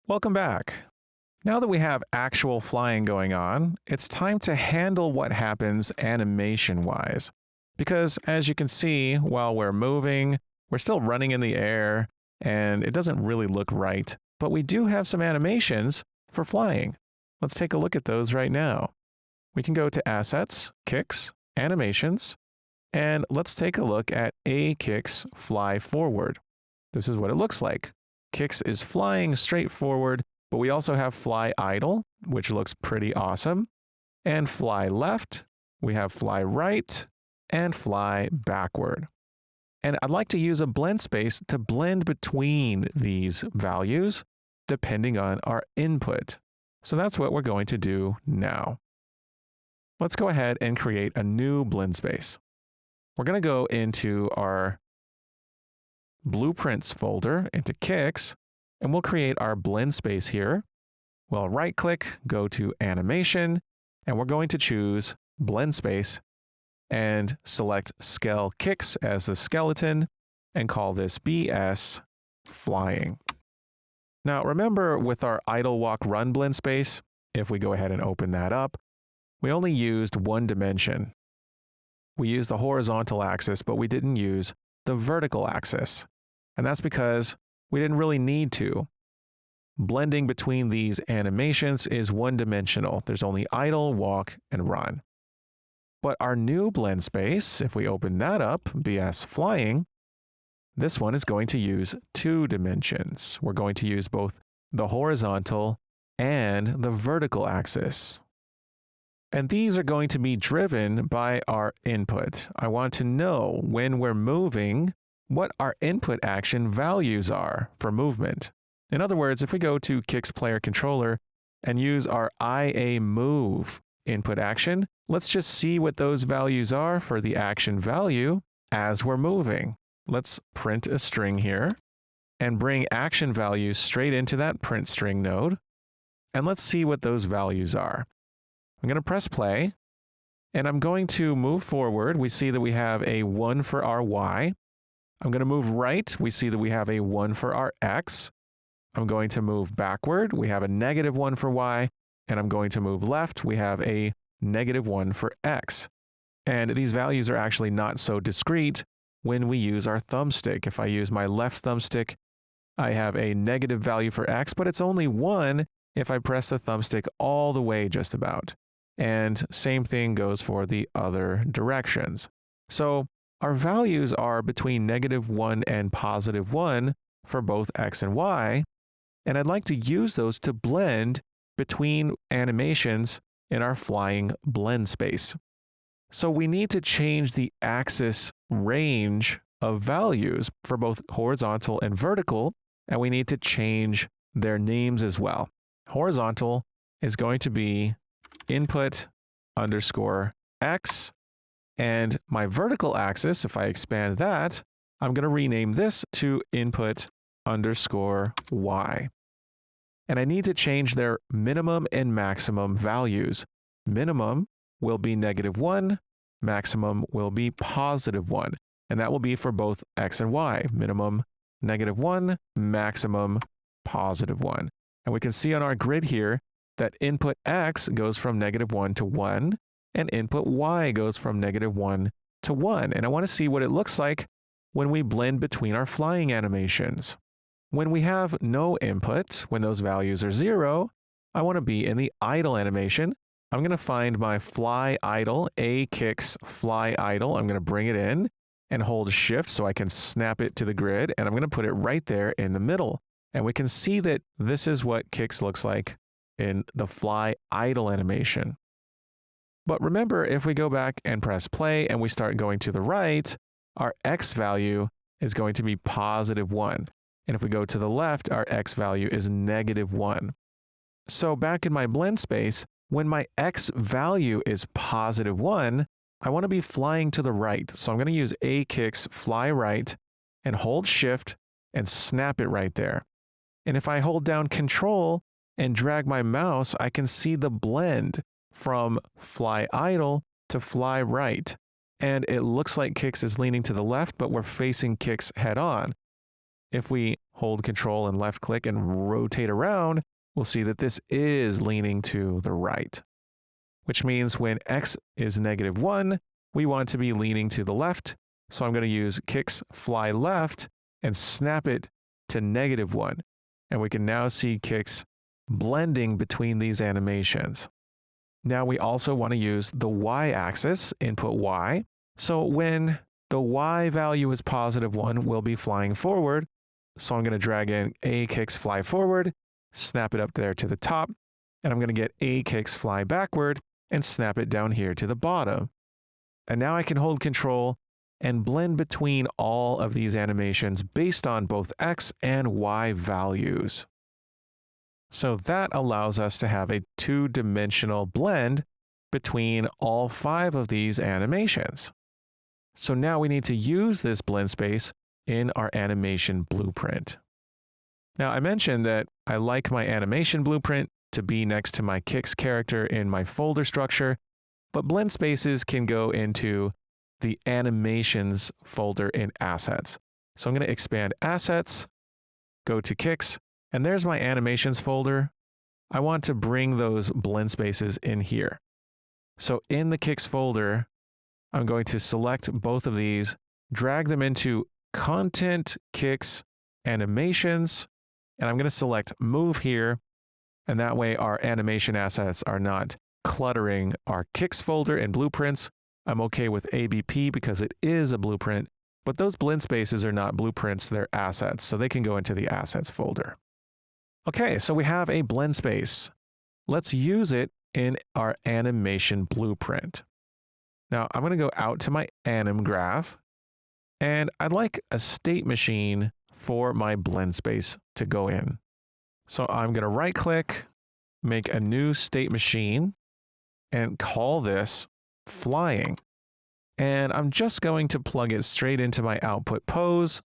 Welcome back. Now that we have actual flying going on, it's time to handle what happens animation-wise. Because as you can see, while we're moving, we're still running in the air, and it doesn't really look right. But we do have some animations for flying. Let's take a look at those right now. We can go to Assets, Kicks, Animations, and let's take a look at A-Kicks Fly Forward. This is what it looks like. Kicks is flying straight forward, but we also have Fly Idle, which looks pretty awesome, and Fly Left, we have Fly Right, and Fly Backward. And I'd like to use a blend space to blend between these values depending on our input. So that's what we're going to do now. Let's go ahead and create a new blend space. We're going to go into our Blueprints folder, into Kicks, and we'll create our blend space here. We'll right-click, go to Animation, and we're going to choose Blend Space and select Skell Kicks as the skeleton and call this BS Flying. Now remember, with our Idle Walk Run blend space, if we go ahead and open that up, we only used one dimension. We used the horizontal axis, but we didn't use the vertical axis. And that's because we didn't really need to. Blending between these animations is one-dimensional. There's only idle, walk, and run. But our new blend space, if we open that up, BS Flying, this one is going to use two dimensions. We're going to use both the horizontal and the vertical axis. And these are going to be driven by our input. I want to know when we're moving what our input action values are for movement. In other words, if we go to Kicks Player Controller and use our IA Move input action, let's just see what those values are for the action value as we're moving. Let's print a string here and bring action values straight into that print string node. And let's see what those values are. I'm going to press play and I'm going to move forward. We see that we have a 1 for our Y. I'm going to move right. We see that we have a 1 for our X. I'm going to move backward. We have a -1 for Y. And I'm going to move left. We have a -1 for X. And these values are actually not so discrete when we use our thumbstick. If I use my left thumbstick, I have a negative value for X, but it's only 1 if I press the thumbstick all the way just about. And same thing goes for the other directions. So our values are between -1 and +1 for both X and Y. And I'd like to use those to blend between animations in our flying blend space. So we need to change the axis range of values for both horizontal and vertical, and we need to change their names as well. Horizontal is going to be input underscore X, and my vertical axis, if I expand that, I'm going to rename this to input underscore Y. And I need to change their minimum and maximum values. Minimum will be -1, maximum will be +1, and that will be for both X and Y. Minimum -1, maximum +1. And we can see on our grid here that input X goes from -1 to 1, and input Y goes from -1 to 1. And I want to see what it looks like when we blend between our flying animations. When we have no input, when those values are 0, I want to be in the idle animation. I'm going to find my Fly Idle, A-Kicks Fly Idle. I'm going to bring it in and hold Shift so I can snap it to the grid, and I'm going to put it right there in the middle. And we can see that this is what Kicks looks like in the Fly Idle animation. But remember, if we go back and press play and we start going to the right, our X value is going to be +1. And if we go to the left, our X value is -1. So back in my blend space, when my X value is +1, I want to be flying to the right. So I'm going to use A-Kicks Fly Right and hold Shift and snap it right there. And if I hold down Control and drag my mouse, I can see the blend from Fly Idle to Fly Right. and it looks like Kix is leaning to the left, but we're facing Kix head on. If we hold Control and left click and rotate around, we'll see that this is leaning to the right, which means when X is -1, we want to be leaning to the left. So I'm going to use Kix fly left and snap it to -1. And we can now see Kix blending between these animations. Now we also want to use the Y axis, input Y. So when the Y value is +1, we'll be flying forward. So I'm going to drag in A Kix fly forward, snap it up there to the top, and I'm going to get A Kix fly backward and snap it down here to the bottom. And now I can hold Control and blend between all of these animations based on both X and Y values. So that allows us to have a two-dimensional blend between all 5 of these animations. So now we need to use this blend space in our animation blueprint. Now I mentioned that I like my animation blueprint to be next to my Kix character in my folder structure, but blend spaces can go into the animations folder in assets. So I'm going to expand assets, go to Kix, and there's my animations folder. I want to bring those blend spaces in here. So in the Kix folder, I'm going to select both of these, drag them into Content, Kix, Animations, and I'm going to select Move here, and that way our animation assets are not cluttering our Kix folder and blueprints. I'm okay with ABP because it is a blueprint, but those blend spaces are not blueprints, they're assets, so they can go into the Assets folder. Okay, so we have a blend space. Let's use it in our animation blueprint. Now I'm going to go out to my anim graph, and I'd like a state machine for my blend space to go in. So I'm going to right click, make a new state machine, and call this flying. And I'm just going to plug it straight into my output pose.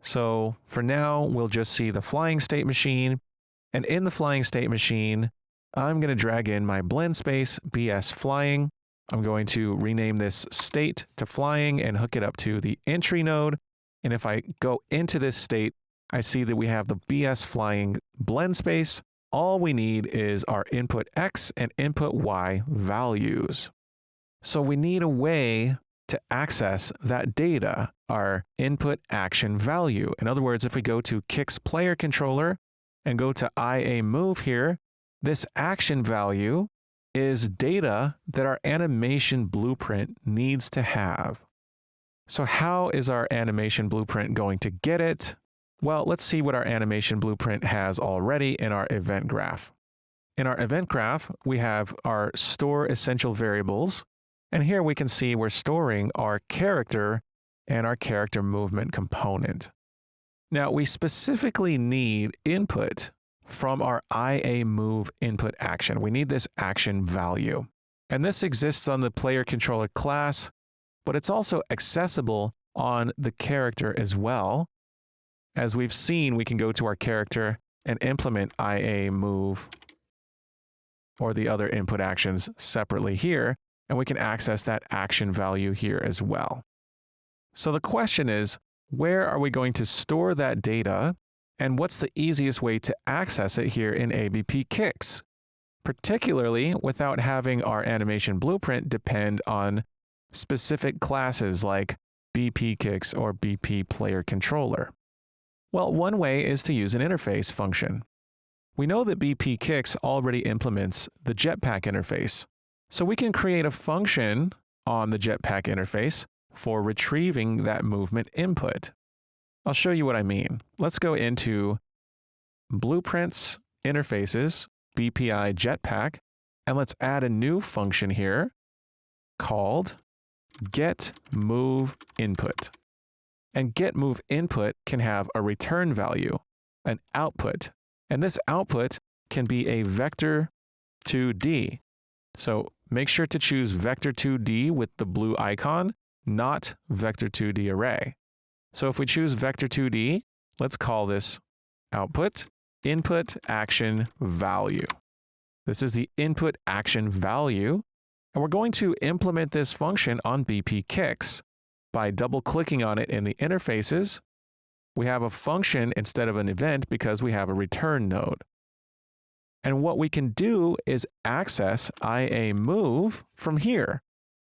So for now, we'll just see the flying state machine. And in the flying state machine, I'm going to drag in my blend space, BS flying. I'm going to rename this state to flying and hook it up to the entry node. And if I go into this state, I see that we have the BS flying blend space. All we need is our input X and input Y values. So we need a way to access that data, our input action value. In other words, if we go to Kix player controller and go to IA move here, this action value is data that our animation blueprint needs to have. So how is our animation blueprint going to get it? Well, let's see what our animation blueprint has already in our event graph. In our event graph, we have our store essential variables. And here we can see we're storing our character and our character movement component. Now we specifically need input from our IA move input action. We need this action value. And this exists on the player controller class, but it's also accessible on the character as well. As we've seen, we can go to our character and implement IA move or the other input actions separately here, and we can access that action value here as well. So the question is, where are we going to store that data, and what's the easiest way to access it here in ABP Kix, particularly without having our animation blueprint depend on specific classes like BP Kix or BP player controller? Well, one way is to use an interface function. We know that BP Kix already implements the Jetpack interface, so we can create a function on the Jetpack interface for retrieving that movement input. I'll show you what I mean. Let's go into Blueprints, Interfaces, BPI Jetpack, and let's add a new function here called getMoveInput. And getMoveInput can have a return value, an output, and this output can be a vector 2D. So make sure to choose vector 2D with the blue icon, not vector 2D array. So if we choose vector 2D, let's call this output input action value. This is the input action value, And we're going to implement this function on BP Kicks. By double-clicking on it in the interfaces, we have a function instead of an event because we have a return node. And what we can do is access IAMove from here.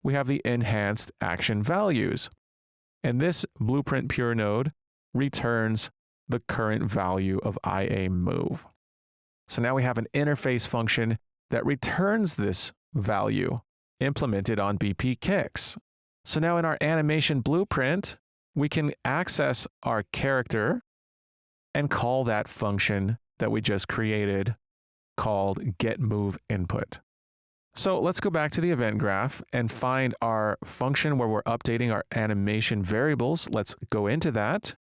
We have the enhanced action values. And this Blueprint Pure node returns the current value of IAMove. So now we have an interface function that returns this value implemented on BP Kicks. So now in our animation blueprint, we can access our character and call that function that we just created called getMoveInput. So let's go back to the event graph and find our function where we're updating our animation variables. Let's go into that.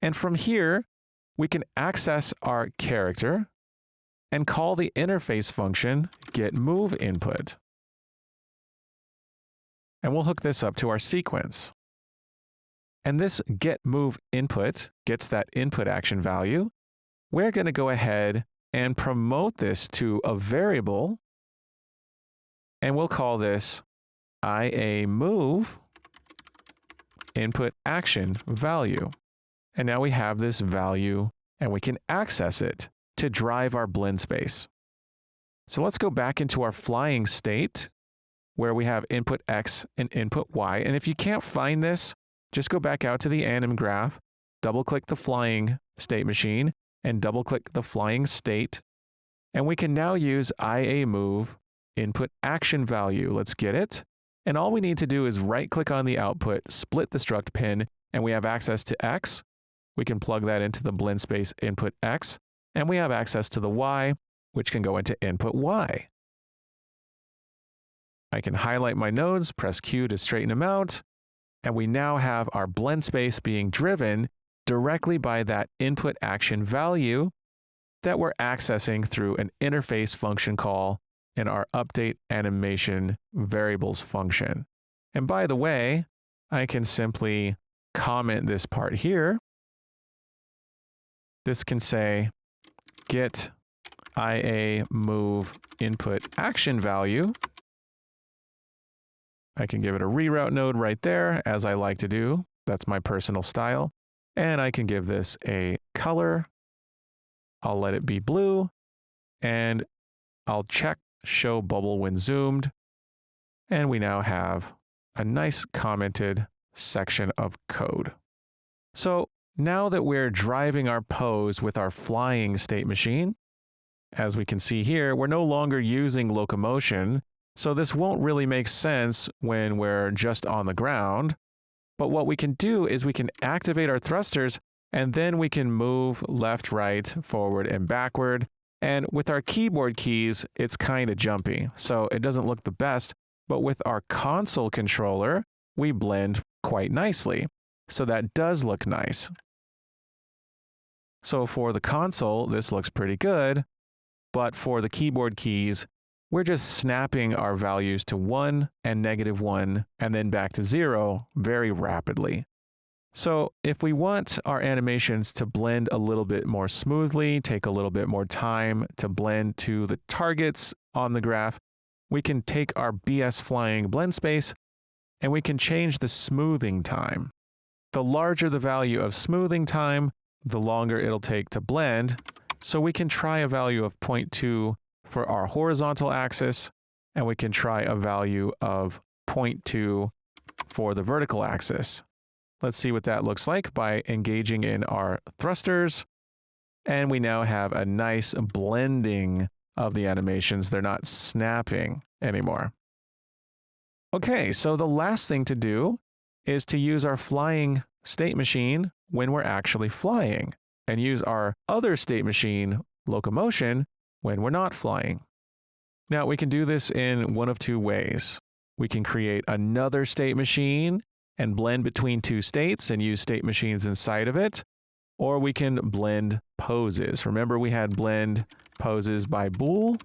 And from here, we can access our character and call the interface function getMoveInput. And we'll hook this up to our sequence. And this getMoveInput gets that input action value. We're going to go ahead and promote this to a variable, and we'll call this IAMove input action value. And now we have this value, and we can access it to drive our blend space. So let's go back into our flying state where we have input X and input Y. And if you can't find this, just go back out to the anim graph, double-click the flying state machine, and double-click the flying state. And we can now use IAMove input action value. Let's get it. And all we need to do is right-click on the output, split the struct pin, and we have access to X. We can plug that into the blend space input X, and we have access to the Y, which can go into input Y. I can highlight my nodes, press Q to straighten them out, and we now have our blend space being driven directly by that input action value that we're accessing through an interface function call in our update animation variables function. And by the way, I can simply comment this part here. This can say get IAMove input action value. I can give it a reroute node right there, as I like to do. That's my personal style. And I can give this a color. I'll let it be blue. And I'll check show bubble when zoomed. And we now have a nice commented section of code. So now that we're driving our pose with our flying state machine, as we can see here, we're no longer using locomotion. So this won't really make sense when we're just on the ground. But what we can do is we can activate our thrusters, and then we can move left, right, forward, and backward. And with our keyboard keys, it's kind of jumpy, so it doesn't look the best. But with our console controller, we blend quite nicely. So that does look nice. So for the console, this looks pretty good. But for the keyboard keys, we're just snapping our values to 1 and -1 and then back to 0 very rapidly. So if we want our animations to blend a little bit more smoothly, take a little bit more time to blend to the targets on the graph, we can take our BS flying blend space and we can change the smoothing time. The larger the value of smoothing time, the longer it'll take to blend. So we can try a value of 0.2 for our horizontal axis, and we can try a value of 0.2 for the vertical axis. Let's see what that looks like by engaging in our thrusters. And we now have a nice blending of the animations. They're not snapping anymore. Okay, so the last thing to do is to use our flying state machine when we're actually flying, and use our other state machine locomotion when we're not flying. Now, we can do this in one of two ways. We can create another state machine and blend between two states and use state machines inside of it, or we can blend poses. Remember, we had blend poses by bool.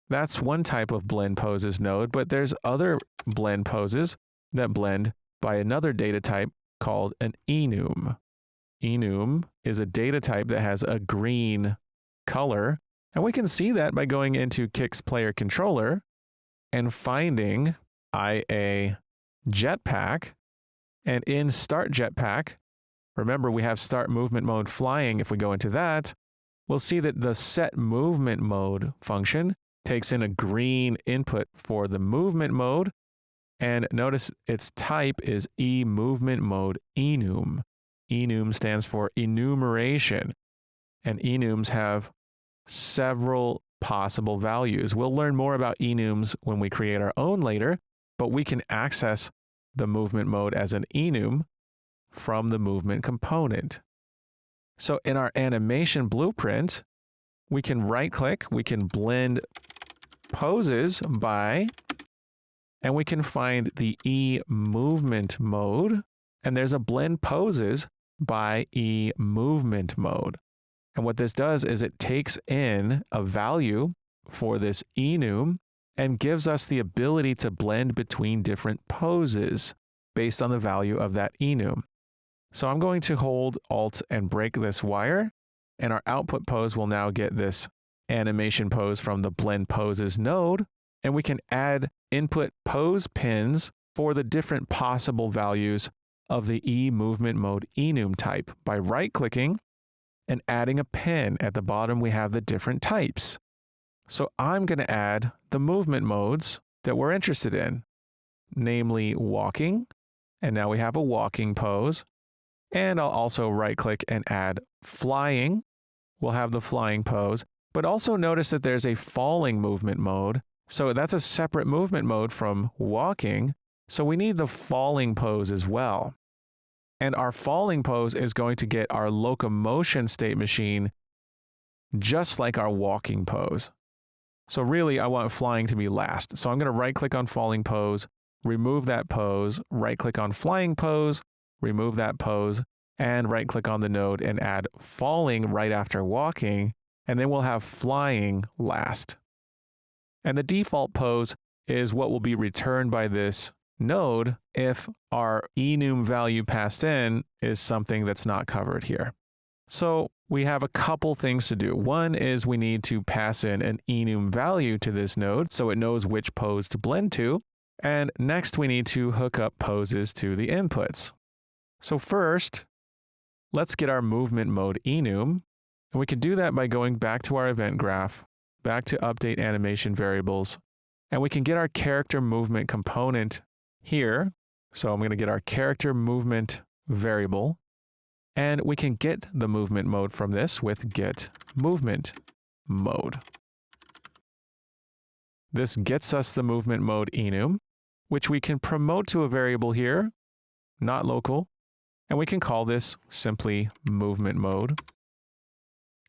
That's one type of blend poses node, but there's other blend poses that blend by another data type called an enum. Enum is a data type that has a green color, and we can see that by going into Kicks Player Controller and finding IA Jetpack. And in Start Jetpack, remember we have Start Movement Mode Flying. If we go into that, we'll see that the Set Movement Mode function takes in a green input for the movement mode. And notice its type is eMovement Mode enum. Enum stands for enumeration. And enums have several possible values. We'll learn more about enums when we create our own later, but we can access the movement mode as an enum from the movement component. So in our animation blueprint, we can right-click, we can blend poses by, and we can find the eMovement mode, and there's a blend poses by eMovement mode. And what this does is it takes in a value for this enum and gives us the ability to blend between different poses based on the value of that enum. So I'm going to hold Alt and break this wire, and our output pose will now get this animation pose from the blend poses node, and we can add input pose pins for the different possible values of the eMovement mode enum type by right-clicking and adding a pin. At the bottom, we have the different types. So I'm going to add the movement modes that we're interested in, namely walking, and now we have a walking pose. And I'll also right-click and add flying. We'll have the flying pose, but also notice that there's a falling movement mode. So that's a separate movement mode from walking. So we need the falling pose as well. And our falling pose is going to get our locomotion state machine just like our walking pose. So really, I want flying to be last. So I'm going to right-click on falling pose, remove that pose, right-click on flying pose, remove that pose, and right-click on the node and add falling right after walking, and then we'll have flying last. And the default pose is what will be returned by this node if our enum value passed in is something that's not covered here. So we have a couple things to do. One is we need to pass in an enum value to this node so it knows which pose to blend to. And next we need to hook up poses to the inputs. So first, let's get our movement mode enum. And we can do that by going back to our event graph, back to update animation variables, and we can get our character movement component here. So I'm going to get our character movement variable, and we can get the movement mode from this with get movement mode. This gets us the movement mode enum, which we can promote to a variable here, not local, and we can call this simply movement mode.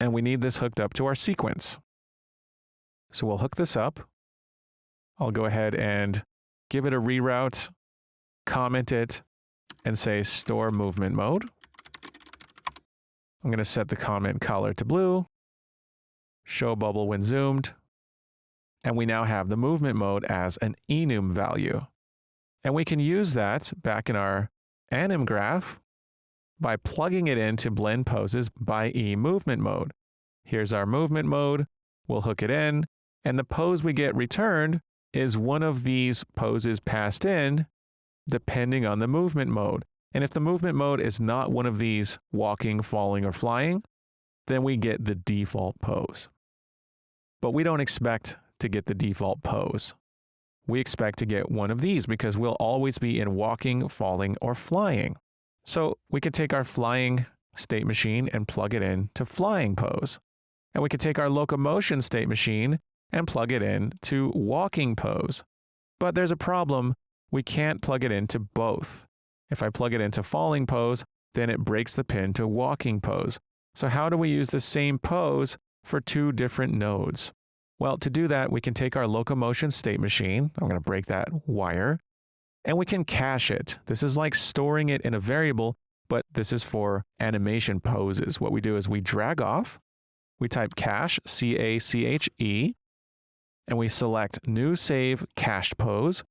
And we need this hooked up to our sequence. So we'll hook this up. I'll go ahead and give it a reroute, comment it, and say store movement mode. I'm going to set the comment color to blue, show bubble when zoomed, and we now have the movement mode as an enum value. And we can use that back in our anim graph by plugging it into blend poses by eMovement mode. Here's our movement mode. We'll hook it in, and the pose we get returned is one of these poses passed in depending on the movement mode. And if the movement mode is not one of these walking, falling, or flying, then we get the default pose. But we don't expect to get the default pose. We expect to get one of these because we'll always be in walking, falling, or flying. So we could take our flying state machine and plug it in to flying pose. And we could take our locomotion state machine and plug it in to walking pose. But there's a problem. We can't plug it into both. If I plug it into falling pose, then it breaks the pin to walking pose. So how do we use the same pose for two different nodes? Well, to do that, we can take our locomotion state machine. I'm going to break that wire. And we can cache it. This is like storing it in a variable, but this is for animation poses. What we do is we drag off, we type cache, C-A-C-H-E, and we select new save cached pose.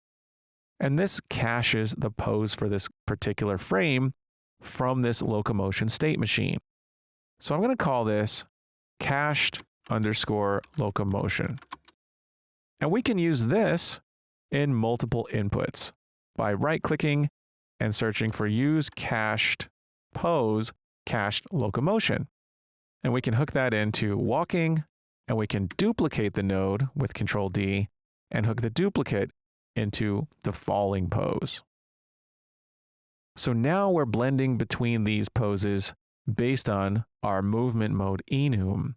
And this caches the pose for this particular frame from this locomotion state machine. So I'm going to call this cached _ locomotion. And we can use this in multiple inputs by right-clicking and searching for Use Cached Pose Cached Locomotion. And we can hook that into walking, and we can duplicate the node with Control D and hook the duplicate into the falling pose. So now we're blending between these poses based on our movement mode enum.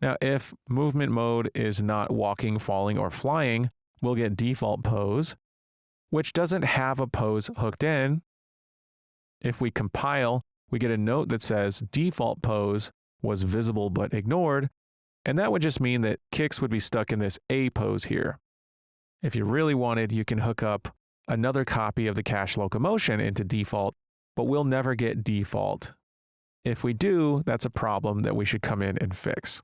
Now, if movement mode is not walking, falling, or flying, we'll get default pose, which doesn't have a pose hooked in. If we compile, we get a note that says default pose was visible but ignored, and that would just mean that Kix would be stuck in this A pose here. If you really wanted, you can hook up another copy of the cache locomotion into default, but we'll never get default. If we do, that's a problem that we should come in and fix.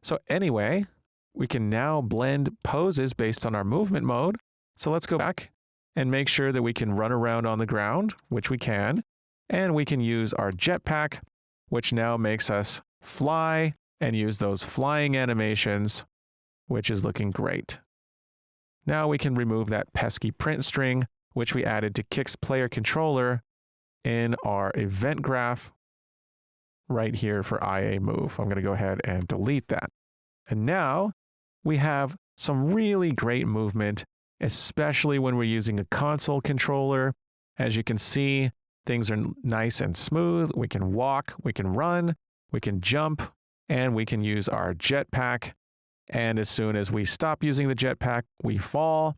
So anyway, we can now blend poses based on our movement mode. So let's go back and make sure that we can run around on the ground, which we can, and we can use our jetpack, which now makes us fly and use those flying animations, which is looking great. Now we can remove that pesky print string, which we added to Kix player controller in our event graph right here for IA move. I'm going to go ahead and delete that. And now we have some really great movement, especially when we're using a console controller. As you can see, things are nice and smooth. We can walk, we can run, we can jump, and we can use our jetpack. And as soon as we stop using the jetpack, we fall.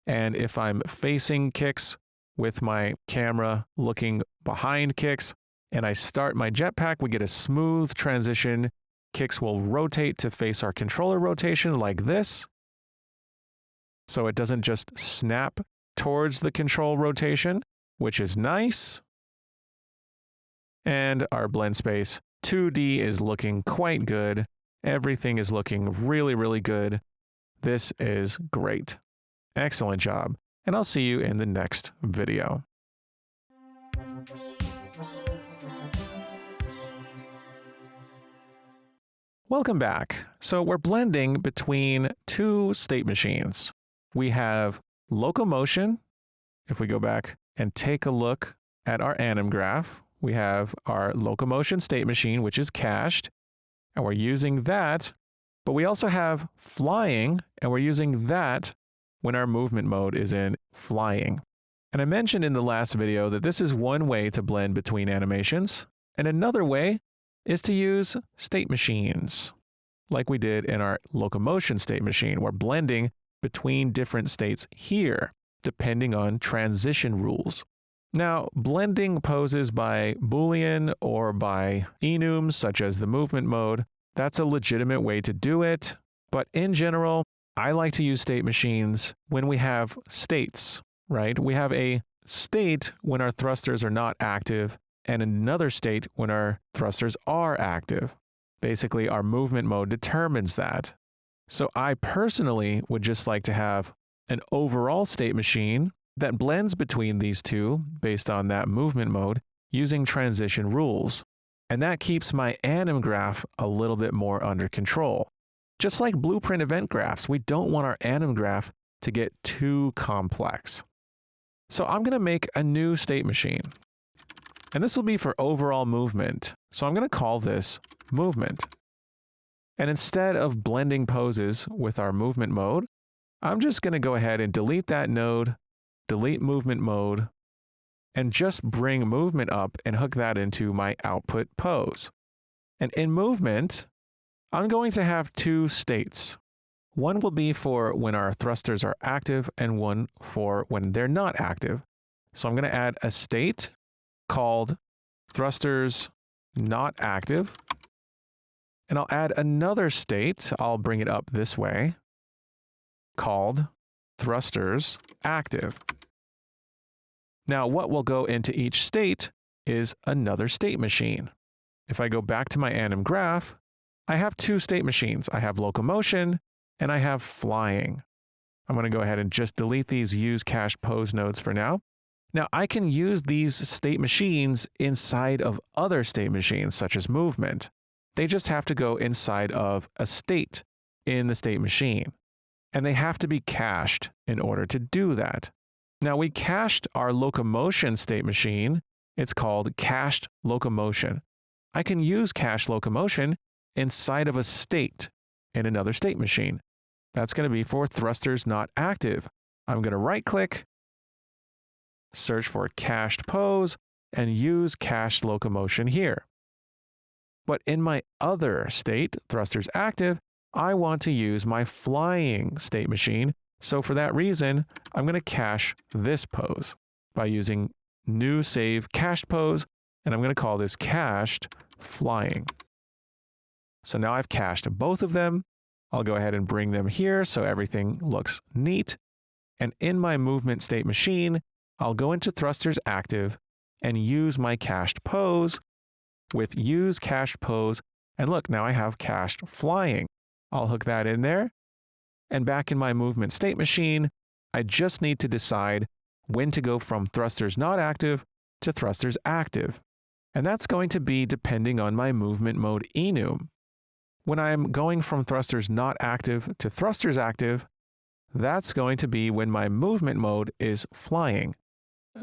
And if I'm facing Kix with my camera looking behind Kix, and I start my jetpack, we get a smooth transition. Kix will rotate to face our controller rotation like this. So it doesn't just snap towards the control rotation, which is nice. And our blend space 2D is looking quite good. Everything is looking really, really good. This is great. Excellent job. And I'll see you in the next video. Welcome back. So we're blending between two state machines. We have locomotion. If we go back and take a look at our anim graph, we have our locomotion state machine, which is cached, and we're using that. But we also have flying, and we're using that when our movement mode is in flying. And I mentioned in the last video that this is one way to blend between animations, and another way is to use state machines. Like we did in our locomotion state machine, we're blending between different states here, depending on transition rules. Now, blending poses by Boolean or by enums, such as the movement mode, that's a legitimate way to do it. But in general, I like to use state machines when we have states, right? We have a state when our thrusters are not active, and another state when our thrusters are active. Basically, our movement mode determines that. So I personally would just like to have an overall state machine that blends between these two based on that movement mode using transition rules. And that keeps my anim graph a little bit more under control. Just like blueprint event graphs, we don't want our anim graph to get too complex. So I'm going to make a new state machine. And this will be for overall movement. So I'm going to call this movement. And instead of blending poses with our movement mode, I'm just going to go ahead and delete that node, delete movement mode, and just bring movement up and hook that into my output pose. And in movement, I'm going to have two states. One will be for when our thrusters are active and one for when they're not active. So I'm going to add a state called thrusters not active. And I'll add another state, I'll bring it up this way, called thrusters active. Now what will go into each state is another state machine. If I go back to my anim graph, I have two state machines. I have locomotion and I have flying. I'm going to go ahead and just delete these use cached pose nodes for now. Now I can use these state machines inside of other state machines, such as movement. They just have to go inside of a state in the state machine. and they have to be cached in order to do that. Now we cached our locomotion state machine. It's called cached locomotion. I can use cached locomotion inside of a state in another state machine. That's going to be for thrusters not active. I'm going to right click, search for cached pose, and use cached locomotion here. But in my other state, thrusters active, I want to use my flying state machine. So for that reason, I'm going to cache this pose by using new save cached pose, and I'm going to call this cached flying. So now I've cached both of them. I'll go ahead and bring them here so everything looks neat. And in my movement state machine, I'll go into thrusters active and use my cached pose with use cached pose. And look, now I have cached flying. I'll hook that in there. And back in my movement state machine, I just need to decide when to go from thrusters not active to thrusters active. And that's going to be depending on my movement mode enum. When I'm going from thrusters not active to thrusters active, that's going to be when my movement mode is flying.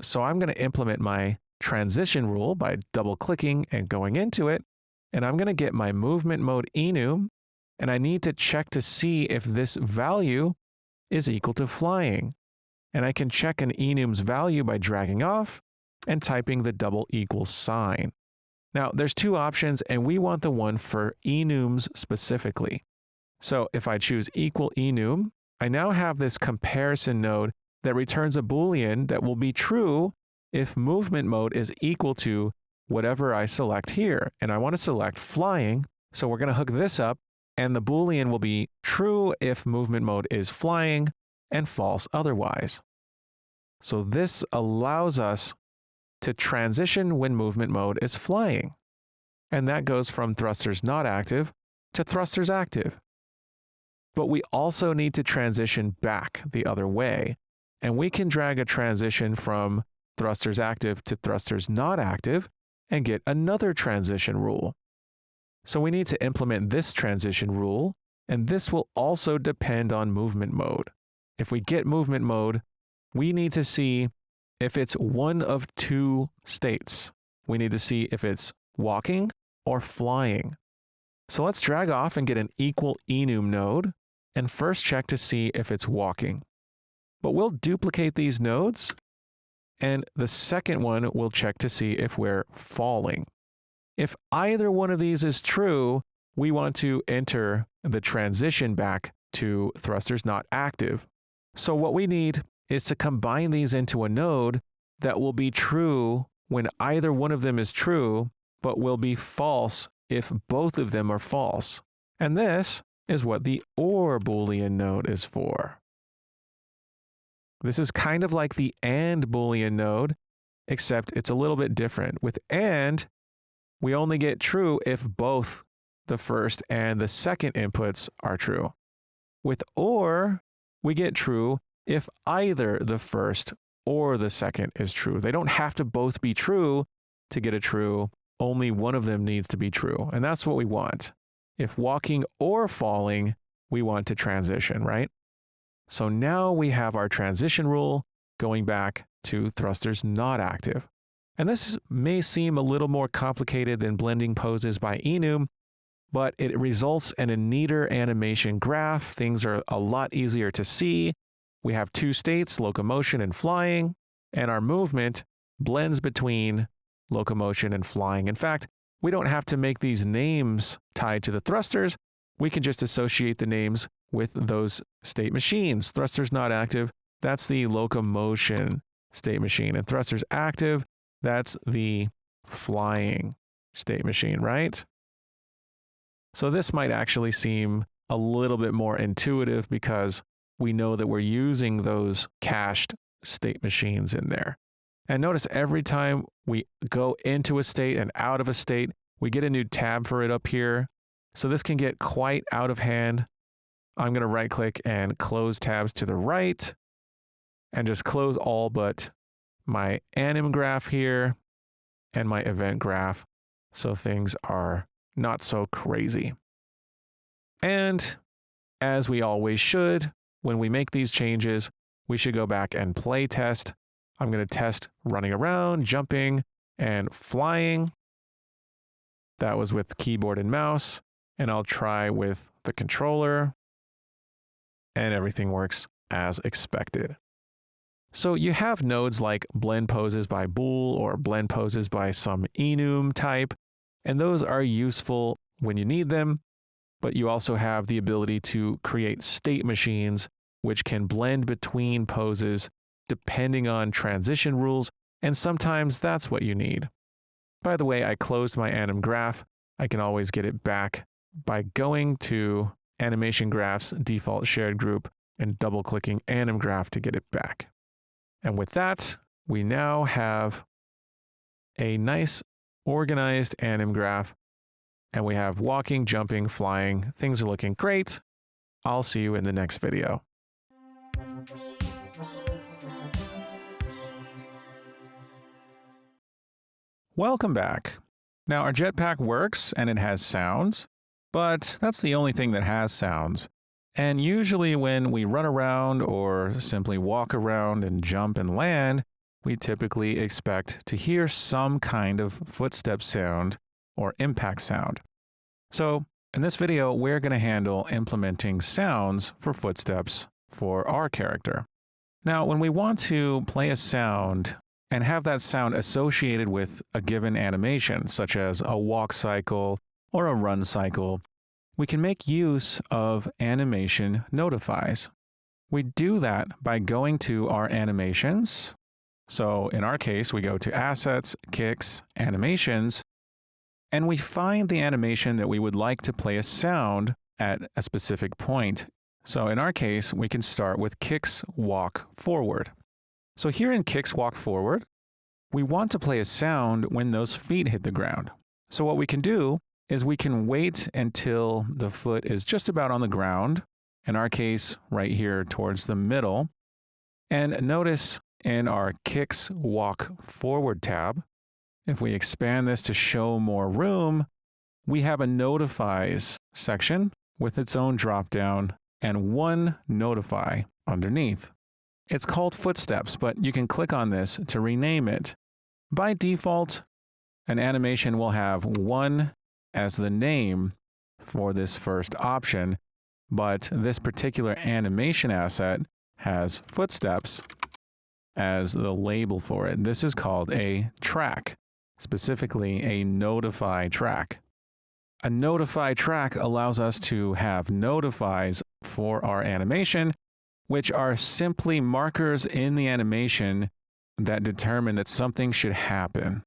So I'm going to implement my transition rule by double clicking and going into it. And I'm going to get my movement mode enum. And I need to check to see if this value is equal to flying. And I can check an enum's value by dragging off and typing the double equals sign. Now, there's two options, and we want the one for enums specifically. So if I choose equal enum, I now have this comparison node that returns a Boolean that will be true if movement mode is equal to whatever I select here. And I want to select flying, so we're going to hook this up. And the Boolean will be true if movement mode is flying and false otherwise. So this allows us to transition when movement mode is flying. And that goes from thrusters not active to thrusters active. But we also need to transition back the other way. And we can drag a transition from thrusters active to thrusters not active and get another transition rule. So we need to implement this transition rule, and this will also depend on movement mode. If we get movement mode, we need to see if it's one of two states. We need to see if it's walking or flying. So let's drag off and get an equal enum node and first check to see if it's walking. But we'll duplicate these nodes, and the second one we'll check to see if we're falling. If either one of these is true, we want to enter the transition back to thrusters not active. So what we need is to combine these into a node that will be true when either one of them is true, but will be false if both of them are false. And this is what the OR Boolean node is for. This is kind of like the AND Boolean node, except it's a little bit different. With AND, we only get true if both the first and the second inputs are true. With OR, we get true if either the first or the second is true. They don't have to both be true to get a true. Only one of them needs to be true. And that's what we want. If walking or falling, we want to transition, right? So now we have our transition rule going back to thrusters not active. And this may seem a little more complicated than blending poses by enum, but it results in a neater animation graph. Things are a lot easier to see. We have two states, locomotion and flying, and our movement blends between locomotion and flying. In fact, we don't have to make these names tied to the thrusters. We can just associate the names with those state machines. Thrusters not active, that's the locomotion state machine. And thrusters active, that's the flying state machine, right? So this might actually seem a little bit more intuitive because we know that we're using those cached state machines in there. And notice every time we go into a state and out of a state, we get a new tab for it up here. So this can get quite out of hand. I'm going to right click and close tabs to the right and just close all but my anim graph here and my event graph. So things are not so crazy. And as we always should, when we make these changes, we should go back and play test. I'm going to test running around, jumping, and flying. That was with keyboard and mouse. And I'll try with the controller. And everything works as expected. So you have nodes like blend poses by bool or blend poses by some enum type, and those are useful when you need them, but you also have the ability to create state machines which can blend between poses depending on transition rules, and sometimes that's what you need. By the way, I closed my anim graph. I can always get it back by going to Animation Graph's default shared group and double-clicking anim graph to get it back. And with that, we now have a nice organized anim graph, and we have walking, jumping, flying. Things are looking great. I'll see you in the next video. Welcome back. Now our jetpack works and it has sounds, but that's the only thing that has sounds. And usually when we run around or simply walk around and jump and land, we typically expect to hear some kind of footstep sound or impact sound. So in this video, we're going to handle implementing sounds for footsteps for our character. Now, when we want to play a sound and have that sound associated with a given animation, such as a walk cycle or a run cycle, we can make use of animation notifies. We do that by going to our animations. So in our case, we go to Assets, Kicks, Animations, and we find the animation that we would like to play a sound at a specific point. So in our case, we can start with Kicks Walk Forward. So here in Kicks Walk Forward, we want to play a sound when those feet hit the ground. So what we can do is we can wait until the foot is just about on the ground, in our case, right here towards the middle. And notice in our Kicks Walk Forward tab, if we expand this to show more room, we have a Notifies section with its own dropdown and one Notify underneath. It's called Footsteps, but you can click on this to rename it. By default, an animation will have one as the name for this first option, but this particular animation asset has Footsteps as the label for it. This is called a track, specifically a Notify track. A Notify track allows us to have notifies for our animation, which are simply markers in the animation that determine that something should happen.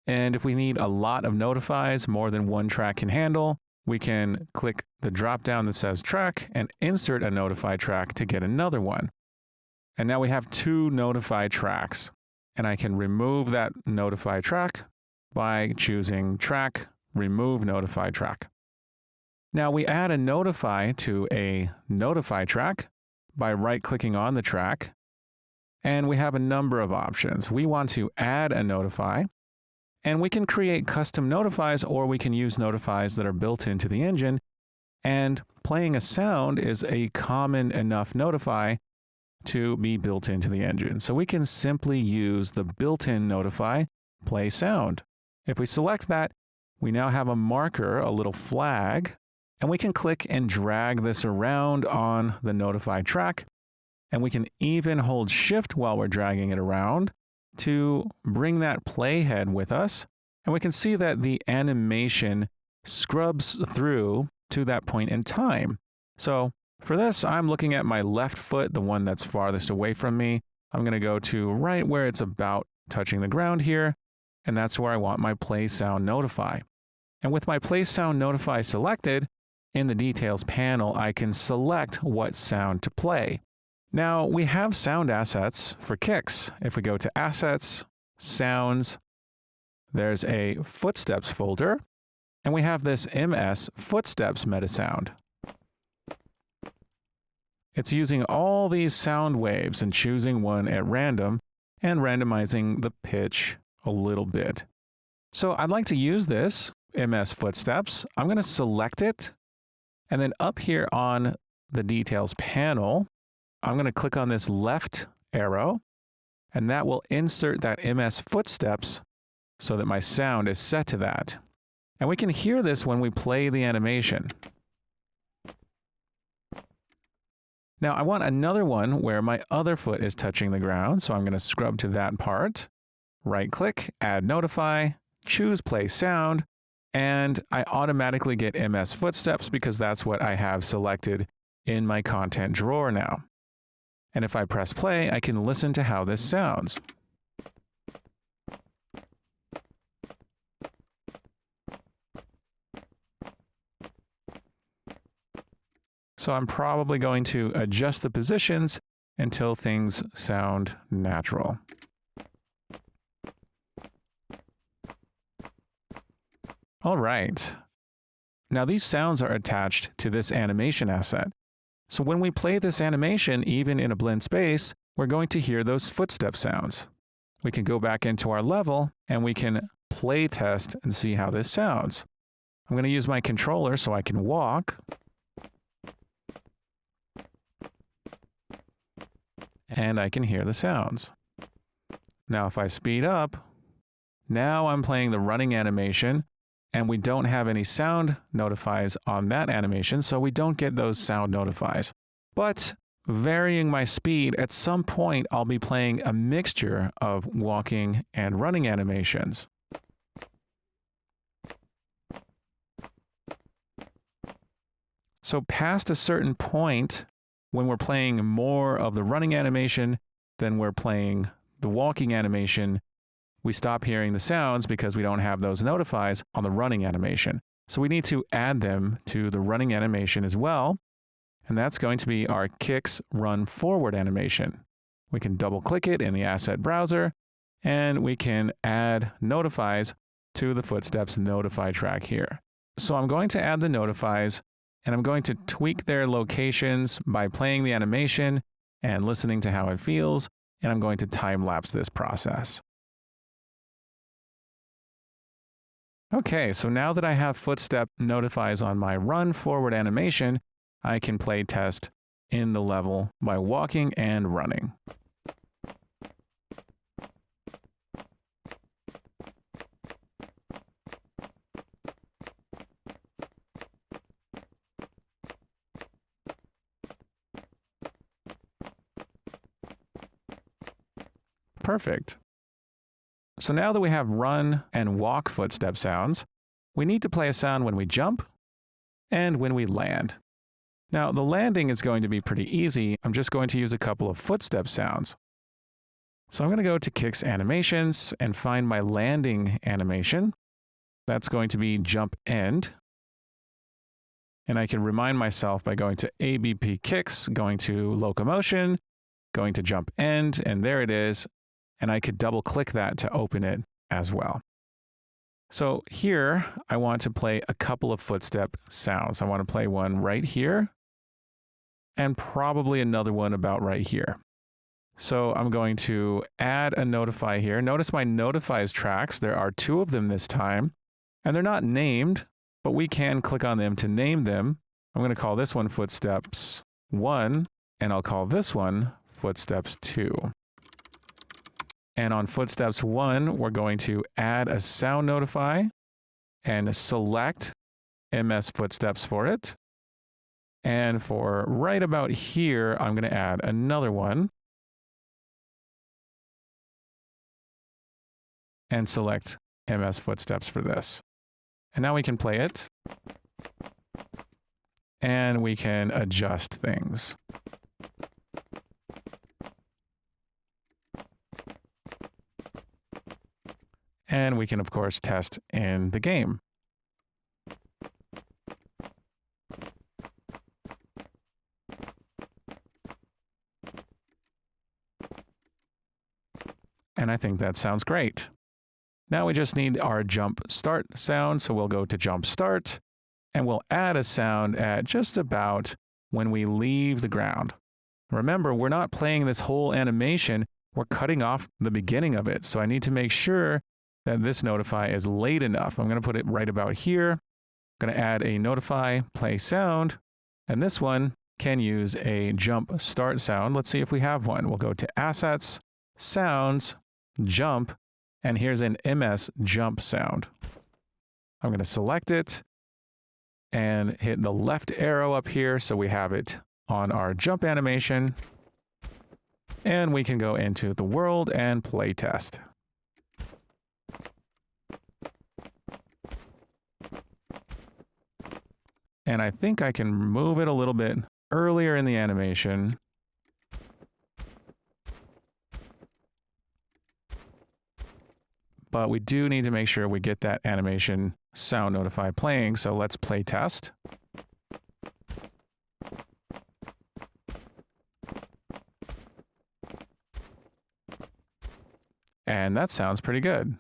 And if we need a lot of notifies, more than one track can handle, we can click the drop down that says track and insert a notify track to get another one. And now we have two notify tracks, and I can remove that notify track by choosing track, remove notify track. Now we add a notify to a notify track by right-clicking on the track, and we have a number of options. We want to add a notify, and we can create custom notifies, or we can use notifies that are built into the engine, and playing a sound is a common enough notify to be built into the engine. So we can simply use the built-in notify, play sound. If we select that, we now have a marker, a little flag, and we can click and drag this around on the notify track, and we can even hold shift while we're dragging it around to bring that playhead with us, and we can see that the animation scrubs through to that point in time. So for this, I'm looking at my left foot, the one that's farthest away from me. I'm going to go to right where it's about touching the ground here, and that's where I want my play sound notify. And with my play sound notify selected, in the details panel, I can select what sound to play. Now we have sound assets for kicks. If we go to Assets, Sounds, there's a Footsteps folder, and we have this MS Footsteps Metasound. It's using all these sound waves and choosing one at random and randomizing the pitch a little bit. So I'd like to use this MS Footsteps. I'm going to select it, and then up here on the details panel, I'm going to click on this left arrow, and that will insert that MS footsteps so that my sound is set to that. And we can hear this when we play the animation. Now I want another one where my other foot is touching the ground, so I'm going to scrub to that part, right-click, add notify, choose play sound, and I automatically get MS footsteps because that's what I have selected in my content drawer now. And if I press play, I can listen to how this sounds. So I'm probably going to adjust the positions until things sound natural. All right. Now these sounds are attached to this animation asset. So when we play this animation, even in a blend space, we're going to hear those footstep sounds. We can go back into our level and we can play test and see how this sounds. I'm going to use my controller so I can walk. And I can hear the sounds. Now if I speed up, now I'm playing the running animation, and we don't have any sound notifies on that animation, so we don't get those sound notifies. But varying my speed, at some point I'll be playing a mixture of walking and running animations. So past a certain point, when we're playing more of the running animation than we're playing the walking animation, we stop hearing the sounds because we don't have those notifies on the running animation. So we need to add them to the running animation as well. And that's going to be our kicks run forward animation. We can double click it in the asset browser, and we can add notifies to the footsteps notify track here. So I'm going to add the notifies, and I'm going to tweak their locations by playing the animation and listening to how it feels, and I'm going to time lapse this process. Okay, so now that I have footstep notifies on my run forward animation, I can play test in the level by walking and running. Perfect. So now that we have run and walk footstep sounds, we need to play a sound when we jump and when we land. Now, the landing is going to be pretty easy. I'm just going to use a couple of footstep sounds. So I'm going to go to Kicks Animations and find my landing animation. That's going to be jump end. And I can remind myself by going to ABP Kicks, going to Locomotion, going to jump end, and there it is. And I could double click that to open it as well. So here, I want to play a couple of footstep sounds. I want to play one right here, and probably another one about right here. So I'm going to add a notify here. Notice my notifies tracks. There are 2 of them this time, and they're not named, but we can click on them to name them. I'm going to call this one Footsteps 1, and I'll call this one Footsteps 2. And on Footsteps 1, we're going to add a sound notify and select MS Footsteps for it. And for right about here, I'm going to add another one and select MS Footsteps for this. And now we can play it, and we can adjust things. And we can, of course, test in the game. And I think that sounds great. Now we just need our jump start sound, so we'll go to jump start, and we'll add a sound at just about when we leave the ground. Remember, we're not playing this whole animation, we're cutting off the beginning of it, so I need to make sure that this notify is late enough. I'm going to put it right about here. I'm going to add a notify play sound, and this one can use a jump start sound. Let's see if we have one. We'll go to Assets, Sounds, Jump, and here's an MS jump sound. I'm going to select it and hit the left arrow up here so we have it on our jump animation. And we can go into the world and play test. And I think I can move it a little bit earlier in the animation. But we do need to make sure we get that animation sound notify playing. So let's play test. And that sounds pretty good.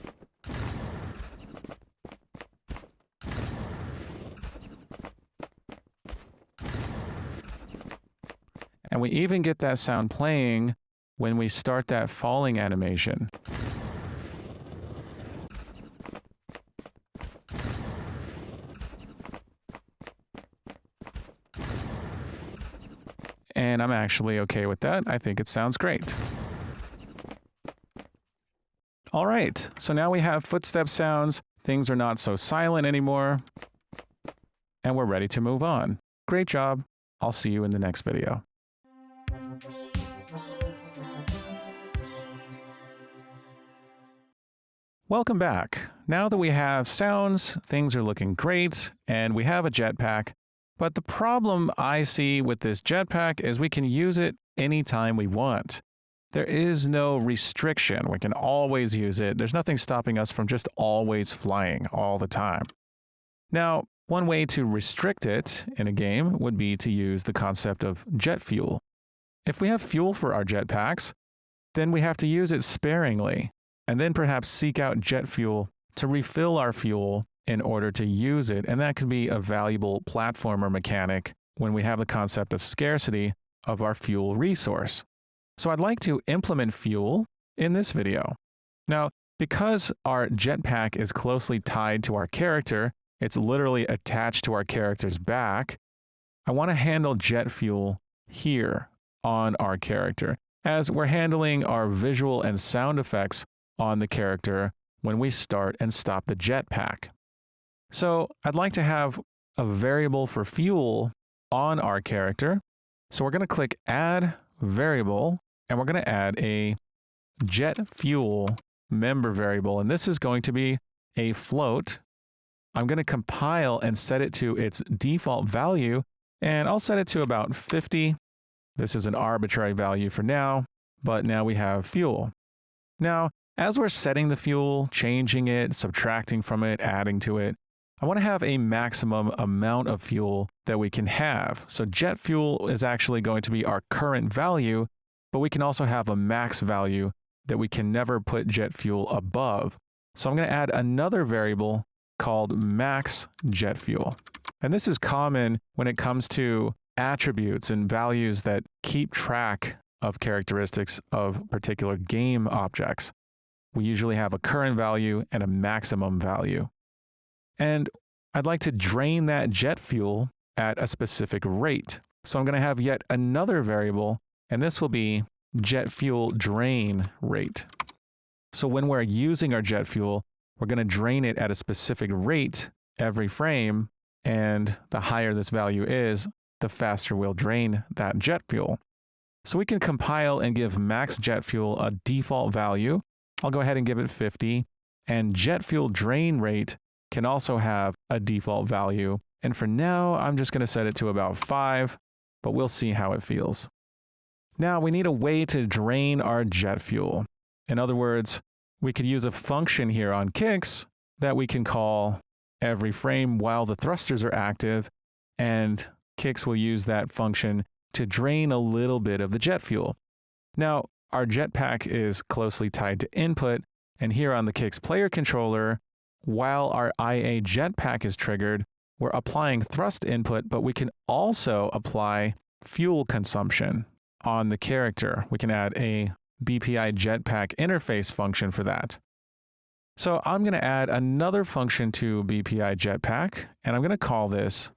And we even get that sound playing when we start that falling animation. And I'm actually okay with that. I think it sounds great. All right, so now we have footstep sounds. Things are not so silent anymore. And we're ready to move on. Great job. I'll see you in the next video. Welcome back. Now that we have sounds, things are looking great, and we have a jetpack. But the problem I see with this jetpack is we can use it anytime we want. There is no restriction. We can always use it. There's nothing stopping us from just always flying all the time. Now, one way to restrict it in a game would be to use the concept of jet fuel. If we have fuel for our jetpacks, then we have to use it sparingly, and then perhaps seek out jet fuel to refill our fuel in order to use it. And that can be a valuable platformer mechanic when we have the concept of scarcity of our fuel resource. So I'd like to implement fuel in this video. Now, because our jetpack is closely tied to our character, it's literally attached to our character's back, I want to handle jet fuel here on our character, as we're handling our visual and sound effects on the character when we start and stop the jetpack. So I'd like to have a variable for fuel on our character. So we're going to click Add Variable, and we're going to add a jet fuel member variable, and this is going to be a float. I'm going to compile and set it to its default value, and I'll set it to about 50. This is an arbitrary value for now, but now we have fuel. Now, as we're setting the fuel, changing it, subtracting from it, adding to it, I want to have a maximum amount of fuel that we can have. So jet fuel is actually going to be our current value, but we can also have a max value that we can never put jet fuel above. So I'm going to add another variable called max jet fuel. And this is common when it comes to attributes and values that keep track of characteristics of particular game objects. We usually have a current value and a maximum value. And I'd like to drain that jet fuel at a specific rate. So I'm going to have yet another variable, and this will be jet fuel drain rate. So when we're using our jet fuel, we're going to drain it at a specific rate every frame, and the higher this value is, the faster we'll drain that jet fuel. So we can compile and give max jet fuel a default value. I'll go ahead and give it 50, and jet fuel drain rate can also have a default value. And for now, I'm just going to set it to about 5, but we'll see how it feels. Now we need a way to drain our jet fuel. In other words, we could use a function here on kicks that we can call every frame while the thrusters are active, and kicks will use that function to drain a little bit of the jet fuel. Now, our jetpack is closely tied to input, and here on the kicks player controller, while our IA jetpack is triggered, we're applying thrust input, but we can also apply fuel consumption on the character. We can add a BPI jetpack interface function for that. So I'm going to add another function to BPI jetpack, and I'm going to call this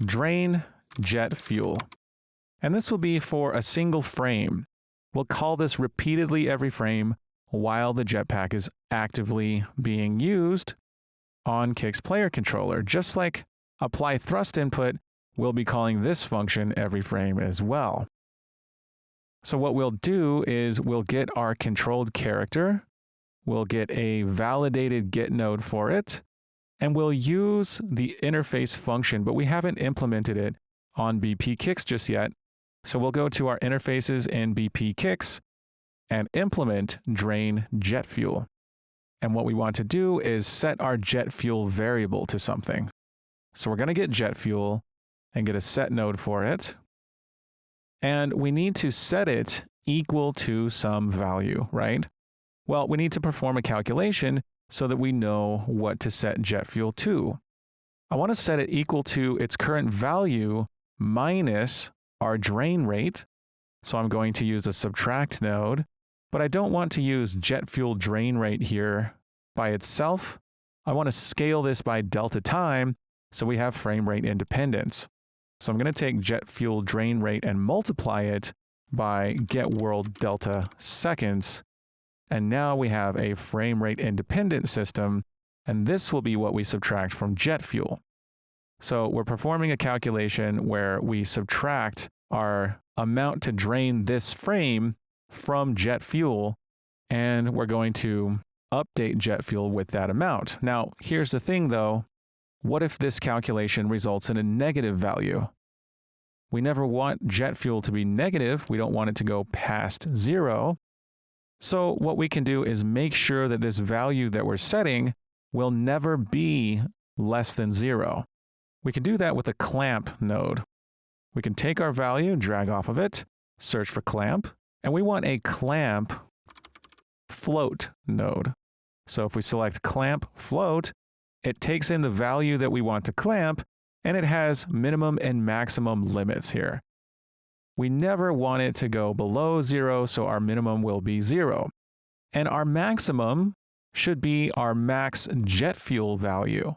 drain jet fuel. And this will be for a single frame. We'll call this repeatedly every frame while the jetpack is actively being used on Kik's player controller. Just like apply thrust input, we'll be calling this function every frame as well. So what we'll do is we'll get our controlled character, we'll get a validated get node for it, and we'll use the interface function, but we haven't implemented it on bpkix just yet. So we'll go to our interfaces in bpkix and implement drain jet fuel. And what we want to do is set our jet fuel variable to something. So we're going to get jet fuel and get a set node for it. And we need to set it equal to some value, right? Well, we need to perform a calculation so that we know what to set jet fuel to. I want to set it equal to its current value minus our drain rate. So I'm going to use a subtract node, but I don't want to use jet fuel drain rate here by itself. I want to scale this by delta time so we have frame rate independence. So I'm going to take jet fuel drain rate and multiply it by get world delta seconds. And now we have a frame rate independent system, and this will be what we subtract from jet fuel. So we're performing a calculation where we subtract our amount to drain this frame from jet fuel, and we're going to update jet fuel with that amount. Now, here's the thing though. What if this calculation results in a negative value? We never want jet fuel to be negative. We don't want it to go past 0. So what we can do is make sure that this value that we're setting will never be less than 0. We can do that with a clamp node. We can take our value, drag off of it, search for clamp, and we want a clamp float node. So if we select clamp float, it takes in the value that we want to clamp, and it has minimum and maximum limits here. We never want it to go below 0, so our minimum will be 0. And our maximum should be our max jet fuel value.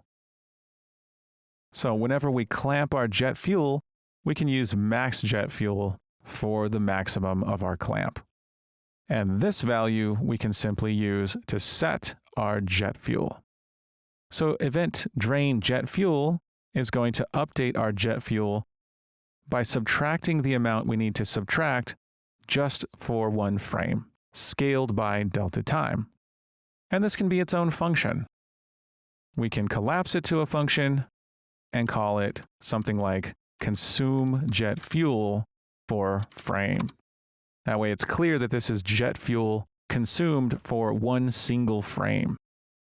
So whenever we clamp our jet fuel, we can use max jet fuel for the maximum of our clamp. And this value we can simply use to set our jet fuel. So event drain jet fuel is going to update our jet fuel by subtracting the amount we need to subtract just for one frame, scaled by delta time. And this can be its own function. We can collapse it to a function and call it something like consume jet fuel for frame. That way it's clear that this is jet fuel consumed for one single frame.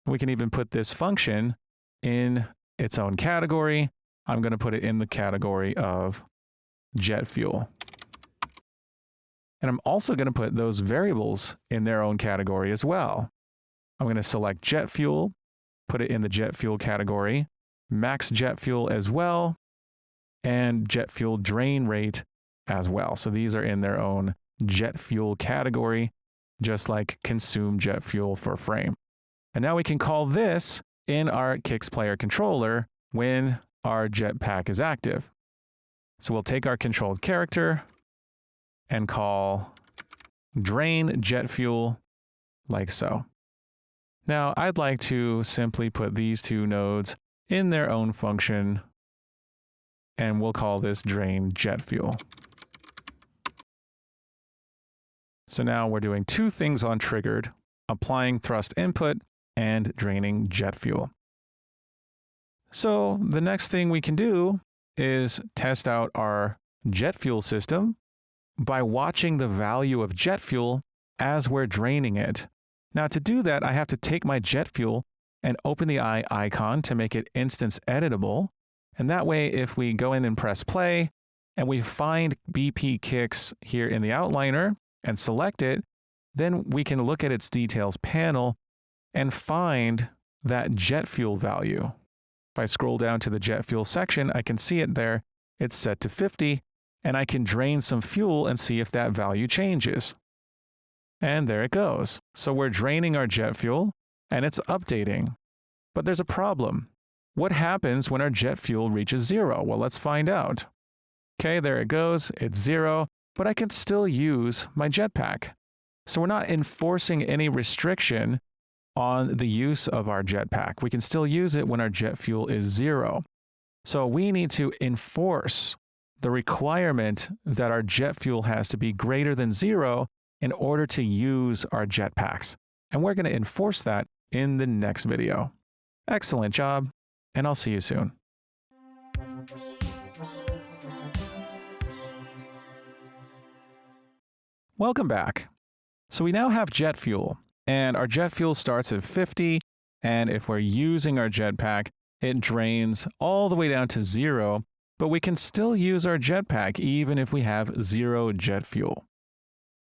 We can even put this function in its own category. I'm going to put it in the category of jet fuel. And I'm also going to put those variables in their own category as well. I'm going to select jet fuel, put it in the jet fuel category, max jet fuel as well, and jet fuel drain rate as well. So these are in their own jet fuel category, just like consume jet fuel for frame. And now we can call this in our Kix player controller when our jetpack is active. So we'll take our controlled character and call drain jet fuel like so. Now I'd like to simply put these two nodes in their own function, and we'll call this drain jet fuel. So now we're doing two things on triggered, applying thrust input and draining jet fuel. So the next thing we can do is test out our jet fuel system by watching the value of jet fuel as we're draining it. Now to do that, I have to take my jet fuel and open the eye icon to make it instance editable. And that way, if we go in and press play and we find bpkix here in the outliner and select it, then we can look at its details panel and find that jet fuel value. If I scroll down to the jet fuel section, I can see it there. It's set to 50, and I can drain some fuel and see if that value changes. And there it goes. So we're draining our jet fuel, and it's updating. But there's a problem. What happens when our jet fuel reaches 0? Well, let's find out. Okay, there it goes. It's 0, but I can still use my jetpack. So we're not enforcing any restriction on the use of our jetpack. We can still use it when our jet fuel is 0. So we need to enforce the requirement that our jet fuel has to be greater than 0 in order to use our jetpacks. And we're going to enforce that in the next video. Excellent job, and I'll see you soon. Welcome back. So we now have jet fuel, and our jet fuel starts at 50, and if we're using our jetpack, it drains all the way down to 0, but we can still use our jetpack even if we have 0 jet fuel.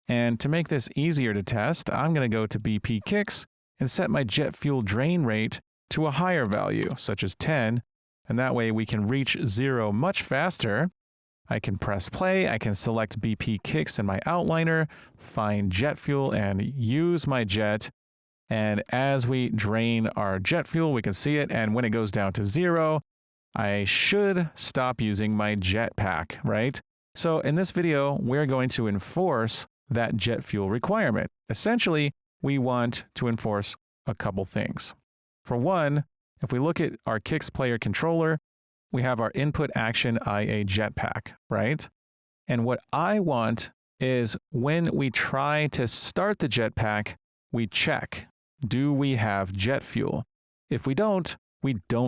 And to make this easier to test, I'm going to go to BP Kicks and set my jet fuel drain rate to a higher value, such as 10, and that way we can reach 0 much faster. I can press play, I can select BP Kicks in my outliner, find jet fuel, and use my jet. And as we drain our jet fuel, we can see it, and when it goes down to 0, I should stop using my jetpack, right? So in this video, we're going to enforce that jet fuel requirement. Essentially, we want to enforce a couple things. For one, if we look at our Kicks player controller, we have our input action IA jetpack, right? And what I want is when we try to start the jetpack, we check, do we have jet fuel? If we don't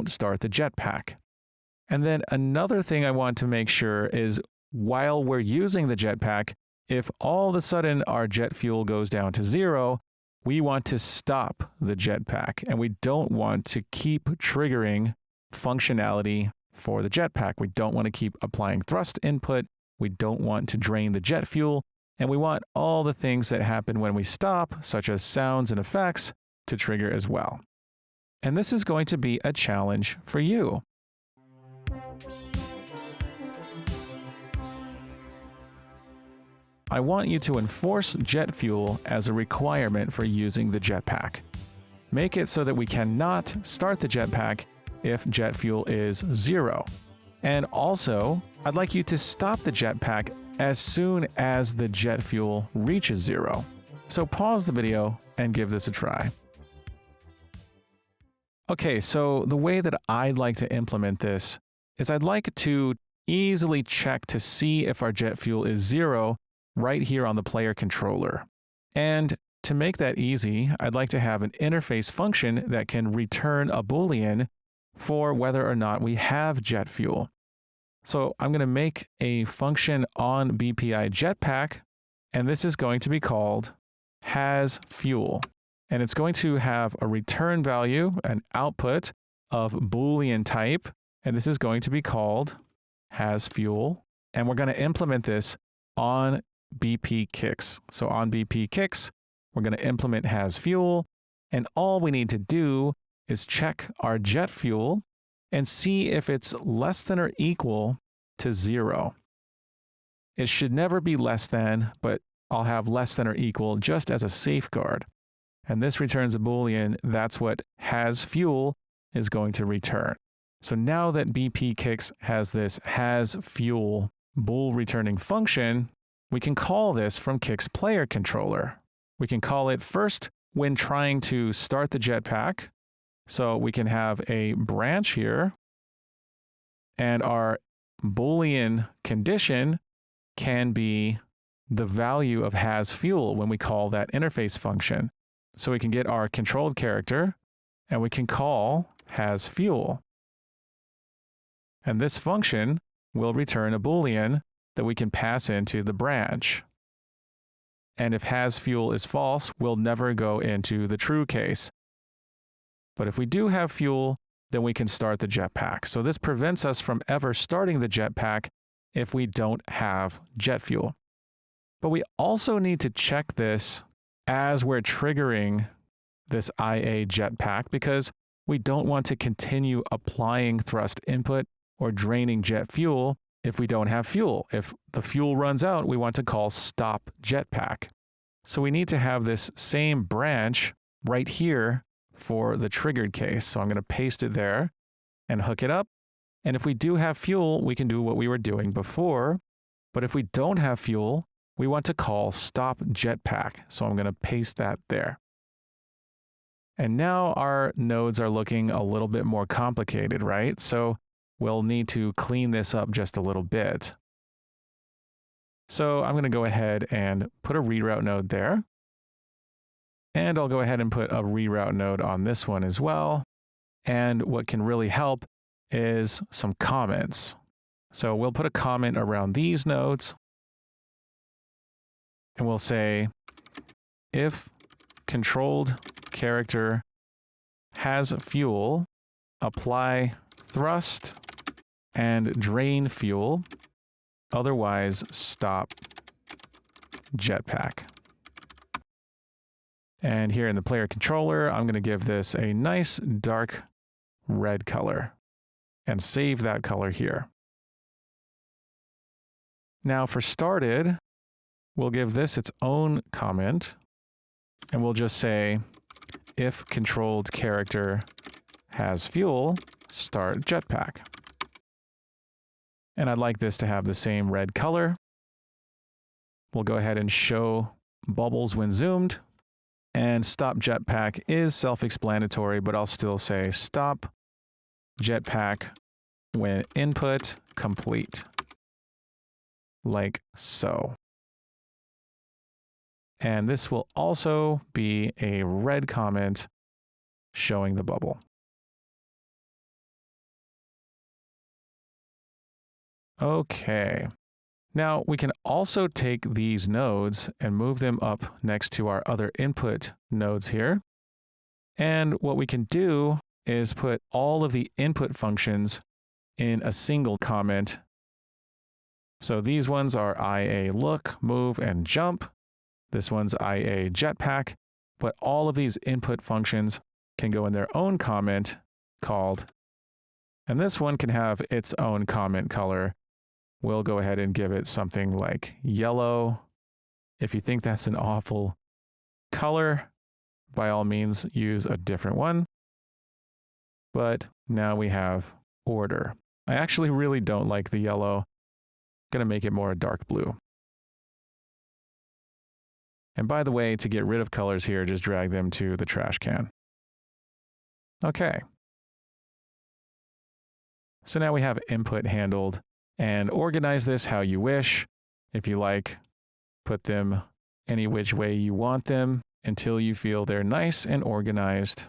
start the jetpack. And then another thing I want to make sure is while we're using the jetpack, if all of a sudden our jet fuel goes down to 0, we want to stop the jetpack, and we don't want to keep triggering functionality for the jetpack. We don't want to keep applying thrust input. We don't want to drain the jet fuel, and we want all the things that happen when we stop, such as sounds and effects, to trigger as well. And this is going to be a challenge for you. I want you to enforce jet fuel as a requirement for using the jetpack. Make it so that we cannot start the jetpack if jet fuel is 0. And also, I'd like you to stop the jetpack as soon as the jet fuel reaches 0. So pause the video and give this a try. Okay, so the way that I'd like to implement this is I'd like to easily check to see if our jet fuel is 0 right here on the player controller. And to make that easy, I'd like to have an interface function that can return a Boolean for whether or not we have jet fuel. So I'm going to make a function on BPI jetpack, and this is going to be called has fuel. And it's going to have a return value, an output of Boolean type, and this is going to be called has fuel. And we're going to implement this on BP Kicks. So on BP Kicks, we're going to implement has fuel, and all we need to do is check our jet fuel and see if it's less than or equal to 0. It should never be less than, but I'll have less than or equal just as a safeguard. And this returns a Boolean. That's what has fuel is going to return. So now that BP Kicks has this has fuel bool returning function, we can call this from Kicks player controller. We can call it first when trying to start the jetpack. So we can have a branch here, and our Boolean condition can be the value of has fuel when we call that interface function. So we can get our controlled character, and we can call has fuel. And this function will return a Boolean that we can pass into the branch. And if has fuel is false, we'll never go into the true case. But if we do have fuel, then we can start the jetpack. So this prevents us from ever starting the jetpack if we don't have jet fuel. But we also need to check this as we're triggering this IA jetpack, because we don't want to continue applying thrust input or draining jet fuel if we don't have fuel. If the fuel runs out, we want to call stop jetpack. So we need to have this same branch right here for the triggered case. So I'm going to paste it there and hook it up. And if we do have fuel, we can do what we were doing before. But if we don't have fuel, we want to call stop jetpack. So I'm going to paste that there. And now our nodes are looking a little bit more complicated, right? So we'll need to clean this up just a little bit. So I'm going to go ahead and put a reroute node there. And I'll go ahead and put a reroute node on this one as well. And what can really help is some comments. So we'll put a comment around these nodes. And we'll say, if controlled character has fuel, apply thrust and drain fuel. Otherwise, stop jetpack. And here in the player controller, I'm going to give this a nice dark red color and save that color here. Now for started, we'll give this its own comment, and we'll just say, if controlled character has fuel, start jetpack. And I'd like this to have the same red color. We'll go ahead and show bubbles when zoomed. And stop jetpack is self-explanatory, but I'll still say stop jetpack when input complete. Like so. And this will also be a red comment showing the bubble. Okay. Now we can also take these nodes and move them up next to our other input nodes here. And what we can do is put all of the input functions in a single comment. So these ones are IA look, move, and jump. This one's IA jetpack, but all of these input functions can go in their own comment called, and this one can have its own comment color. We'll go ahead and give it something like yellow. If you think that's an awful color, by all means, use a different one. But now we have order. I actually really don't like the yellow. I'm going to make it more a dark blue. And by the way, to get rid of colors here, just drag them to the trash can. Okay. So now we have input handled. And organize this how you wish. If you like, put them any which way you want them until you feel they're nice and organized.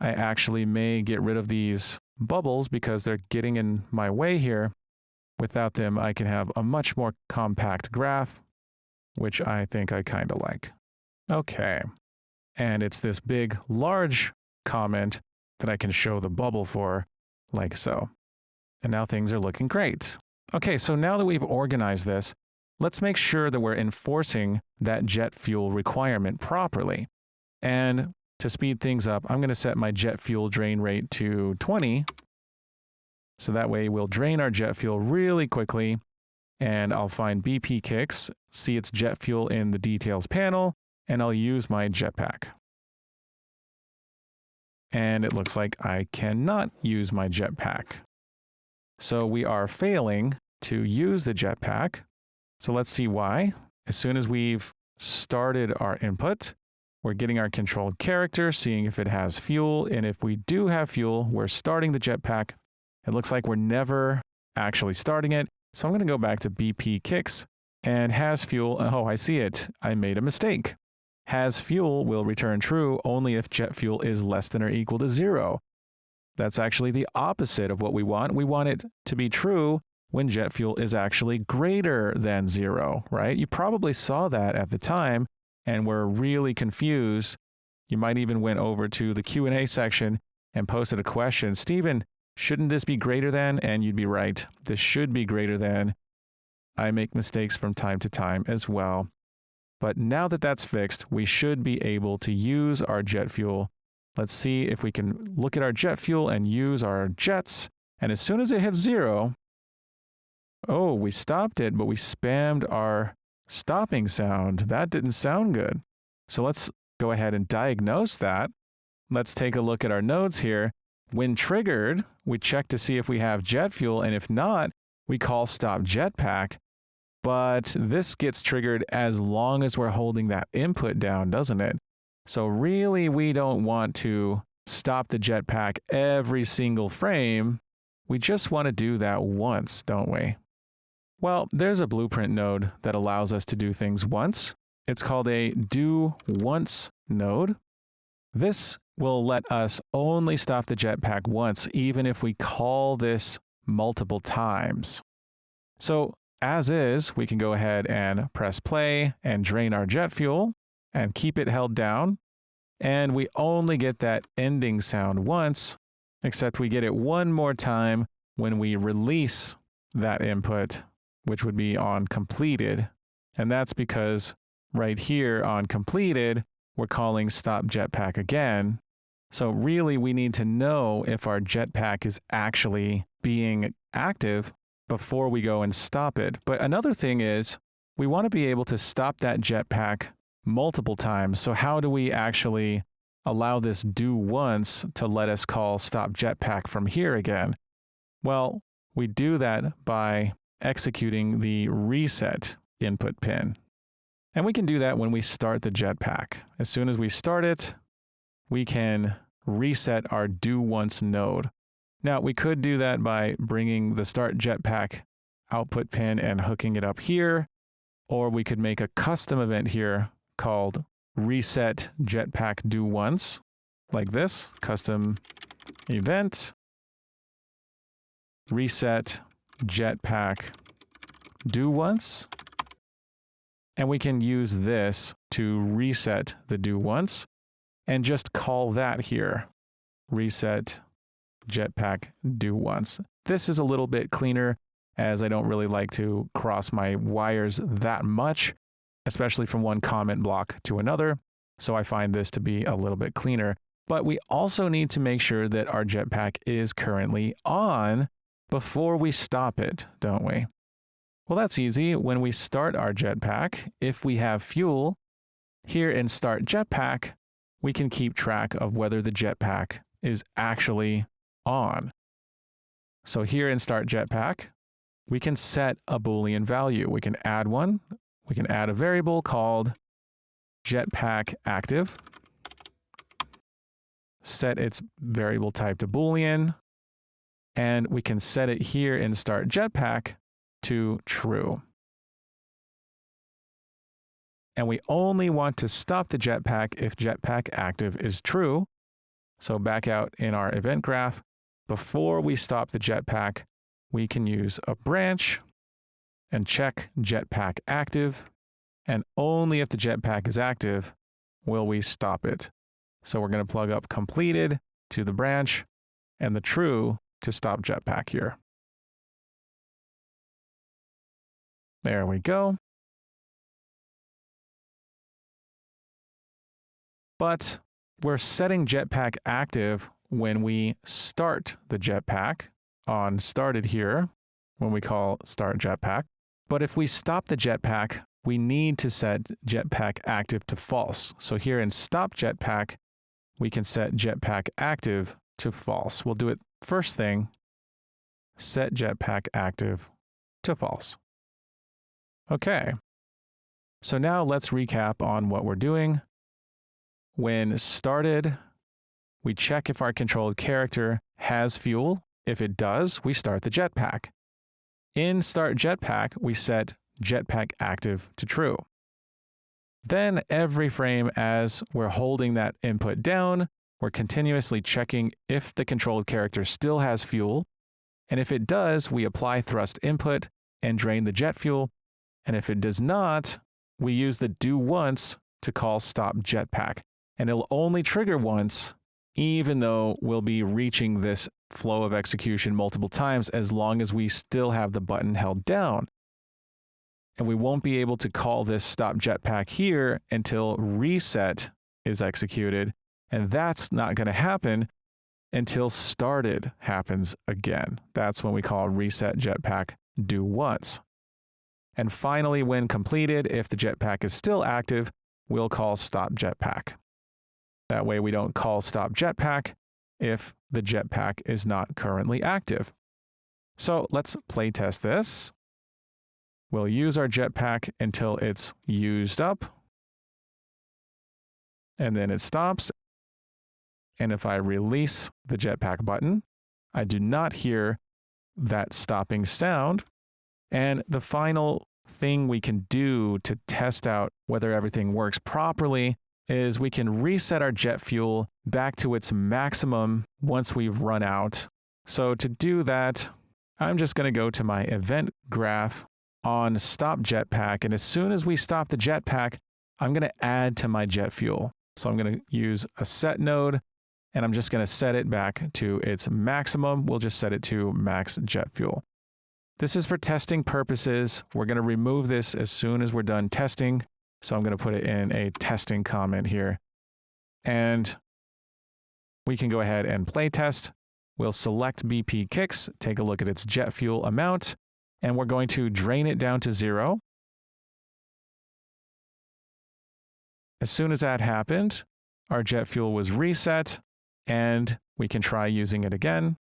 I actually may get rid of these bubbles because they're getting in my way here. Without them, I can have a much more compact graph, which I think I kind of like. Okay. And it's this big, large comment that I can show the bubble for, like so. And now things are looking great. Okay, so now that we've organized this, let's make sure that we're enforcing that jet fuel requirement properly. And to speed things up, I'm going to set my jet fuel drain rate to 20. So that way we'll drain our jet fuel really quickly. And I'll find BP Kicks, see its jet fuel in the details panel, and I'll use my jetpack. And it looks like I cannot use my jetpack. So we are failing to use the jetpack. So let's see why. As soon as we've started our input, we're getting our controlled character, seeing if it has fuel. And if we do have fuel, we're starting the jetpack. It looks like we're never actually starting it. So I'm going to go back to BP Kicks and has fuel. Oh, I see it. I made a mistake. Has fuel will return true only if jet fuel is less than or equal to 0. That's actually the opposite of what we want. We want it to be true when jet fuel is actually greater than 0, right? You probably saw that at the time and were really confused. You might even went over to the Q&A section and posted a question, Stephen, shouldn't this be greater than? And you'd be right. This should be greater than. I make mistakes from time to time as well. But now that that's fixed, we should be able to use our jet fuel. Let's see if we can look at our jet fuel and use our jets. And as soon as it hits 0, oh, we stopped it, but we spammed our stopping sound. That didn't sound good. So let's go ahead and diagnose that. Let's take a look at our nodes here. When triggered, we check to see if we have jet fuel, and if not, we call stop jetpack. But this gets triggered as long as we're holding that input down, doesn't it? So really, we don't want to stop the jetpack every single frame. We just want to do that once, don't we? Well, there's a blueprint node that allows us to do things once. It's called a do once node. This will let us only stop the jetpack once, even if we call this multiple times. So as is, we can go ahead and press play and drain our jet fuel and keep it held down. And we only get that ending sound once, except we get it one more time when we release that input, which would be on completed. And that's because right here on completed, we're calling stop jetpack again. So really, we need to know if our jetpack is actually being active before we go and stop it. But another thing is, we want to be able to stop that jetpack multiple times. So how do we actually allow this do once to let us call stop jetpack from here again? Well, we do that by executing the reset input pin. And we can do that when we start the jetpack. As soon as we start it, we can reset our do once node. Now, we could do that by bringing the start jetpack output pin and hooking it up here, or we could make a custom event here called reset jetpack do once, like this, custom event, reset jetpack do once. And we can use this to reset the do once and just call that here, reset jetpack do once. This is a little bit cleaner, as I don't really like to cross my wires that much, especially from one comment block to another. So I find this to be a little bit cleaner. But we also need to make sure that our jetpack is currently on before we stop it, don't we? Well, that's easy. When we start our jetpack, if we have fuel, here in Start Jetpack, we can keep track of whether the jetpack is actually on. So here in Start Jetpack, we can set a Boolean value. We can add one. We can add a variable called jetpack active, set its variable type to Boolean, and we can set it here in Start Jetpack to true. And we only want to stop the jetpack if jetpack active is true. So back out in our event graph, before we stop the jetpack, we can use a branch and check jetpack active. And only if the jetpack is active will we stop it. So we're going to plug up completed to the branch and the true to stop jetpack here. There we go. But we're setting jetpack active when we start the jetpack on started here, when we call start jetpack. But if we stop the jetpack, we need to set jetpack active to false. So here in stop jetpack, we can set jetpack active to false. We'll do it first thing, set jetpack active to false. Okay, so now let's recap on what we're doing. When started, we check if our controlled character has fuel. If it does, we start the jetpack. In Start Jetpack, we set jetpack active to true. Then every frame as we're holding that input down, we're continuously checking if the controlled character still has fuel. And if it does, we apply thrust input and drain the jet fuel. And if it does not, we use the do once to call stop jetpack. And it'll only trigger once, even though we'll be reaching this flow of execution multiple times as long as we still have the button held down. And we won't be able to call this stop jetpack here until reset is executed. And that's not going to happen until started happens again. That's when we call reset jetpack do once. And finally, when completed, if the jetpack is still active, we'll call stop jetpack. That way we don't call stop jetpack if the jetpack is not currently active. So let's play test this. We'll use our jetpack until it's used up. And then it stops. And if I release the jetpack button, I do not hear that stopping sound. And the final thing we can do to test out whether everything works properly is we can reset our jet fuel back to its maximum once we've run out. So to do that, I'm just going to go to my event graph on stop jetpack. And as soon as we stop the jetpack, I'm going to add to my jet fuel. So I'm going to use a set node, and I'm just going to set it back to its maximum. We'll just set it to max jet fuel. This is for testing purposes. We're going to remove this as soon as we're done testing. So I'm going to put it in a testing comment here. And we can go ahead and play test. We'll select BP Kicks, take a look at its jet fuel amount, and we're going to drain it down to 0. As soon as that happened, our jet fuel was reset, and we can try using it again.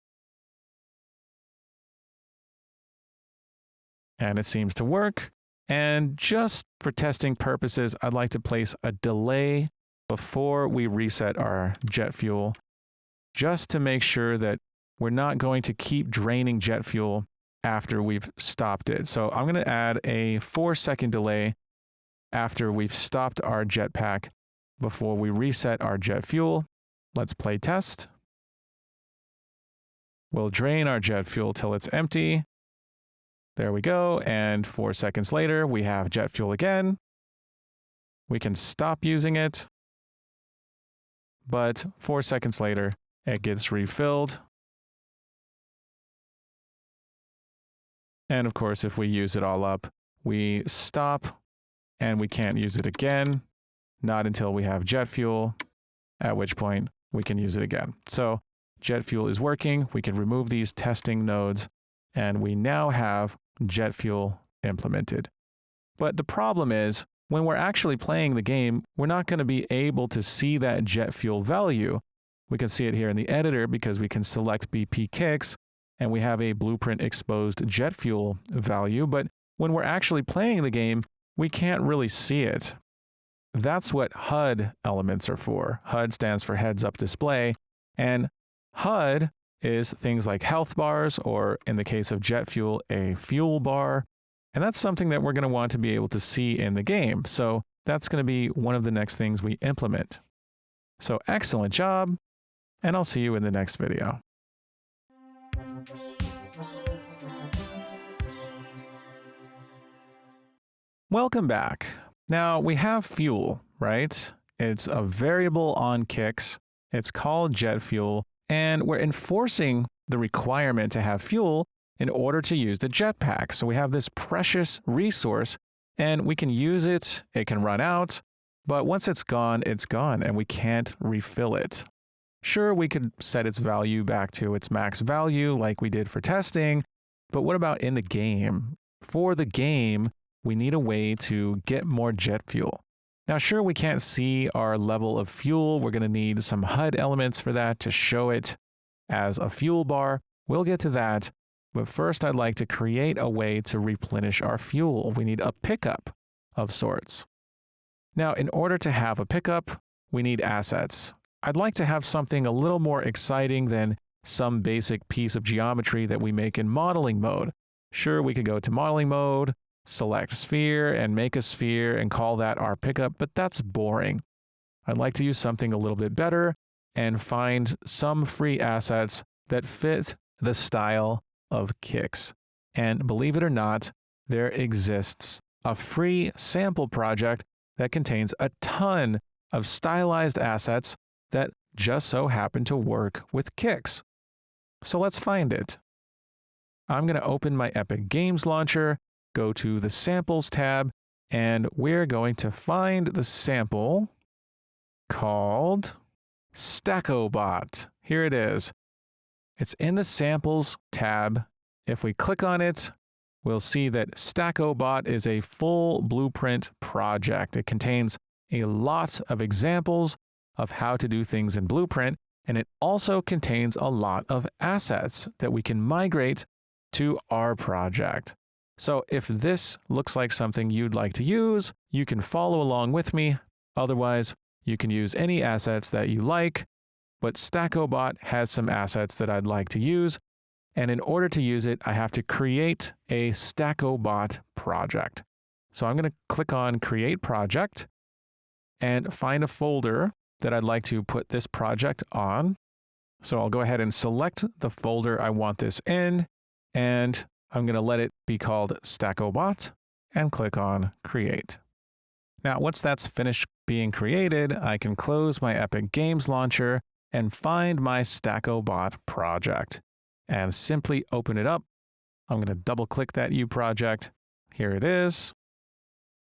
And it seems to work. And just for testing purposes, I'd like to place a delay before we reset our jet fuel, just to make sure that we're not going to keep draining jet fuel after we've stopped it. So I'm going to add a 4-second delay after we've stopped our jetpack before we reset our jet fuel. Let's play test. We'll drain our jet fuel till it's empty. There we go. And 4 seconds later, we have jet fuel again. We can stop using it. But 4 seconds later, it gets refilled. And of course, if we use it all up, we stop and we can't use it again, not until we have jet fuel, at which point we can use it again. So jet fuel is working. We can remove these testing nodes, and we now have jet fuel implemented. But the problem is, when we're actually playing the game, we're not going to be able to see that jet fuel value. We can see it here in the editor because we can select BP Kicks, and we have a blueprint exposed jet fuel value. But when we're actually playing the game, we can't really see it. That's what HUD elements are for. HUD stands for Heads Up Display, and HUD is things like health bars, or in the case of jet fuel, a fuel bar. And that's something that we're going to want to be able to see in the game. So that's going to be one of the next things we implement. So excellent job, and I'll see you in the next video. Welcome back. Now we have fuel, right? It's a variable on Kicks. It's called jet fuel, and we're enforcing the requirement to have fuel in order to use the jetpack. So we have this precious resource, and we can use it. It can run out, but once it's gone, and we can't refill it. Sure, we could set its value back to its max value like we did for testing, but what about in the game? For the game, we need a way to get more jet fuel. Now, sure, we can't see our level of fuel. We're going to need some HUD elements for that to show it as a fuel bar. We'll get to that. But first, I'd like to create a way to replenish our fuel. We need a pickup of sorts. Now, in order to have a pickup, we need assets. I'd like to have something a little more exciting than some basic piece of geometry that we make in modeling mode. Sure, we could go to modeling mode, select sphere and make a sphere and call that our pickup, but that's boring. I'd like to use something a little bit better and find some free assets that fit the style of Kicks. And believe it or not, there exists a free sample project that contains a ton of stylized assets that just so happen to work with Kicks. So let's find it. I'm going to open my Epic Games Launcher, go to the Samples tab, and we're going to find the sample called StackoBot. Here it is. It's in the Samples tab. If we click on it, we'll see that StackoBot is a full blueprint project. It contains a lot of examples of how to do things in Blueprint, And it also contains a lot of assets that we can migrate to our project. So if this looks like something you'd like to use, you can follow along with me. Otherwise, you can use any assets that you like, but StackoBot has some assets that I'd like to use. And in order to use it, I have to create a StackoBot project. So I'm going to click on Create Project and find a folder that I'd like to put this project on. So I'll go ahead and select the folder I want this in, and I'm going to let it be called StackoBot and click on Create. Now, once that's finished being created, I can close my Epic Games Launcher and find my StackoBot project and simply open it up. I'm going to double click that U project. Here it is.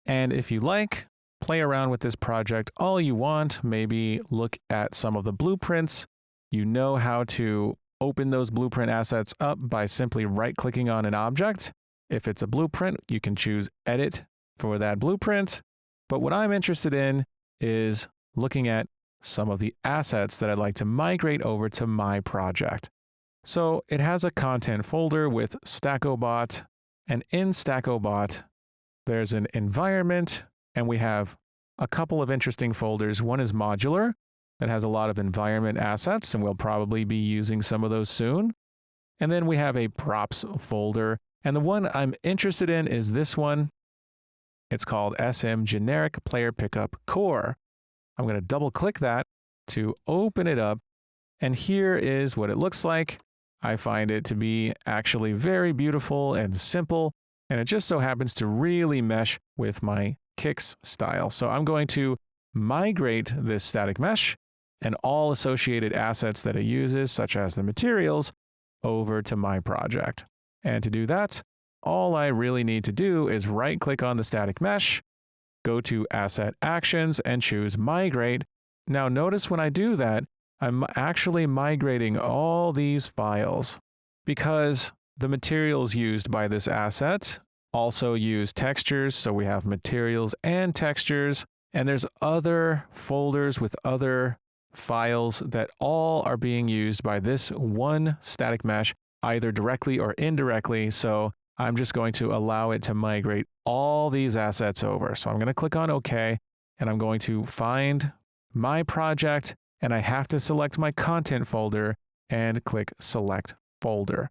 And if you like, play around with this project all you want. Maybe look at some of the blueprints. You know how to open those blueprint assets up by simply right-clicking on an object. If it's a blueprint, you can choose Edit for that blueprint. But what I'm interested in is looking at some of the assets that I'd like to migrate over to my project. So it has a content folder with StackoBot, and in StackoBot, there's an environment, and we have a couple of interesting folders. One is modular, that has a lot of environment assets, and we'll probably be using some of those soon. And then we have a props folder, and the one I'm interested in is this one. It's called SM Generic Player Pickup Core. I'm going to double click that to open it up, and here is what it looks like. I find it to be actually very beautiful and simple, and it just so happens to really mesh with my Kicks style. So I'm going to migrate this static mesh and all associated assets that it uses, such as the materials, over to my project. And to do that, all I really need to do is right-click on the static mesh, go to Asset Actions, and choose Migrate. Now notice when I do that, I'm actually migrating all these files because the materials used by this asset also use textures. So we have materials and textures, and there's other folders with other files that all are being used by this one static mesh, either directly or indirectly. So I'm just going to allow it to migrate all these assets over. So I'm going to click on OK, and I'm going to find my project, and I have to select my content folder and click Select Folder.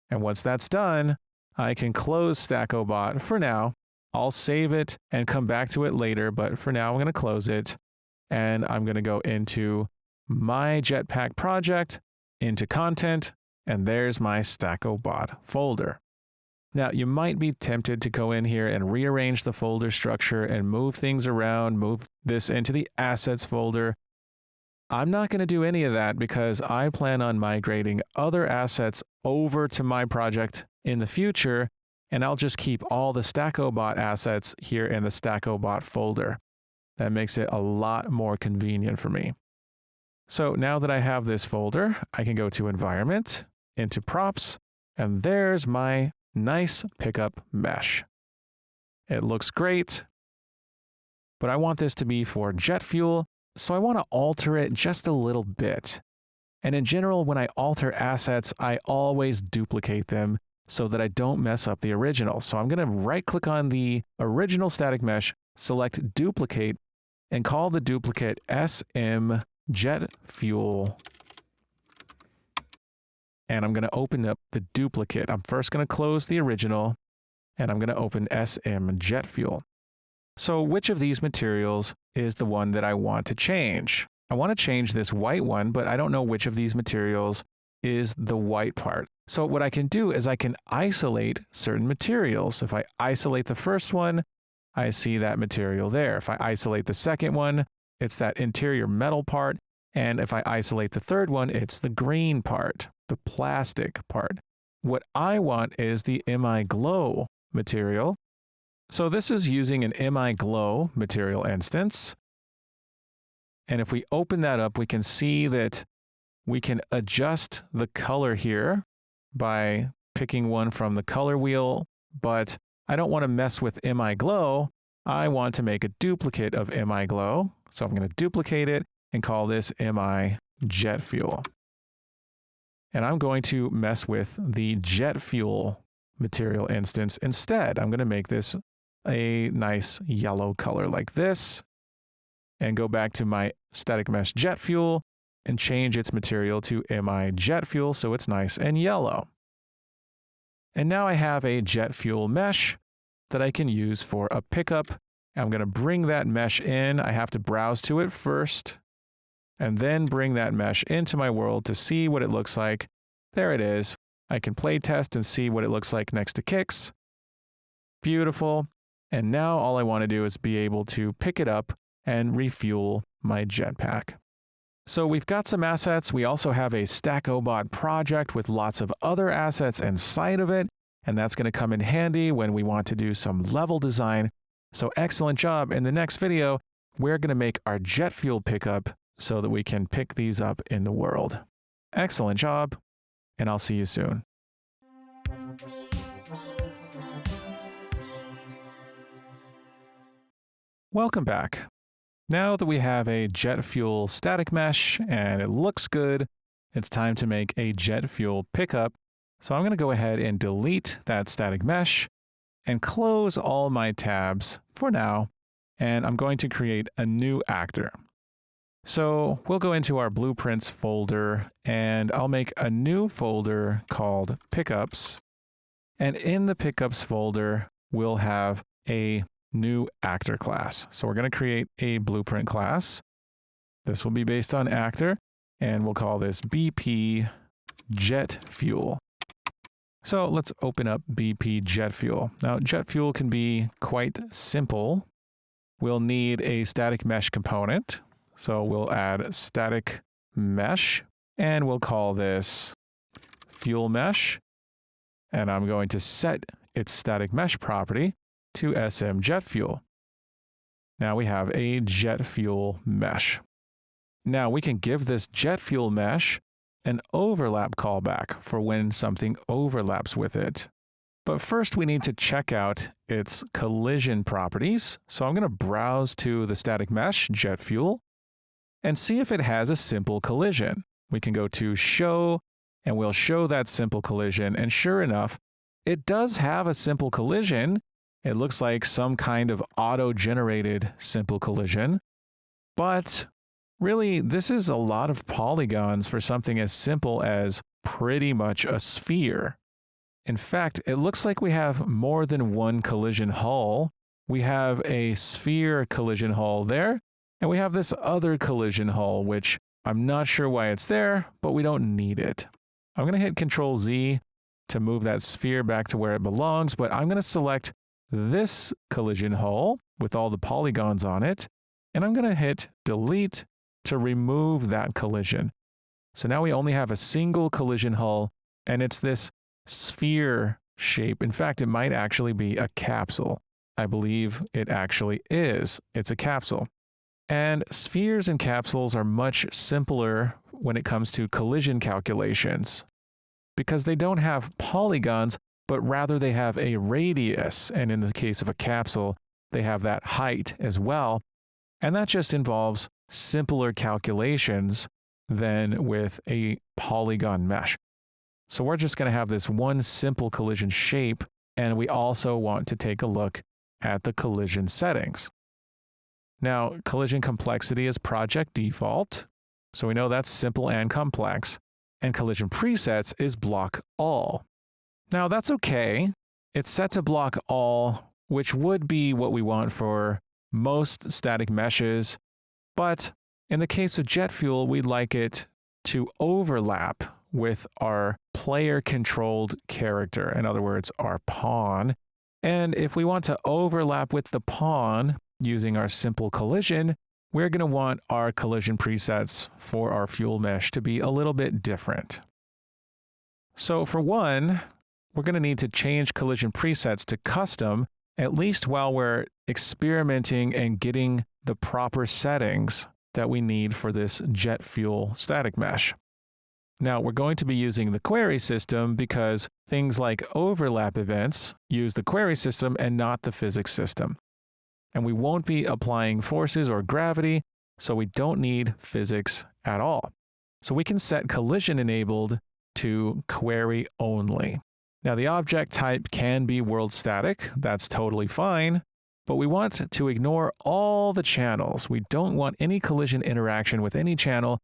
And once that's done, I can close StackoBot for now. I'll save it and come back to it later, but for now I'm going to close it, and I'm going to go into my Jetpack project, into Content, and there's my StackoBot folder. Now, you might be tempted to go in here and rearrange the folder structure and move things around, move this into the Assets folder. I'm not going to do any of that because I plan on migrating other assets over to my project in the future, and I'll just keep all the StackoBot assets here in the StackoBot folder. That makes it a lot more convenient for me. So now that I have this folder, I can go to Environment, into Props, and there's my nice pickup mesh. It looks great, but I want this to be for jet fuel, so I want to alter it just a little bit. And in general, when I alter assets, I always duplicate them so that I don't mess up the original. So I'm going to right-click on the original static mesh, select Duplicate, and call the duplicate SM Jet Fuel. And I'm going to open up the duplicate. I'm first going to close the original, and I'm going to open SM Jet Fuel. So which of these materials is the one that I want to change? I want to change this white one, but I don't know which of these materials is the white part. So what I can do is I can isolate certain materials. If I isolate the first one, I see that material there. If I isolate the second one, it's that interior metal part. And if I isolate the third one, it's the green part, the plastic part. What I want is the MI Glow material. So this is using an MI Glow material instance. And if we open that up, we can see that we can adjust the color here by picking one from the color wheel, but I don't want to mess with MI Glow. I want to make a duplicate of MI Glow. So I'm going to duplicate it and call this MI jet fuel. And I'm going to mess with the jet fuel material instance instead. I'm going to make this a nice yellow color like this, and go back to my static mesh jet fuel and change its material to mi jet fuel so it's nice and yellow. And now I have a jet fuel mesh that I can use for a pickup. I'm going to bring that mesh in. I have to browse to it first, and then bring that mesh into my world to see what it looks like. There it is. I can play test and see what it looks like next to Kix. Beautiful. And now all I want to do is be able to pick it up and refuel my jetpack. So we've got some assets. We also have a StackObot project with lots of other assets inside of it, and that's going to come in handy when we want to do some level design. So excellent job. In the next video, we're going to make our jet fuel pickup so that we can pick these up in the world. Excellent job, and I'll see you soon. Welcome back. Now that we have a jet fuel static mesh and it looks good, it's time to make a jet fuel pickup. So I'm going to go ahead and delete that static mesh and close all my tabs for now. And I'm going to create a new actor. So we'll go into our blueprints folder and I'll make a new folder called pickups. And in the pickups folder, we'll have a new actor class. So we're going to create a blueprint class. This will be based on actor, and we'll call this BP Jet Fuel. So let's open up BP Jet Fuel. Now, jet fuel can be quite simple. We'll need a static mesh component. So we'll add static mesh, and we'll call this fuel mesh. And I'm going to set its static mesh property to SM jet fuel. Now we have a jet fuel mesh. Now we can give this jet fuel mesh an overlap callback for when something overlaps with it. But first we need to check out its collision properties. So I'm going to browse to the static mesh jet fuel and see if it has a simple collision. We can go to show and we'll show that simple collision, and sure enough, it does have a simple collision. It looks like some kind of auto-generated simple collision, but really this is a lot of polygons for something as simple as pretty much a sphere. In fact, it looks like we have more than one collision hull. We have a sphere collision hull there, and we have this other collision hull, which I'm not sure why it's there, but we don't need it. I'm going to hit Control Z to move that sphere back to where it belongs, but I'm going to select this collision hull with all the polygons on it, and I'm going to hit delete to remove that collision. So now we only have a single collision hull, and it's this sphere shape. In fact, it might actually be a capsule. I believe it actually is. It's a capsule. And spheres and capsules are much simpler when it comes to collision calculations because they don't have polygons, but rather they have a radius, and in the case of a capsule, they have that height as well, and that just involves simpler calculations than with a polygon mesh. So we're just going to have this one simple collision shape, and we also want to take a look at the collision settings. Now, collision complexity is project default, so we know that's simple and complex, and collision presets is block all. Now that's okay. It's set to block all, which would be what we want for most static meshes, but in the case of jet fuel, we'd like it to overlap with our player-controlled character, in other words, our pawn. And if we want to overlap with the pawn using our simple collision, we're going to want our collision presets for our fuel mesh to be a little bit different. So for one, we're going to need to change collision presets to custom, at least while we're experimenting and getting the proper settings that we need for this jet fuel static mesh. Now, we're going to be using the query system because things like overlap events use the query system and not the physics system. And we won't be applying forces or gravity, so we don't need physics at all. So we can set collision enabled to query only. Now the object type can be world static, that's totally fine, but we want to ignore all the channels. We don't want any collision interaction with any channel,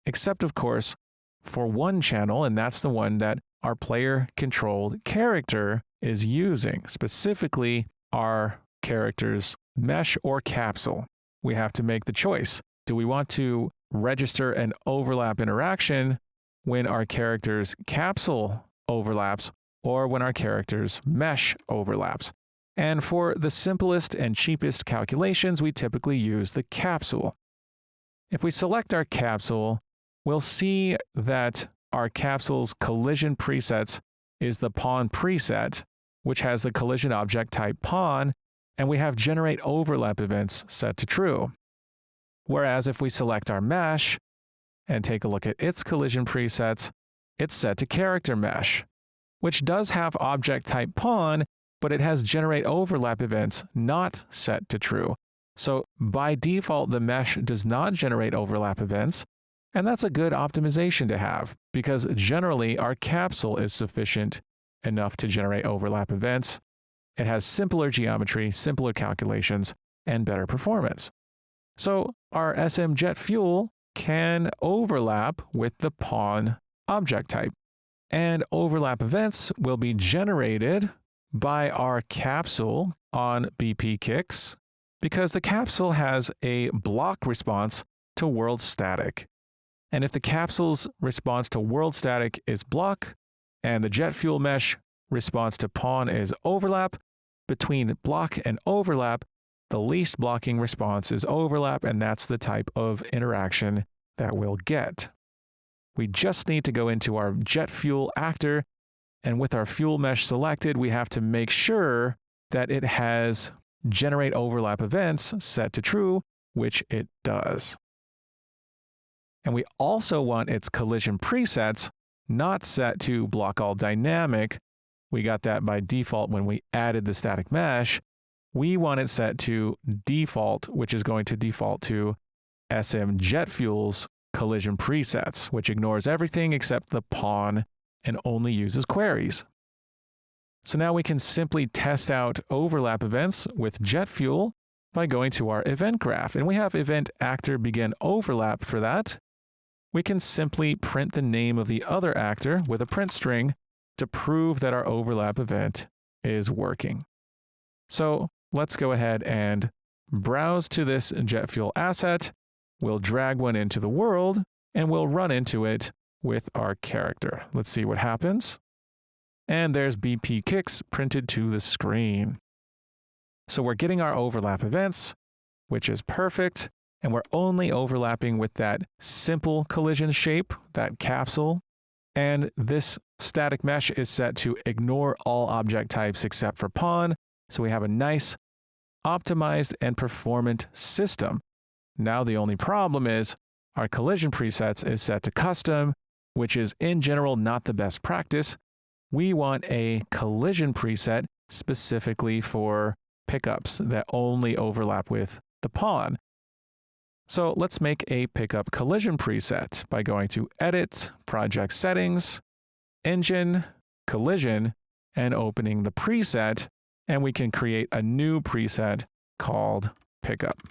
except of course for one channel, and that's the one that our player controlled character is using, specifically our character's mesh or capsule. We have to make the choice. Do we want to register an overlap interaction when our character's capsule overlaps or when our character's mesh overlaps? And for the simplest and cheapest calculations, we typically use the capsule. If we select our capsule, we'll see that our capsule's collision presets is the pawn preset, which has the collision object type pawn, and we have generate overlap events set to true. Whereas if we select our mesh and take a look at its collision presets, it's set to character mesh, which does have object type pawn, but it has generate overlap events not set to true. So by default, the mesh does not generate overlap events, and that's a good optimization to have because generally our capsule is sufficient enough to generate overlap events. It has simpler geometry, simpler calculations, and better performance. So our SM Jet Fuel can overlap with the pawn object type, and overlap events will be generated by our capsule on BP Kicks because the capsule has a block response to world static. And if the capsule's response to world static is block and the jet fuel mesh response to pawn is overlap, between block and overlap, the least blocking response is overlap, and that's the type of interaction that we'll get. We just need to go into our jet fuel actor, and with our fuel mesh selected, we have to make sure that it has generate overlap events set to true, which it does. And we also want its collision presets not set to block all dynamic. We got that by default when we added the static mesh. We want it set to default, which is going to default to SM Jet Fuel's collision presets, which ignores everything except the pawn and only uses queries. So now we can simply test out overlap events with jet fuel by going to our event graph, and we have event actor begin overlap for that. We can simply print the name of the other actor with a print string to prove that our overlap event is working. So let's go ahead and browse to this jet fuel asset. We'll drag one into the world and we'll run into it with our character. Let's see what happens. And there's BP Kicks printed to the screen. So we're getting our overlap events, which is perfect. And we're only overlapping with that simple collision shape, that capsule. And this static mesh is set to ignore all object types except for pawn. So we have a nice, optimized, and performant system. Now the only problem is our collision presets is set to custom, which is in general not the best practice. We want a collision preset specifically for pickups that only overlap with the pawn. So let's make a pickup collision preset by going to Edit, Project Settings, Engine, Collision, and opening the preset, and we can create a new preset called Pickup.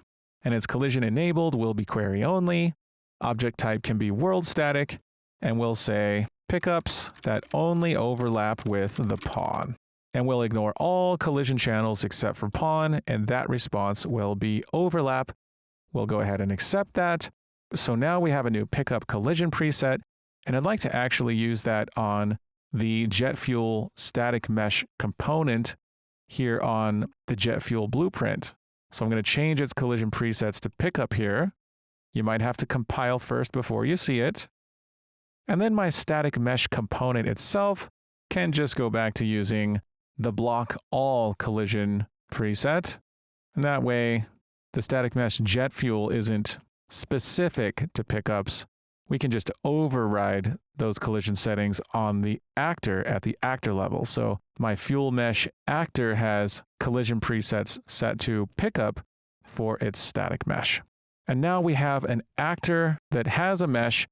And its collision enabled will be query only, object type can be world static, and we'll say pickups that only overlap with the pawn. And we'll ignore all collision channels except for pawn, and that response will be overlap. We'll go ahead and accept that. So now we have a new pickup collision preset, and I'd like to actually use that on the jet fuel static mesh component here on the jet fuel blueprint. So I'm going to change its collision presets to pickup here. You might have to compile first before you see it. And then my static mesh component itself can just go back to using the block all collision preset. And that way, the static mesh jet fuel isn't specific to pickups. We can just override those collision settings on the actor at the actor level. So my fuel mesh actor has collision presets set to pickup for its static mesh. And now we have an actor that has a mesh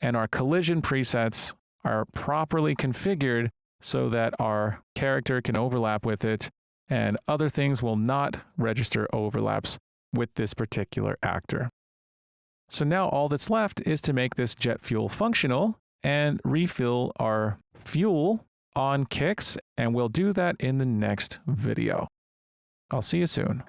and our collision presets are properly configured so that our character can overlap with it and other things will not register overlaps with this particular actor. So now all that's left is to make this jet fuel functional and refill our fuel on Kix, and we'll do that in the next video. I'll see you soon.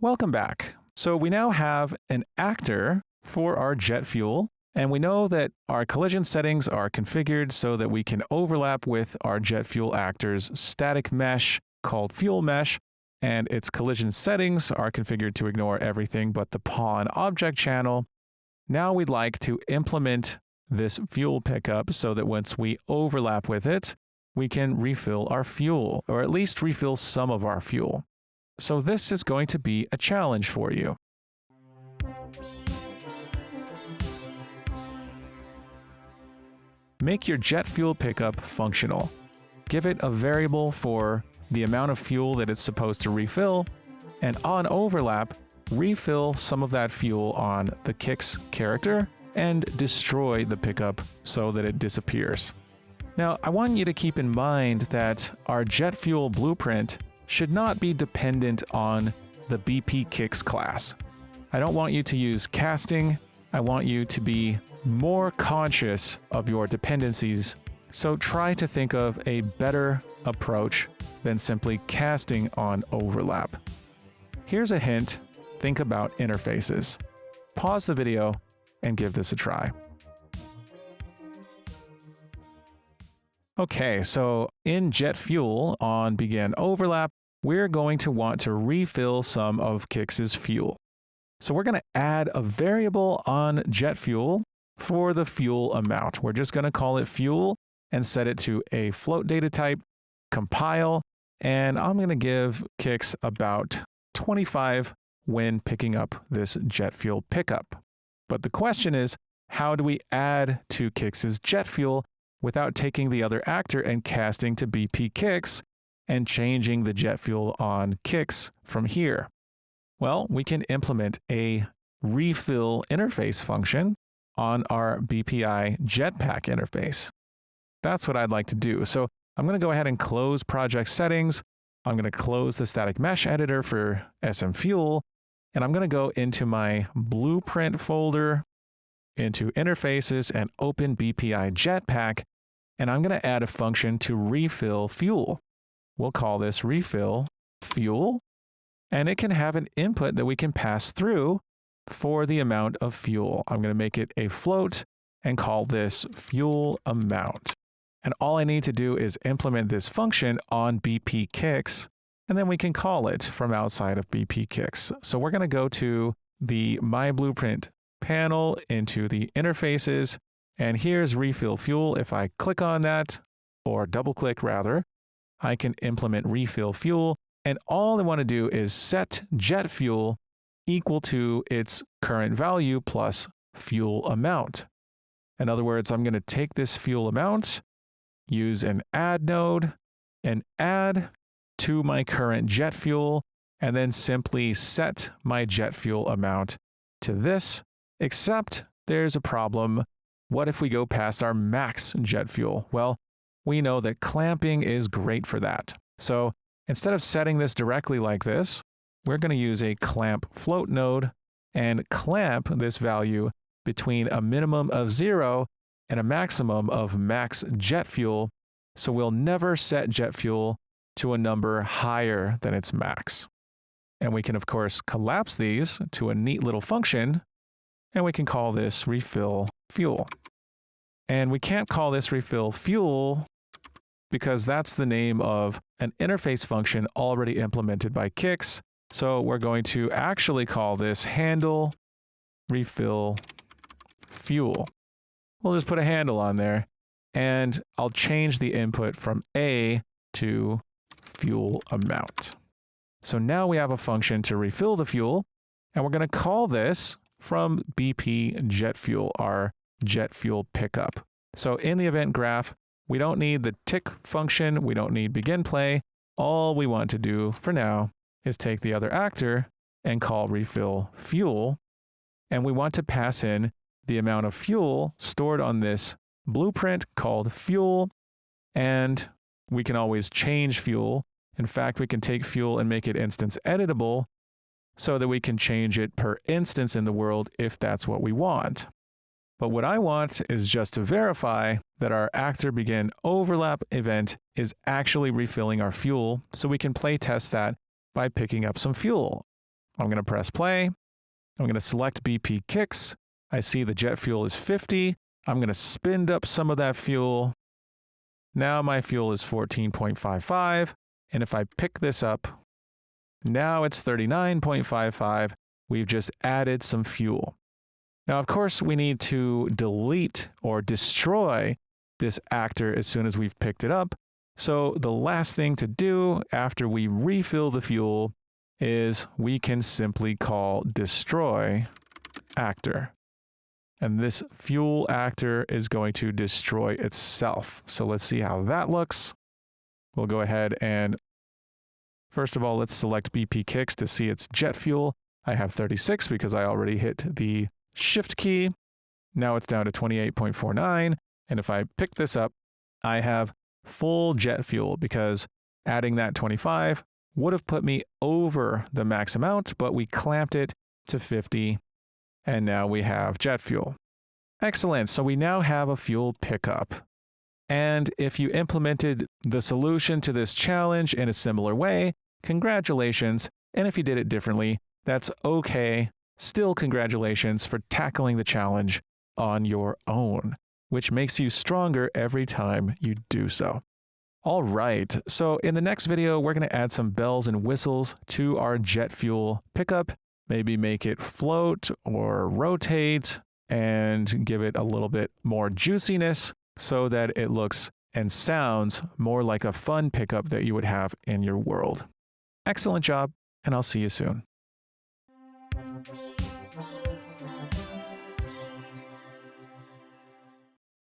Welcome back. So we now have an actor for our jet fuel, and we know that our collision settings are configured so that we can overlap with our jet fuel actor's static mesh called fuel mesh, and its collision settings are configured to ignore everything but the pawn object channel. Now we'd like to implement this fuel pickup so that once we overlap with it, we can refill our fuel, or at least refill some of our fuel. So this is going to be a challenge for you. Make your jet fuel pickup functional. Give it a variable for the amount of fuel that it's supposed to refill, and on overlap, refill some of that fuel on the Kix character and destroy the pickup so that it disappears. Now, I want you to keep in mind that our jet fuel blueprint should not be dependent on the BP Kix class. I don't want you to use casting. I want you to be more conscious of your dependencies. So try to think of a better approach than simply casting on overlap. Here's a hint. Think about interfaces. Pause the video and give this a try. Okay, so in jet fuel on begin overlap, we're going to want to refill some of Kix's fuel. So we're going to add a variable on jet fuel for the fuel amount. We're just going to call it fuel and set it to a float data type, compile, and I'm going to give Kix about 25 when picking up this jet fuel pickup. But the question is, how do we add to Kix's jet fuel without taking the other actor and casting to BP Kix and changing the jet fuel on Kix from here? Well, we can implement a refill interface function on our BPI Jetpack interface. That's what I'd like to do. So I'm going to go ahead and close project settings. I'm going to close the static mesh editor for SM Fuel, and I'm going to go into my blueprint folder, into interfaces, and open BPI Jetpack, and I'm going to add a function to refill fuel. We'll call this refill fuel, and it can have an input that we can pass through for the amount of fuel. I'm going to make it a float and call this fuel amount. And all I need to do is implement this function on BP Kix, and then we can call it from outside of BP Kix. So we're going to go to the My Blueprint panel into the interfaces, and here's refill fuel. If I click on that, or double click rather, I can implement refill fuel, and all I want to do is set jet fuel equal to its current value plus fuel amount. In other words, I'm going to take this fuel amount, use an add node, and add to my current jet fuel, and then simply set my jet fuel amount to this, except there's a problem. What if we go past our max jet fuel? Well, we know that clamping is great for that. So instead of setting this directly like this, we're going to use a clamp float node and clamp this value between a minimum of 0 and a maximum of max jet fuel, so we'll never set jet fuel to a number higher than its max. And we can, of course, collapse these to a neat little function, and we can call this refill fuel. And we can't call this refill fuel because that's the name of an interface function already implemented by Kix. So we're going to actually call this handle refill fuel. We'll just put a handle on there, and I'll change the input from A to fuel amount. So now we have a function to refill the fuel, and we're going to call this from BP jet fuel, our jet fuel pickup. So in the event graph, we don't need the tick function, we don't need begin play. All we want to do for now is take the other actor and call refill fuel. And we want to pass in the amount of fuel stored on this blueprint called fuel. And we can always change fuel. In fact, we can take fuel and make it instance editable so that we can change it per instance in the world if that's what we want. But what I want is just to verify that our actor begin overlap event is actually refilling our fuel, so we can play test that by picking up some fuel. I'm going to press play. I'm going to select BP kicks. I see the jet fuel is 50. I'm going to spin up some of that fuel. Now my fuel is 14.55. And if I pick this up, now it's 39.55. We've just added some fuel. Now, of course, we need to delete or destroy this actor as soon as we've picked it up. So the last thing to do after we refill the fuel is we can simply call destroy actor. And this fuel actor is going to destroy itself. So let's see how that looks. We'll go ahead and first of all, let's select BP kicks to see its jet fuel. I have 36 because I already hit the shift key. Now it's down to 28.49. And if I pick this up, I have full jet fuel because adding that 25 would have put me over the max amount, but we clamped it to 50. And now we have jet fuel. Excellent. So we now have a fuel pickup. And if you implemented the solution to this challenge in a similar way, congratulations. And if you did it differently, that's okay. Still congratulations for tackling the challenge on your own, which makes you stronger every time you do so. All right, so in the next video, we're going to add some bells and whistles to our jet fuel pickup, maybe make it float or rotate and give it a little bit more juiciness so that it looks and sounds more like a fun pickup that you would have in your world. Excellent job, and I'll see you soon.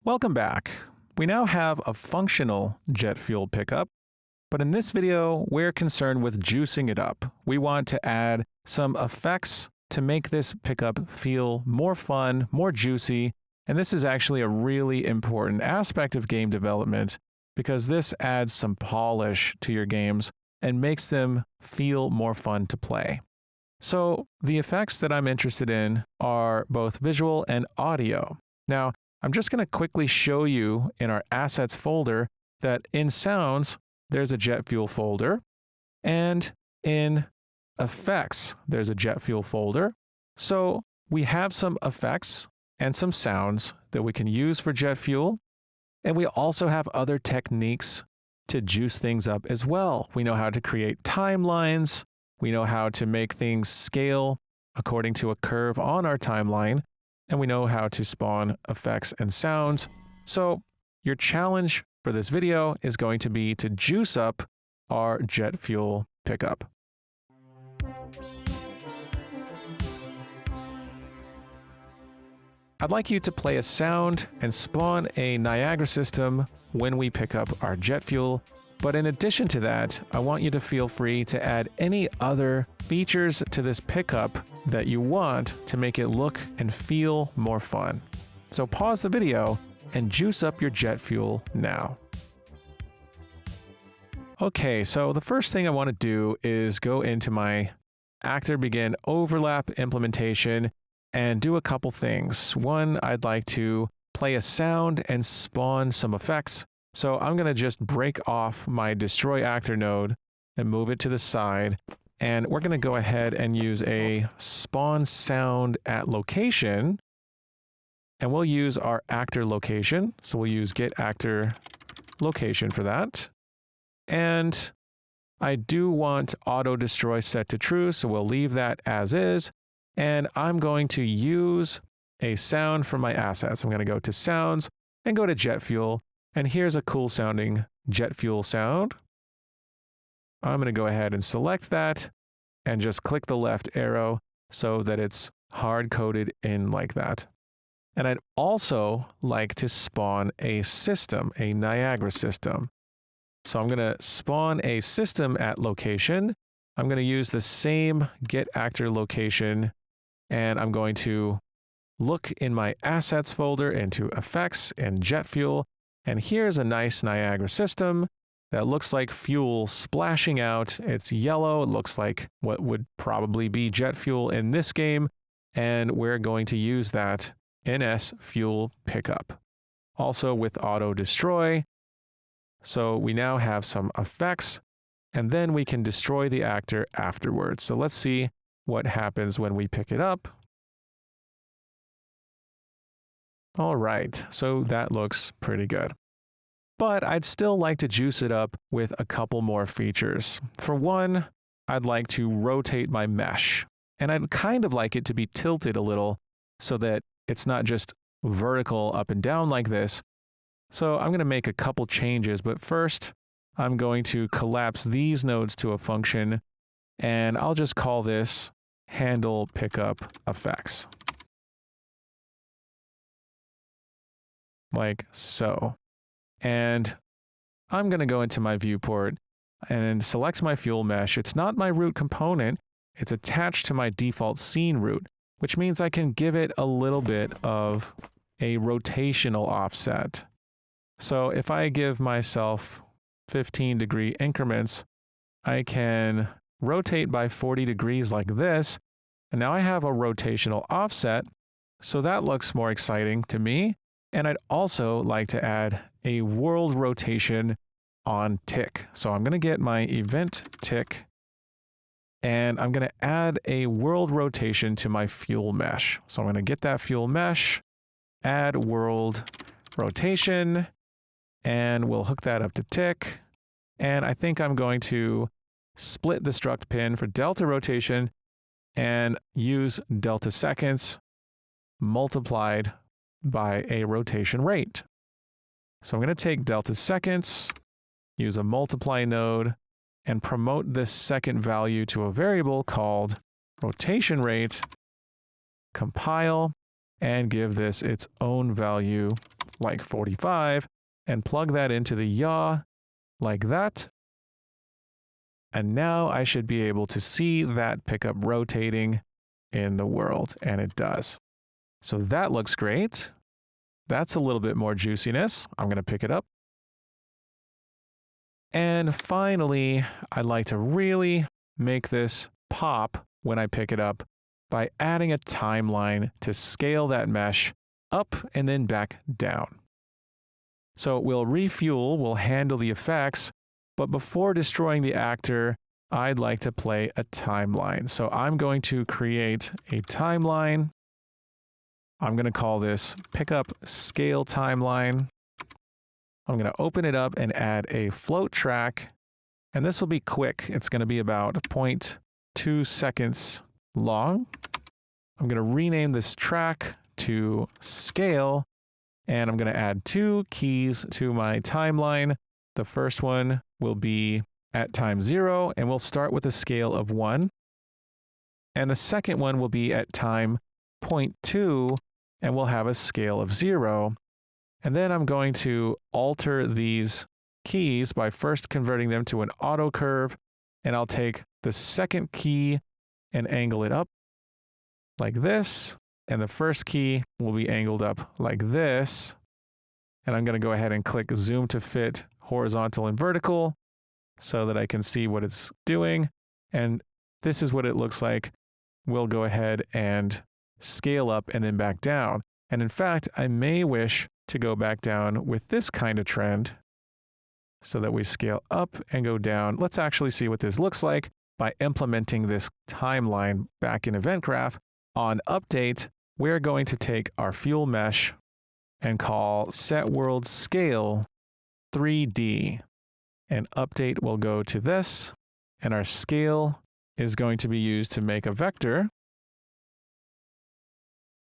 Welcome back. We now have a functional jet fuel pickup, but in this video, we're concerned with juicing it up. We want to add some effects to make this pickup feel more fun, more juicy, and this is actually a really important aspect of game development because this adds some polish to your games and makes them feel more fun to play. So the effects that I'm interested in are both visual and audio. Now, I'm just going to quickly show you in our assets folder that in sounds, there's a jet fuel folder, and in effects, there's a jet fuel folder. So we have some effects and some sounds that we can use for jet fuel. And we also have other techniques to juice things up as well. We know how to create timelines. We know how to make things scale according to a curve on our timeline. And we know how to spawn effects and sounds. So your challenge for this video is going to be to juice up our jet fuel pickup. I'd like you to play a sound and spawn a Niagara system when we pick up our jet fuel. But in addition to that, I want you to feel free to add any other features to this pickup that you want to make it look and feel more fun. So pause the video and juice up your jet fuel now. Okay, so the first thing I want to do is go into my actor begin overlap implementation and do a couple things. One, I'd like to play a sound and spawn some effects. So I'm going to just break off my destroy actor node and move it to the side. And we're going to go ahead and use a spawn sound at location. And we'll use our actor location. So we'll use get actor location for that. And I do want auto destroy set to true. So we'll leave that as is. And I'm going to use a sound from my assets. I'm going to go to sounds and go to jet fuel. And here's a cool sounding jet fuel sound. I'm going to go ahead and select that and just click the left arrow so that it's hard coded in like that. And I'd also like to spawn a system, a Niagara system. So I'm going to spawn a system at location. I'm going to use the same get actor location, and I'm going to look in my assets folder into effects and jet fuel. And here's a nice Niagara system that looks like fuel splashing out. It's yellow. It looks like what would probably be jet fuel in this game. And we're going to use that NS fuel pickup. Also with auto destroy. So we now have some effects, and then we can destroy the actor afterwards. So let's see what happens when we pick it up. All right, so that looks pretty good. But I'd still like to juice it up with a couple more features. For one, I'd like to rotate my mesh. And I'd kind of like it to be tilted a little so that it's not just vertical up and down like this. So I'm going to make a couple changes, but first I'm going to collapse these nodes to a function, and I'll just call this handle pickup effects. Like so. And I'm going to go into my viewport and select my fuel mesh. It's not my root component. It's attached to my default scene root, which means I can give it a little bit of a rotational offset. So if I give myself 15-degree increments, I can rotate by 40 degrees like this. And now I have a rotational offset. So that looks more exciting to me. And I'd also like to add a world rotation on tick. So I'm going to get my event tick, and I'm going to add a world rotation to my fuel mesh. So I'm going to get that fuel mesh, add world rotation, and we'll hook that up to tick. And I think I'm going to split the struct pin for delta rotation and use delta seconds multiplied by a rotation rate. So I'm going to take delta seconds, use a multiply node, and promote this second value to a variable called rotation rate, compile, and give this its own value like 45, and plug that into the yaw like that. And now I should be able to see that pickup rotating in the world, and it does. So that looks great. That's a little bit more juiciness. I'm going to pick it up. And finally, I'd like to really make this pop when I pick it up by adding a timeline to scale that mesh up and then back down. So we'll refuel, we'll handle the effects, but before destroying the actor, I'd like to play a timeline. So I'm going to create a timeline. I'm going to call this pickup scale timeline. I'm going to open it up and add a float track, and this will be quick. It's going to be about 0.2 seconds long. I'm going to rename this track to scale, and I'm going to add 2 keys to my timeline. The first one will be at time 0, and we'll start with a scale of 1. And the second one will be at time 0.2, and we'll have a scale of 0. And then I'm going to alter these keys by first converting them to an auto curve, and I'll take the second key and angle it up like this, and the first key will be angled up like this. And I'm going to go ahead and click zoom to fit horizontal and vertical so that I can see what it's doing. And this is what it looks like. We'll go ahead and scale up and then back down. And in fact, I may wish to go back down with this kind of trend so that we scale up and go down. Let's actually see what this looks like by implementing this timeline back in Event Graph. On update, we're going to take our fuel mesh and call set world scale 3D. And update will go to this, and our scale is going to be used to make a vector,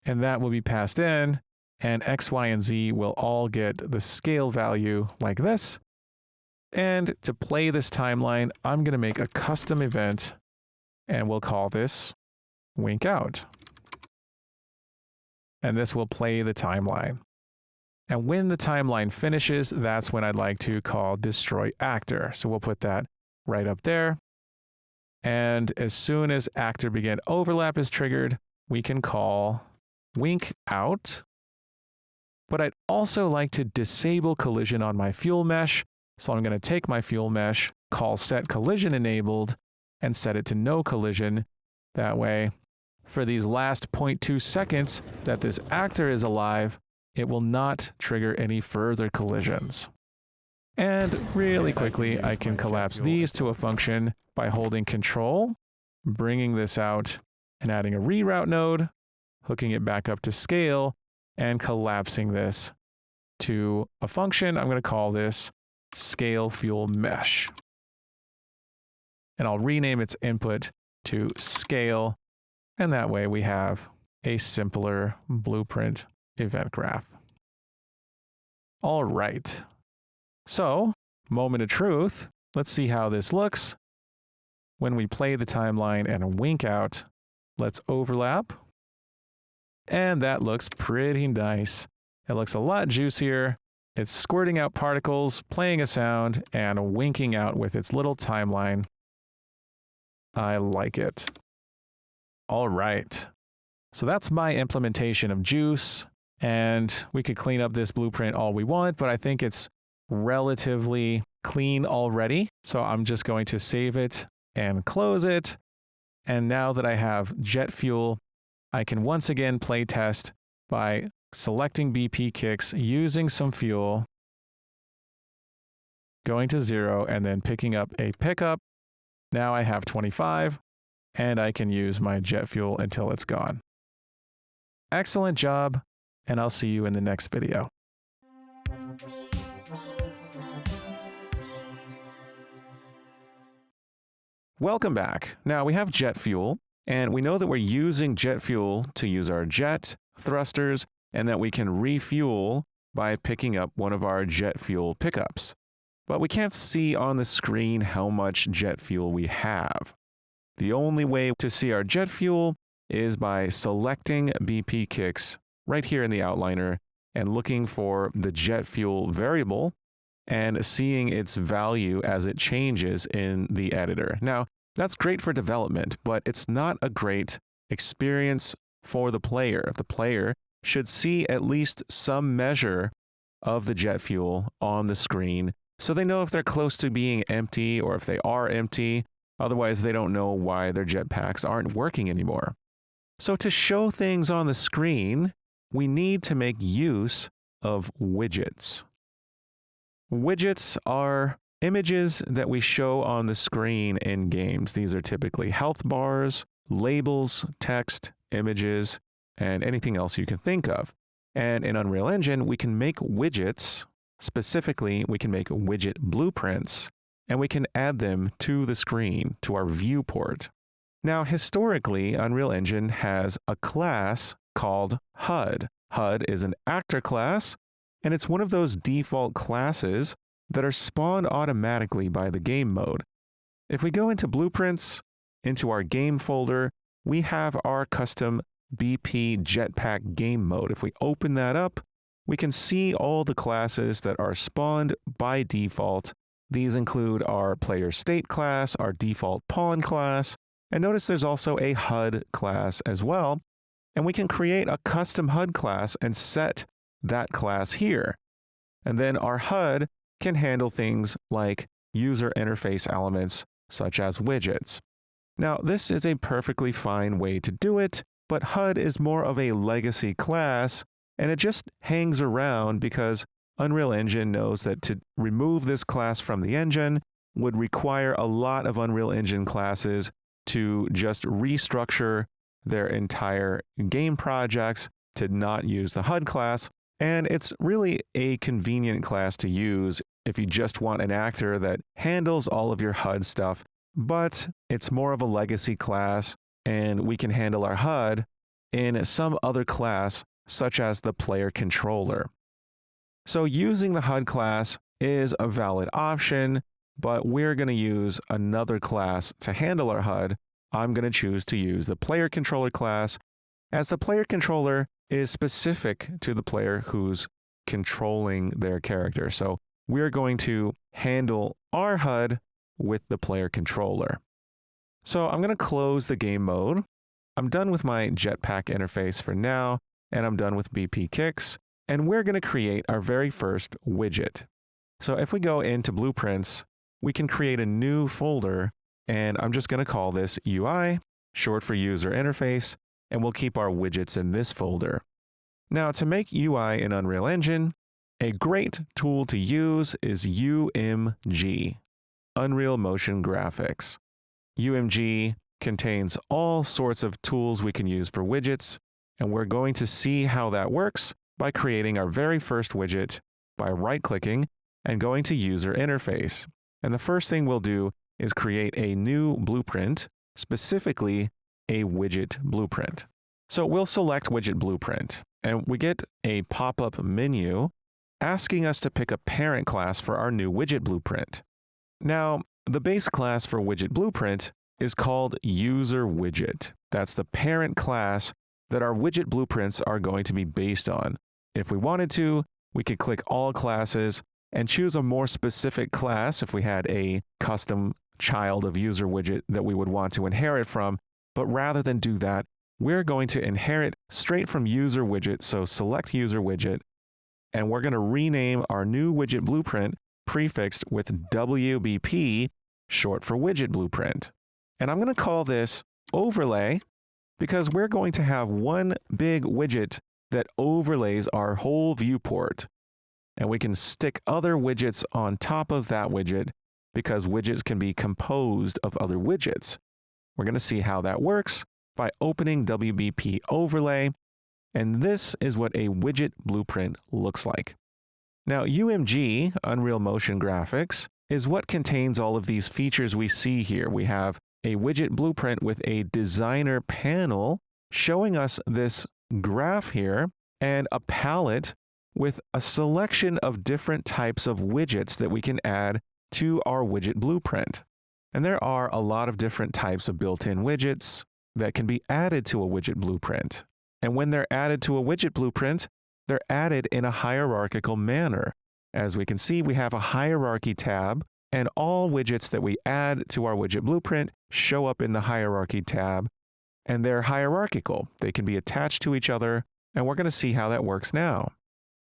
and that will be passed in, and X, Y, and Z will all get the scale value like this. And to play this timeline, I'm going to make a custom event, and we'll call this wink out. And this will play the timeline. And when the timeline finishes, that's when I'd like to call destroy actor. So we'll put that right up there. And as soon as actor begin overlap is triggered, we can call wink out. But I'd also like to disable collision on my fuel mesh. So I'm going to take my fuel mesh, call set collision enabled, and set it to no collision. That way, for these last 0.2 seconds that this actor is alive, it will not trigger any further collisions. And really quickly, I can collapse these to a function by holding Control, bringing this out, and adding a reroute node, hooking it back up to scale, and collapsing this to a function. I'm going to call this scale fuel mesh. And I'll rename its input to scale, and that way we have a simpler blueprint event graph. All right. So, moment of truth. Let's see how this looks. When we play the timeline and wink out, let's overlap. And that looks pretty nice. It looks a lot juicier. It's squirting out particles, playing a sound, and winking out with its little timeline. I like it. All right. So that's my implementation of Juice. And we could clean up this blueprint all we want, but I think it's relatively clean already. So I'm just going to save it and close it. And now that I have jet fuel, I can once again play test by selecting BP kicks, using some fuel, going to 0, and then picking up a pickup. Now I have 25, and I can use my jet fuel until it's gone. Excellent job, and I'll see you in the next video. Welcome back. Now we have jet fuel, and we know that we're using jet fuel to use our jet thrusters, and that we can refuel by picking up one of our jet fuel pickups. But we can't see on the screen how much jet fuel we have. The only way to see our jet fuel is by selecting BP kicks right here in the outliner and looking for the jet fuel variable and seeing its value as it changes in the editor. Now, that's great for development, but it's not a great experience for the player. The player should see at least some measure of the jet fuel on the screen so they know if they're close to being empty or if they are empty. Otherwise, they don't know why their jetpacks aren't working anymore. So to show things on the screen, we need to make use of widgets. Widgets are images that we show on the screen in games. These are typically health bars, labels, text, images, and anything else you can think of. And in Unreal Engine, we can make widgets. Specifically, we can make widget blueprints, and we can add them to the screen, to our viewport. Now, historically, Unreal Engine has a class called HUD. HUD is an actor class, and it's one of those default classes that are spawned automatically by the game mode. If we go into Blueprints, into our game folder, we have our custom BP Jetpack game mode. If we open that up, we can see all the classes that are spawned by default. These include our player state class, our default pawn class, and notice there's also a HUD class as well. And we can create a custom HUD class and set that class here. And then our HUD can handle things like user interface elements such as widgets. Now, this is a perfectly fine way to do it, but HUD is more of a legacy class, and it just hangs around because Unreal Engine knows that to remove this class from the engine would require a lot of Unreal Engine classes to just restructure their entire game projects to not use the HUD class. And it's really a convenient class to use if you just want an actor that handles all of your HUD stuff, but it's more of a legacy class, and we can handle our HUD in some other class, such as the player controller. So using the HUD class is a valid option, but we're going to use another class to handle our HUD. I'm going to choose to use the player controller class, as the player controller is specific to the player who's controlling their character. So we're going to handle our HUD with the player controller. So I'm going to close the game mode. I'm done with my Jetpack interface for now, and I'm done with BP Kicks, and we're going to create our very first widget. So if we go into Blueprints, we can create a new folder, and I'm just going to call this UI, short for User Interface, and we'll keep our widgets in this folder. Now, to make UI in Unreal Engine, a great tool to use is UMG, Unreal Motion Graphics. UMG contains all sorts of tools we can use for widgets, and we're going to see how that works by creating our very first widget by right-clicking and going to User Interface. And the first thing we'll do is create a new blueprint, specifically a widget blueprint. So we'll select Widget Blueprint, and we get a pop-up menu asking us to pick a parent class for our new widget blueprint. Now, the base class for Widget Blueprint is called User Widget. That's the parent class that our widget blueprints are going to be based on. If we wanted to, we could click All Classes and choose a more specific class if we had a custom child of User Widget that we would want to inherit from. But rather than do that, we're going to inherit straight from User Widget. So select User Widget, and we're going to rename our new widget blueprint prefixed with WBP, short for Widget Blueprint. And I'm going to call this Overlay because we're going to have one big widget that overlays our whole viewport. And we can stick other widgets on top of that widget because widgets can be composed of other widgets. We're going to see how that works by opening WBP Overlay, and this is what a widget blueprint looks like. Now, UMG, Unreal Motion Graphics, is what contains all of these features we see here. We have a widget blueprint with a designer panel showing us this graph here and a palette with a selection of different types of widgets that we can add to our widget blueprint. And there are a lot of different types of built-in widgets that can be added to a widget blueprint. And when they're added to a widget blueprint, they're added in a hierarchical manner. As we can see, we have a hierarchy tab, and all widgets that we add to our widget blueprint show up in the hierarchy tab, and they're hierarchical. They can be attached to each other, and we're going to see how that works now.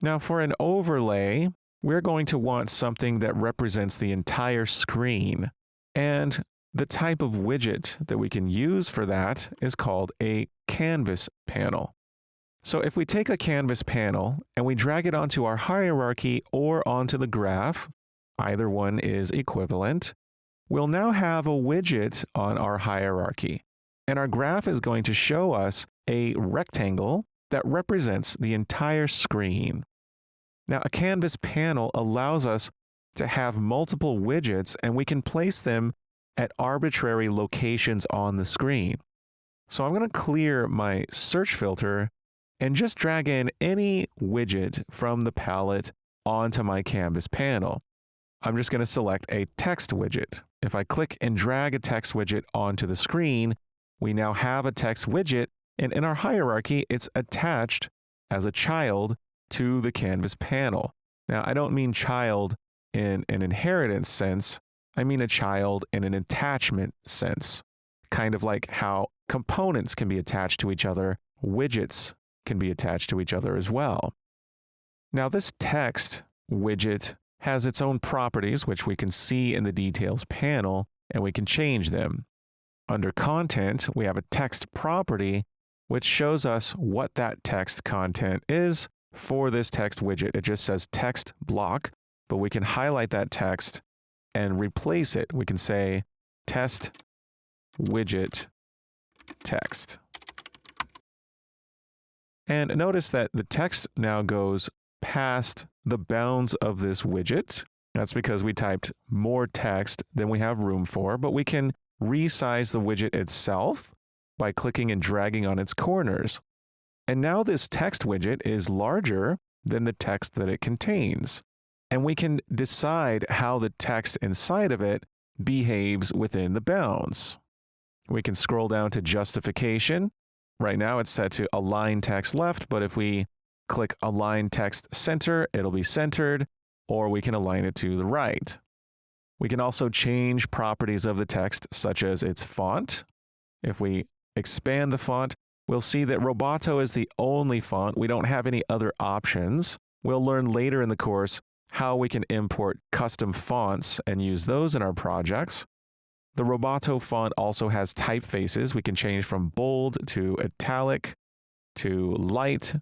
Now, for an overlay, we're going to want something that represents the entire screen. And the type of widget that we can use for that is called a canvas panel. So if we take a canvas panel and we drag it onto our hierarchy or onto the graph, either one is equivalent, we'll now have a widget on our hierarchy. And our graph is going to show us a rectangle that represents the entire screen. Now, a canvas panel allows us to have multiple widgets, and we can place them at arbitrary locations on the screen. So I'm going to clear my search filter and just drag in any widget from the palette onto my canvas panel. I'm just going to select a text widget. If I click and drag a text widget onto the screen, we now have a text widget, and in our hierarchy, it's attached as a child to the canvas panel. Now, I don't mean child in an inheritance sense. I mean a child in an attachment sense. Kind of like how components can be attached to each other, widgets can be attached to each other as well. Now, this text widget has its own properties, which we can see in the details panel, and we can change them. Under content, we have a text property, which shows us what that text content is for this text widget. It just says text block, but we can highlight that text and replace it. We can say test widget text. And notice that the text now goes past the bounds of this widget. That's because we typed more text than we have room for, but we can resize the widget itself by clicking and dragging on its corners. And now this text widget is larger than the text that it contains. And we can decide how the text inside of it behaves within the bounds. We can scroll down to justification. Right now it's set to align text left, but if we click align text center, it'll be centered, or we can align it to the right. We can also change properties of the text, such as its font. If we expand the font, we'll see that Roboto is the only font. We don't have any other options. We'll learn later in the course how we can import custom fonts and use those in our projects. The Roboto font also has typefaces. We can change from bold to italic to light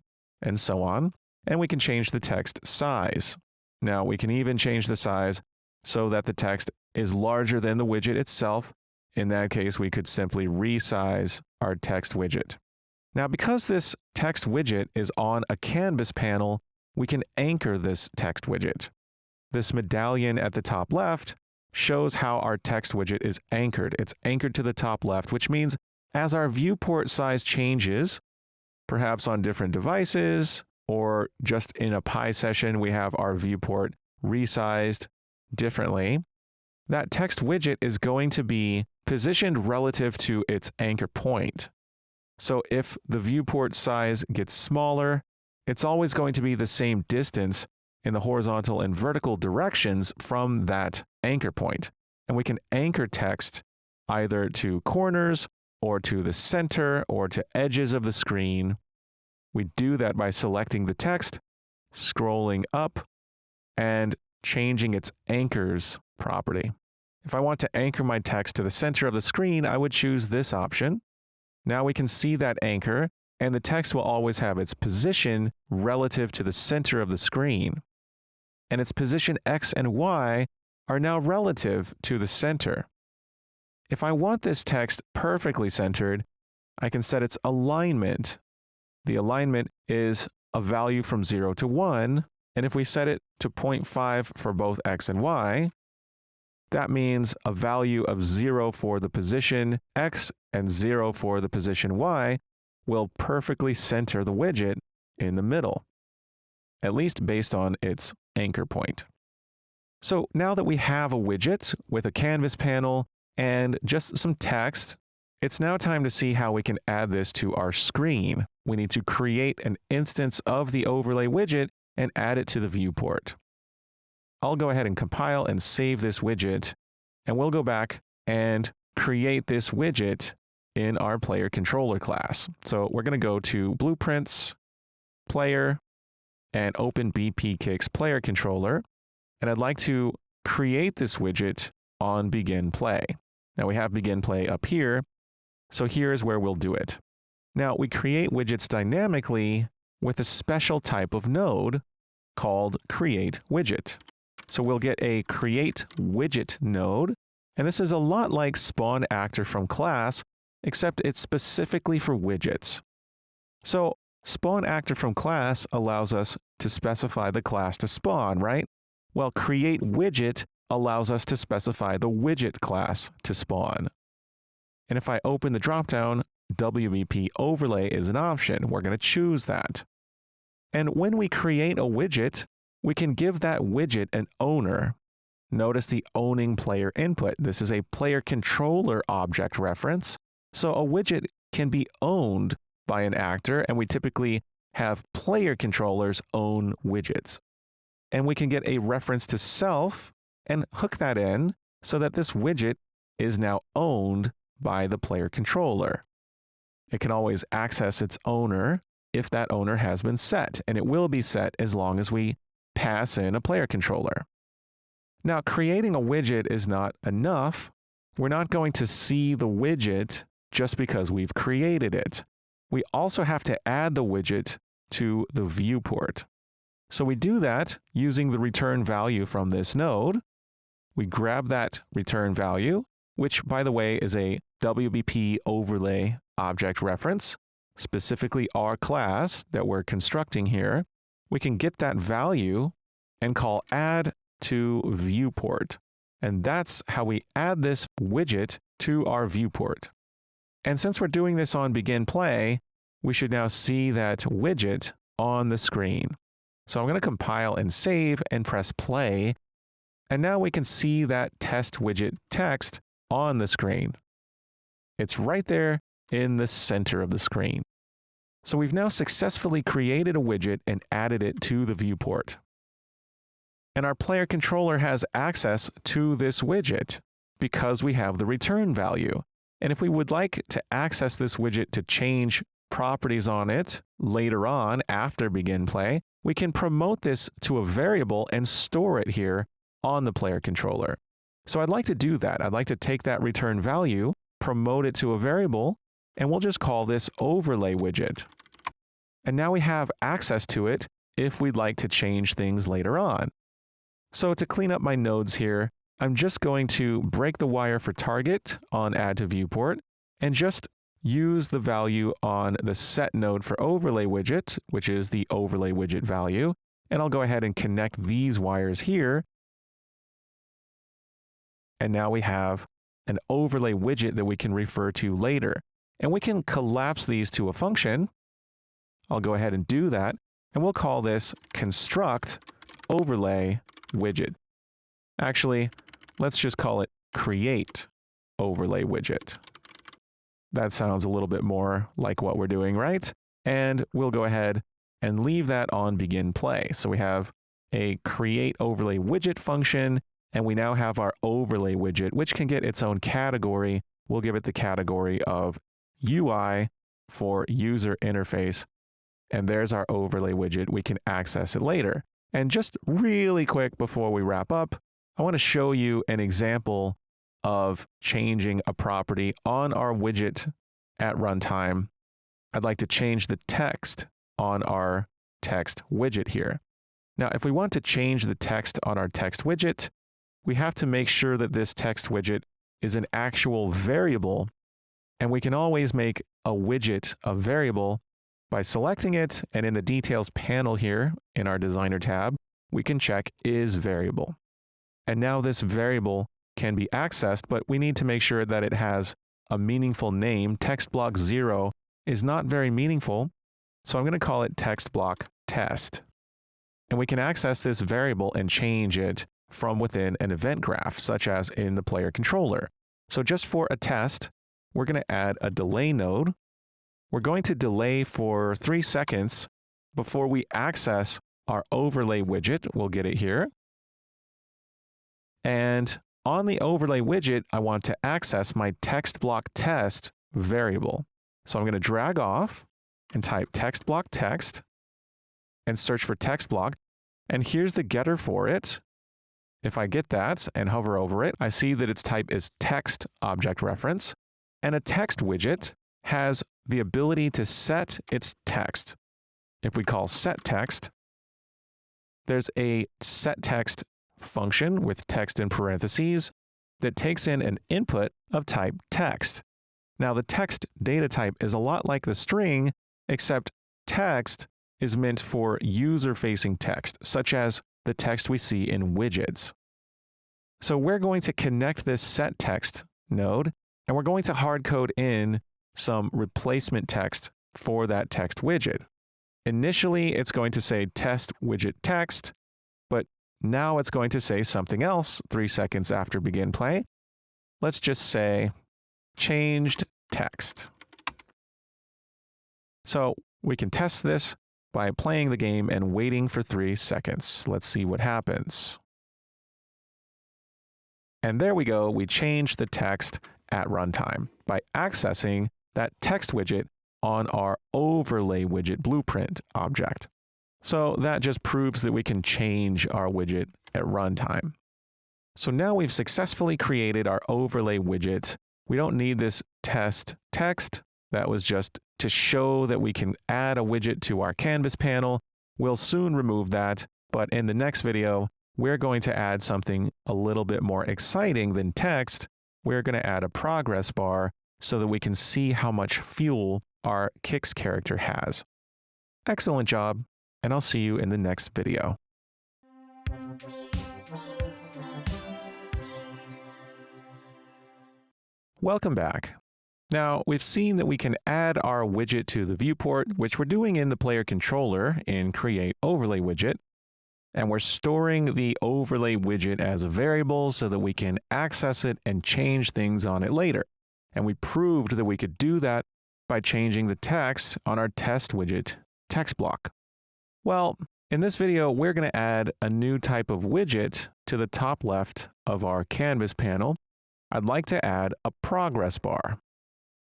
and so on. And we can change the text size. Now, we can even change the size so that the text is larger than the widget itself. In that case, we could simply resize our text widget. Now, because this text widget is on a canvas panel, we can anchor this text widget. This medallion at the top left shows how our text widget is anchored. It's anchored to the top left, which means as our viewport size changes, perhaps on different devices, or just in a Pi session, we have our viewport resized differently, that text widget is going to be positioned relative to its anchor point. So if the viewport size gets smaller, it's always going to be the same distance in the horizontal and vertical directions from that anchor point. And we can anchor text either to corners or to the center or to edges of the screen. We do that by selecting the text, scrolling up, and changing its anchors property. If I want to anchor my text to the center of the screen, I would choose this option. Now we can see that anchor, and the text will always have its position relative to the center of the screen. And its position X and Y are now relative to the center. If I want this text perfectly centered, I can set its alignment. The alignment is a value from 0 to 1, and if we set it to 0.5 for both X and Y, that means a value of 0 for the position X and 0 for the position Y will perfectly center the widget in the middle, at least based on its anchor point. So now that we have a widget with a canvas panel and just some text, it's now time to see how we can add this to our screen. We need to create an instance of the overlay widget and add it to the viewport. I'll go ahead and compile and save this widget, and we'll go back and create this widget in our player controller class. So we're going to go to Blueprints, Player, and open BPKIX Player Controller. And I'd like to create this widget on Begin Play. Now we have Begin Play up here, so here's where we'll do it. Now we create widgets dynamically with a special type of node called Create Widget. So we'll get a Create Widget node, and this is a lot like Spawn Actor from class, except it's specifically for widgets. So Spawn Actor from class allows us to specify the class to spawn, right? Well, Create Widget allows us to specify the widget class to spawn. And if I open the dropdown, WBP Overlay is an option. We're going to choose that. And when we create a widget, we can give that widget an owner. Notice the owning player input. This is a player controller object reference. So a widget can be owned by an actor, and we typically have player controllers own widgets. And we can get a reference to self and hook that in so that this widget is now owned by the player controller. It can always access its owner if that owner has been set, and it will be set as long as we pass in a player controller. Now, creating a widget is not enough. We're not going to see the widget just because we've created it. We also have to add the widget to the viewport. So we do that using the return value from this node. We grab that return value, which, by the way, is a WBP overlay object reference, specifically our class that we're constructing here. We can get that value and call add to viewport. And that's how we add this widget to our viewport. And since we're doing this on Begin Play, we should now see that widget on the screen. So I'm going to compile and save and press play. And now we can see that test widget text on the screen. It's right there in the center of the screen. So we've now successfully created a widget and added it to the viewport. And our player controller has access to this widget because we have the return value. And if we would like to access this widget to change properties on it later on after begin play, we can promote this to a variable and store it here on the player controller. So I'd like to do that. I'd like to take that return value, promote it to a variable, and we'll just call this overlay widget. And now we have access to it if we'd like to change things later on. So to clean up my nodes here, I'm just going to break the wire for target on add to viewport and just use the value on the set node for overlay widget, which is the overlay widget value. And I'll go ahead and connect these wires here. And now we have an overlay widget that we can refer to later. And we can collapse these to a function. I'll go ahead and do that. And we'll call this construct overlay widget. Actually, let's just call it create overlay widget. That sounds a little bit more like what we're doing, right? And we'll go ahead and leave that on begin play. So we have a create overlay widget function, and we now have our overlay widget, which can get its own category. We'll give it the category of UI for user interface. And there's our overlay widget. We can access it later. And just really quick before we wrap up, I want to show you an example of changing a property on our widget at runtime. I'd like to change the text on our text widget here. Now, if we want to change the text on our text widget, we have to make sure that this text widget is an actual variable, and we can always make a widget a variable by selecting it, and in the details panel here in our designer tab, we can check is variable. And now this variable can be accessed, but we need to make sure that it has a meaningful name. Text block 0 is not very meaningful, so I'm going to call it text block test. And we can access this variable and change it from within an event graph, such as in the player controller. So just for a test, we're going to add a delay node. We're going to delay for 3 seconds before we access our overlay widget. We'll get it here. And on the overlay widget, I want to access my text block test variable. So I'm going to drag off and type text block text and search for text block. And here's the getter for it. If I get that and hover over it, I see that its type is text object reference. And a text widget has the ability to set its text. If we call set text, there's a set text function with text in parentheses that takes in an input of type text. Now the text data type is a lot like the string, except text is meant for user-facing text, such as the text we see in widgets. So we're going to connect this set text node, and we're going to hard code in some replacement text for that text widget. Initially, it's going to say test widget text, but now it's going to say something else 3 seconds after begin play. Let's just say changed text. So we can test this by playing the game and waiting for 3 seconds. Let's see what happens. And there we go. We changed the text at runtime by accessing that text widget on our overlay widget blueprint object. So that just proves that we can change our widget at runtime. So now we've successfully created our overlay widget. We don't need this test text. That was just to show that we can add a widget to our canvas panel. We'll soon remove that, but in the next video, we're going to add something a little bit more exciting than text. We're going to add a progress bar so that we can see how much fuel our Kix character has. Excellent job, and I'll see you in the next video. Welcome back. Now, we've seen that we can add our widget to the viewport, which we're doing in the player controller in Create Overlay Widget. And we're storing the overlay widget as a variable so that we can access it and change things on it later. And we proved that we could do that by changing the text on our test widget text block. Well, In this video, we're going to add a new type of widget to the top left of our canvas panel. I'd like to add a progress bar.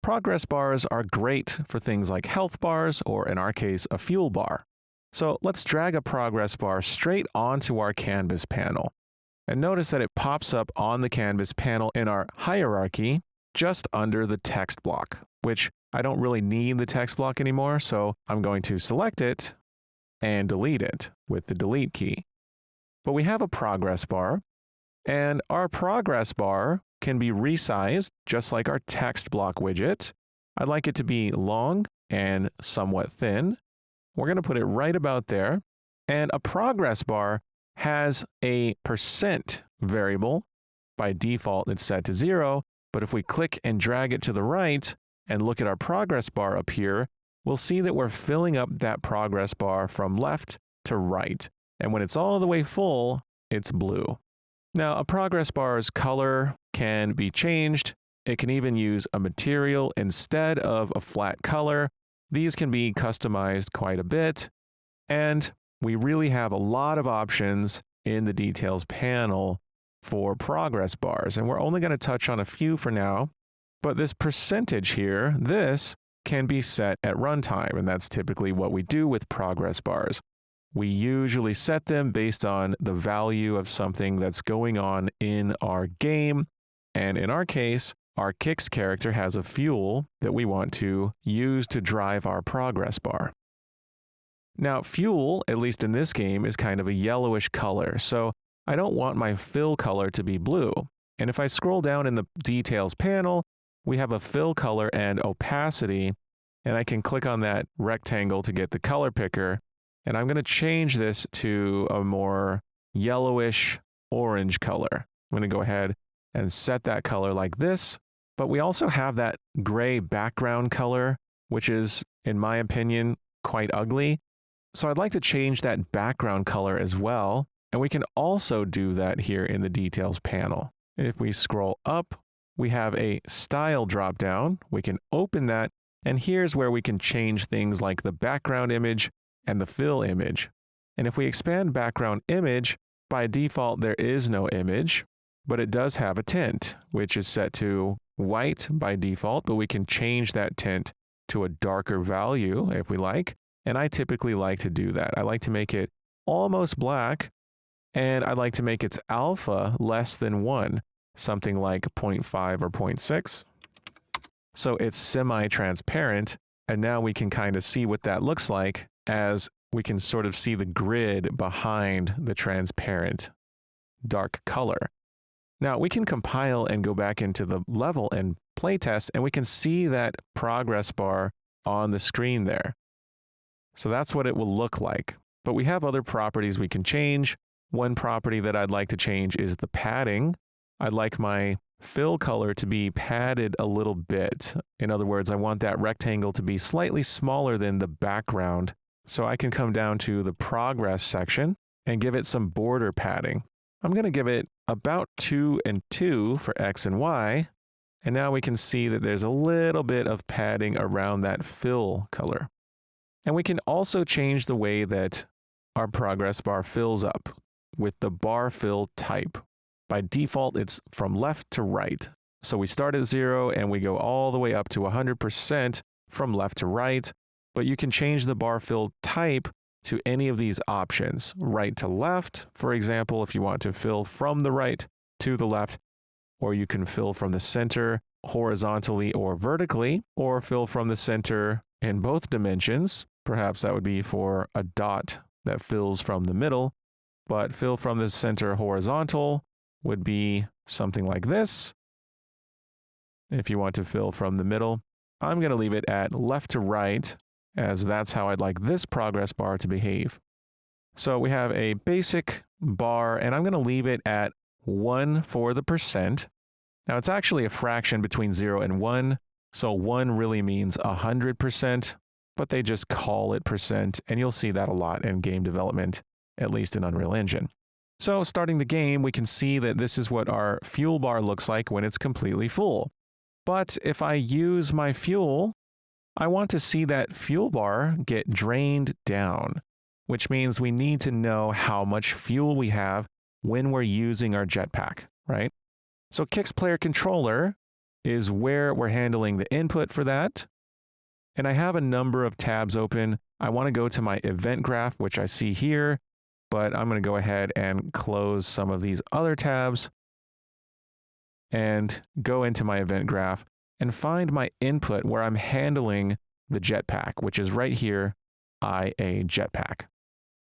Progress bars are great for things like health bars, or in our case, a fuel bar. So let's drag a progress bar straight onto our canvas panel. And notice that it pops up on the canvas panel in our hierarchy just under the text block, which I don't really need the text block anymore, so I'm going to select it and delete it with the delete key. But we have a progress bar, and our progress bar can be resized just like our text block widget. I'd like it to be long and somewhat thin. We're going to put it right about there. And a progress bar has a percent variable. By default, it's set to 0, but if we click and drag it to the right and look at our progress bar up here, we'll see that we're filling up that progress bar from left to right. And when it's all the way full, it's blue. Now, a progress bar's color can be changed. It can even use a material instead of a flat color. These can be customized quite a bit. And we really have a lot of options in the details panel for progress bars. And we're only going to touch on a few for now. But this percentage here, this can be set at runtime, and that's typically what we do with progress bars. We usually set them based on the value of something that's going on in our game, and in our case, our Kix character has a fuel that we want to use to drive our progress bar. Now, fuel, at least in this game, is kind of a yellowish color, so I don't want my fill color to be blue. And if I scroll down in the details panel, we have a fill color and opacity, and I can click on that rectangle to get the color picker, and I'm going to change this to a more yellowish orange color. I'm going to go ahead and set that color like this, but we also have that gray background color, which is, in my opinion, quite ugly. So I'd like to change that background color as well, and we can also do that here in the details panel. If we scroll up, we have a style dropdown. We can open that, and here's where we can change things like the background image and the fill image. And if we expand background image, by default there is no image, but it does have a tint, which is set to white by default, but we can change that tint to a darker value if we like. And I typically like to do that. I like to make it almost black, and I like to make its alpha less than 1. Something like 0.5 or 0.6. So it's semi-transparent, and now we can kind of see what that looks like as we can sort of see the grid behind the transparent dark color. Now we can compile and go back into the level and playtest, and we can see that progress bar on the screen there. So that's what it will look like. But we have other properties we can change. One property that I'd like to change is the padding. I'd like my fill color to be padded a little bit. In other words, I want that rectangle to be slightly smaller than the background. So I can come down to the progress section and give it some border padding. I'm going to give it about 2 and 2 for X and Y. And now we can see that there's a little bit of padding around that fill color. And we can also change the way that our progress bar fills up with the bar fill type. By default, it's from left to right. So we start at 0 and we go all the way up to 100% from left to right. But you can change the bar fill type to any of these options. Right to left, for example, if you want to fill from the right to the left, or you can fill from the center horizontally or vertically, or fill from the center in both dimensions. Perhaps that would be for a dot that fills from the middle, but fill from the center horizontal would be something like this. If you want to fill from the middle, I'm going to leave it at left to right, as that's how I'd like this progress bar to behave. So we have a basic bar, and I'm going to leave it at 1 for the percent. Now it's actually a fraction between 0 and 1, so 1 really means 100%, but they just call it percent, and you'll see that a lot in game development, at least in Unreal Engine. So starting the game, we can see that this is what our fuel bar looks like when it's completely full. But if I use my fuel, I want to see that fuel bar get drained down. which means we need to know how much fuel we have when we're using our jetpack, right? So Kix Player Controller is where we're handling the input for that. And I have a number of tabs open. I want to go to my event graph, which I see here, but I'm going to go ahead and close some of these other tabs and go into my event graph and find my input where I'm handling the jetpack, which is right here, IA jetpack.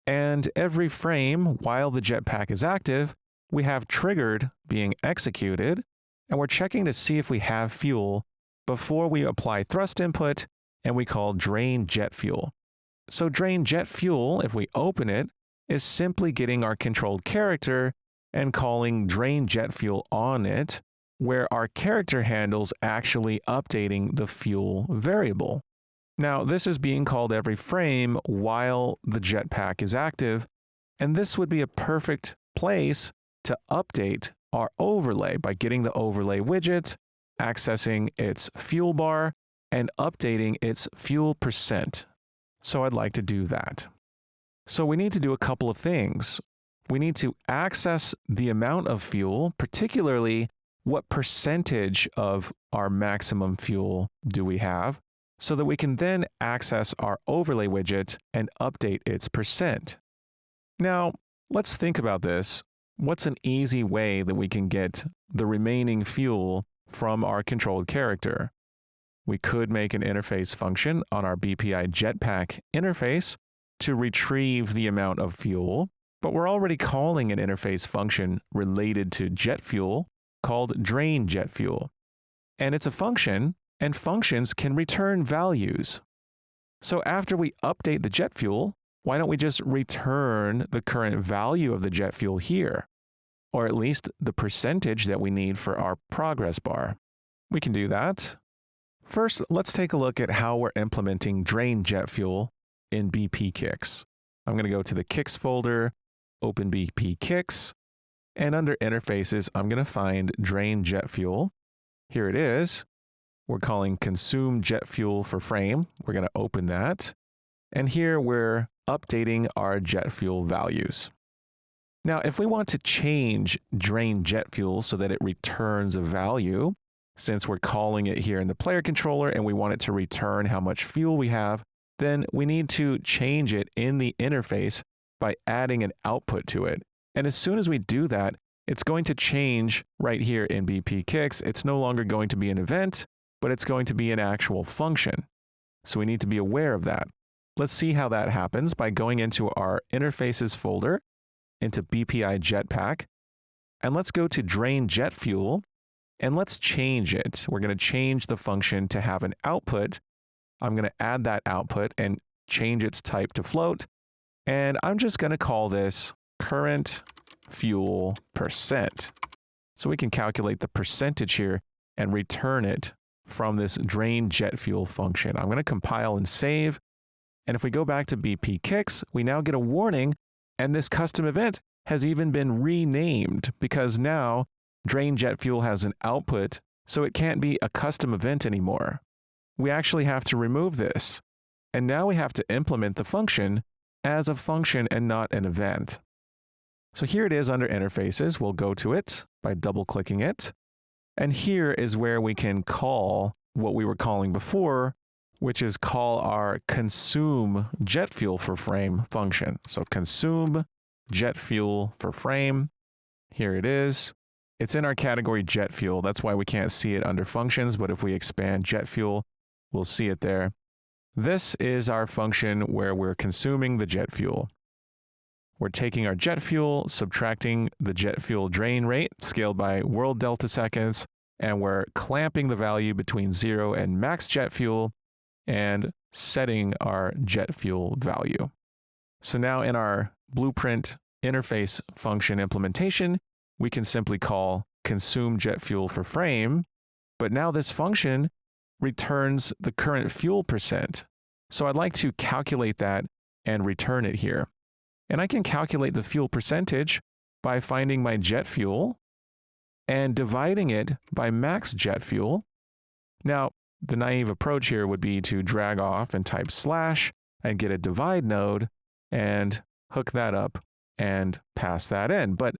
And every frame while the jetpack is active, we have triggered being executed, and we're checking to see if we have fuel before we apply thrust input, and we call drain jet fuel. So drain jet fuel, if we open it, is simply getting our controlled character and calling drain jet fuel on it, where our character handles actually updating the fuel variable. Now, this is being called every frame while the jetpack is active, and this would be a perfect place to update our overlay by getting the overlay widget, accessing its fuel bar, and updating its fuel percent. So I'd like to do that. So we need to do a couple of things. We need to access the amount of fuel, particularly what percentage of our maximum fuel do we have, so that we can then access our overlay widget and update its percent. Now, let's think about this. What's an easy way that we can get the remaining fuel from our controlled character? We could make an interface function on our BPI jetpack interface to retrieve the amount of fuel, but we're already calling an interface function related to jet fuel called drain jet fuel. And it's a function, and functions can return values. So after we update the jet fuel, why don't we just return the current value of the jet fuel here? Or at least the percentage that we need for our progress bar. We can do that. First, let's take a look at how we're implementing drain jet fuel in BP Kix. I'm going to go to the Kix folder, open BP Kix, and under interfaces, I'm going to find drain jet fuel. Here it is. We're calling consume jet fuel for frame. We're going to open that. And here we're updating our jet fuel values. Now, if we want to change drain jet fuel so that it returns a value, since we're calling it here in the player controller and we want it to return how much fuel we have, then we need to change it in the interface by adding an output to it. And as soon as we do that, it's going to change right here in BP Kix. It's no longer going to be an event, but it's going to be an actual function. So we need to be aware of that. Let's see how that happens by going into our interfaces folder, into BPI jetpack, and let's go to drain jet fuel, and let's change it. We're going to change the function to have an output. I'm going to add that output and change its type to float, and I'm just going to call this current fuel percent. So we can calculate the percentage here and return it from this drain jet fuel function. I'm going to compile and save. And if we go back to BP Kix, we now get a warning, and this custom event has even been renamed because now drain jet fuel has an output, so it can't be a custom event anymore. We actually have to remove this. And now we have to implement the function as a function and not an event. So here it is under interfaces. We'll go to it by double-clicking it. And here is where we can call what we were calling before, which is call our consume jet fuel for frame function. So consume jet fuel for frame. Here it is. It's in our category jet fuel. That's why we can't see it under functions, but if we expand jet fuel, we'll see it there. This is our function where we're consuming the jet fuel. We're taking our jet fuel, subtracting the jet fuel drain rate, scaled by world delta seconds, and we're clamping the value between 0 and max jet fuel, and setting our jet fuel value. So now in our blueprint interface function implementation, we can simply call consume jet fuel for frame, but now this function returns the current fuel percent. So I'd like to calculate that and return it here. And I can calculate the fuel percentage by finding my jet fuel and dividing it by max jet fuel. Now, the naive approach here would be to drag off and type slash and get a divide node, and hook that up and pass that in. But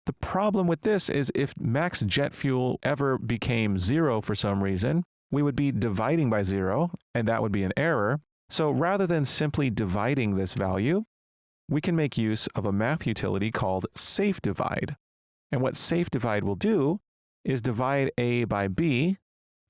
the problem with this is if max jet fuel ever became 0 for some reason, we would be dividing by 0, and that would be an error. So rather than simply dividing this value, we can make use of a math utility called safedivide. And what safedivide will do is divide A by B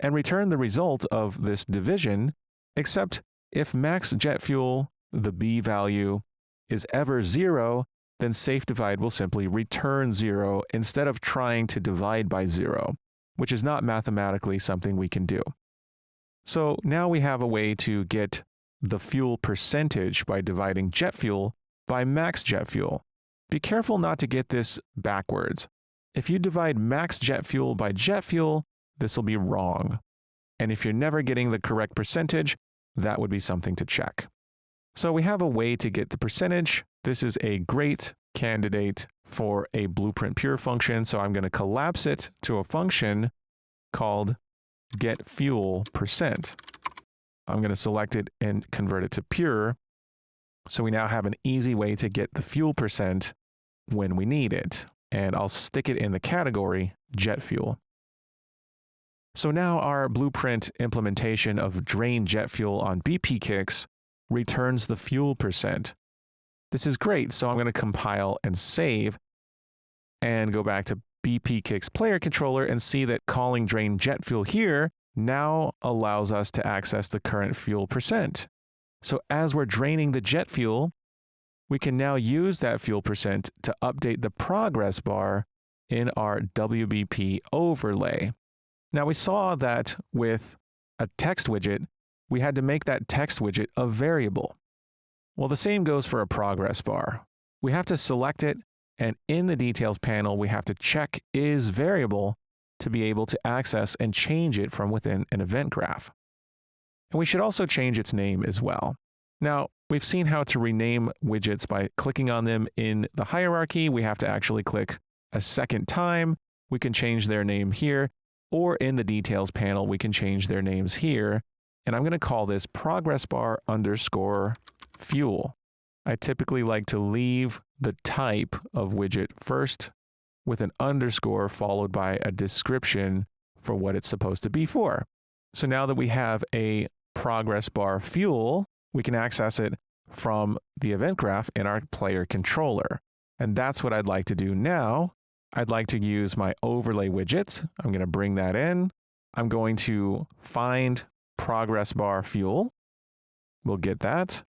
and return the result of this division, except if max jet fuel, the B value, is ever 0, then safedivide will simply return 0 instead of trying to divide by 0, which is not mathematically something we can do. So now we have a way to get the fuel percentage by dividing jet fuel by max jet fuel. Be careful not to get this backwards. If you divide max jet fuel by jet fuel, this will be wrong. And if you're never getting the correct percentage, that would be something to check. So we have a way to get the percentage. This is a great candidate for a Blueprint Pure function, so I'm going to collapse it to a function called getFuel%. I'm going to select it and convert it to pure. So we now have an easy way to get the fuel percent when we need it. And I'll stick it in the category jet fuel. So now our Blueprint implementation of drain jet fuel on bpkix returns the fuel percent. This is great, so I'm going to compile and save and go back to bpkix player controller and see that calling drain jet fuel here now allows us to access the current fuel percent. So as we're draining the jet fuel, we can now use that fuel percent to update the progress bar in our WBP overlay. Now we saw that with a text widget, we had to make that text widget a variable. Well, the same goes for a progress bar. We have to select it, and in the details panel, we have to check is variable to be able to access and change it from within an event graph. And we should also change its name as well. Now, we've seen how to rename widgets by clicking on them in the hierarchy. We have to actually click a second time. We can change their name here, or in the details panel, we can change their names here. And I'm going to call this progress bar underscore fuel. I typically like to leave the type of widget first with an underscore followed by a description for what it's supposed to be for. So now that we have a progress bar fuel, we can access it from the event graph in our player controller. And that's what I'd like to do now. I'd like to use my overlay widget. I'm going to bring that in. I'm going to find progress bar fuel. We'll get that.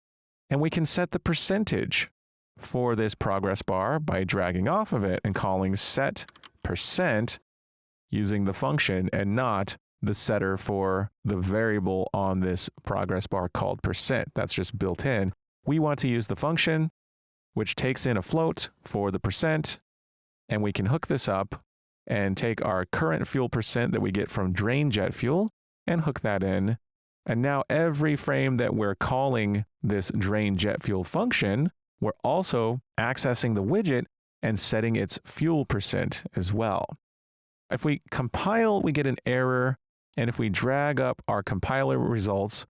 And we can set the percentage for this progress bar by dragging off of it and calling set percent using the function and not the setter for the variable on this progress bar called percent. That's just built in. We want to use the function, which takes in a float for the percent, and we can hook this up and take our current fuel percent that we get from drain jet fuel and hook that in. And now every frame that we're calling this drain jet fuel function, we're also accessing the widget and setting its fuel percent as well. If we compile, we get an error. And if we drag up our compiler results,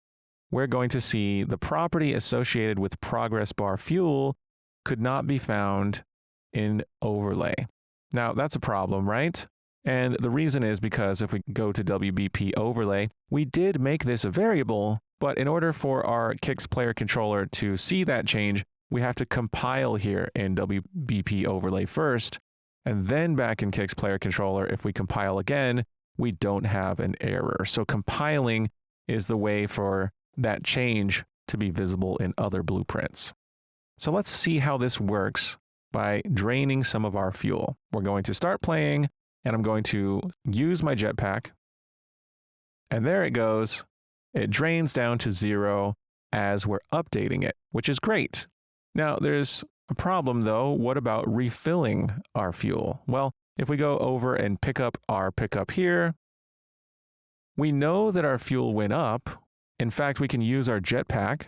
we're going to see the property associated with progress bar fuel could not be found in overlay. Now, that's a problem, right? And the reason is because if we go to WBP overlay, we did make this a variable, but in order for our Kix player controller to see that change, we have to compile here in WBP overlay first, and then back in Kix player controller, if we compile again, we don't have an error. So compiling is the way for that change to be visible in other blueprints. So let's see how this works by draining some of our fuel. We're going to start playing, and I'm going to use my jetpack. And there it goes. It drains down to 0 as we're updating it, which is great. Now, there's a problem though. What about refilling our fuel? Well, if we go over and pick up our pickup here, we know that our fuel went up. In fact, we can use our jetpack.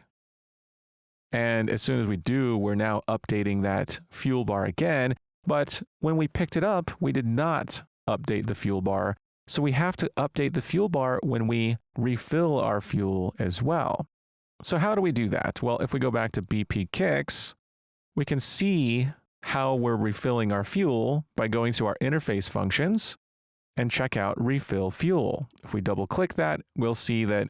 And as soon as we do, we're now updating that fuel bar again. But when we picked it up, we did not update the fuel bar. So we have to update the fuel bar when we refill our fuel as well. So how do we do that? Well, if we go back to BP Kicks, we can see how we're refilling our fuel by going to our interface functions and check out refill fuel. If we double click that, we'll see that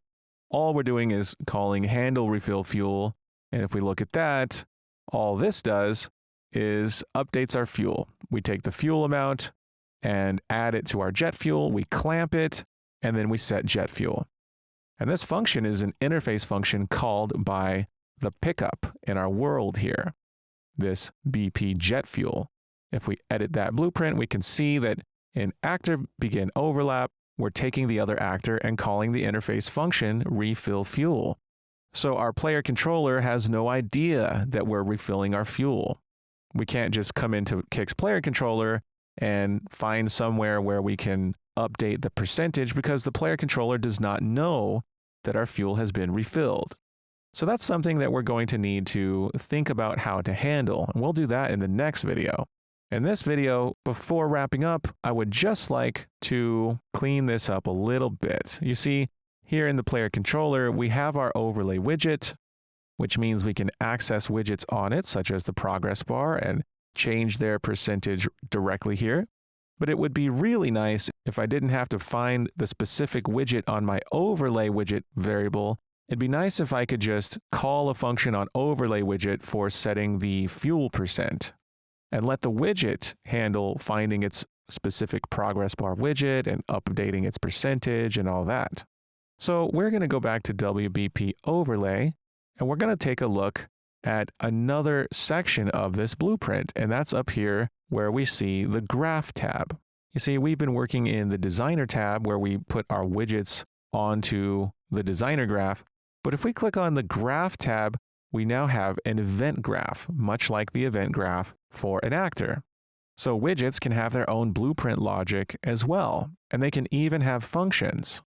all we're doing is calling handle refill fuel. And if we look at that, all this does is updates our fuel. We take the fuel amount and add it to our jet fuel, we clamp it, and then we set jet fuel. And this function is an interface function called by the pickup in our world here, this BP jet fuel. If we edit that blueprint, we can see that in actor begin overlap, we're taking the other actor and calling the interface function refill fuel. So our player controller has no idea that we're refilling our fuel. We can't just come into Kicks player controller and find somewhere where we can update the percentage because the player controller does not know that our fuel has been refilled. So that's something that we're going to need to think about how to handle, and we'll do that in the next video. In this video, before wrapping up, I would just like to clean this up a little bit. You see, here in the player controller, we have our overlay widget, which means we can access widgets on it, such as the progress bar, and change their percentage directly here. But it would be really nice if I didn't have to find the specific widget on my overlay widget variable. It'd be nice if I could just call a function on overlay widget for setting the fuel percent and let the widget handle finding its specific progress bar widget and updating its percentage and all that. So we're going to go back to WBP overlay and we're going to take a look at another section of this blueprint, and that's up here where we see the graph tab. You see, we've been working in the designer tab where we put our widgets onto the designer graph, but if we click on the graph tab, we now have an event graph, much like the event graph for an actor. So widgets can have their own blueprint logic as well, and they can even have functions.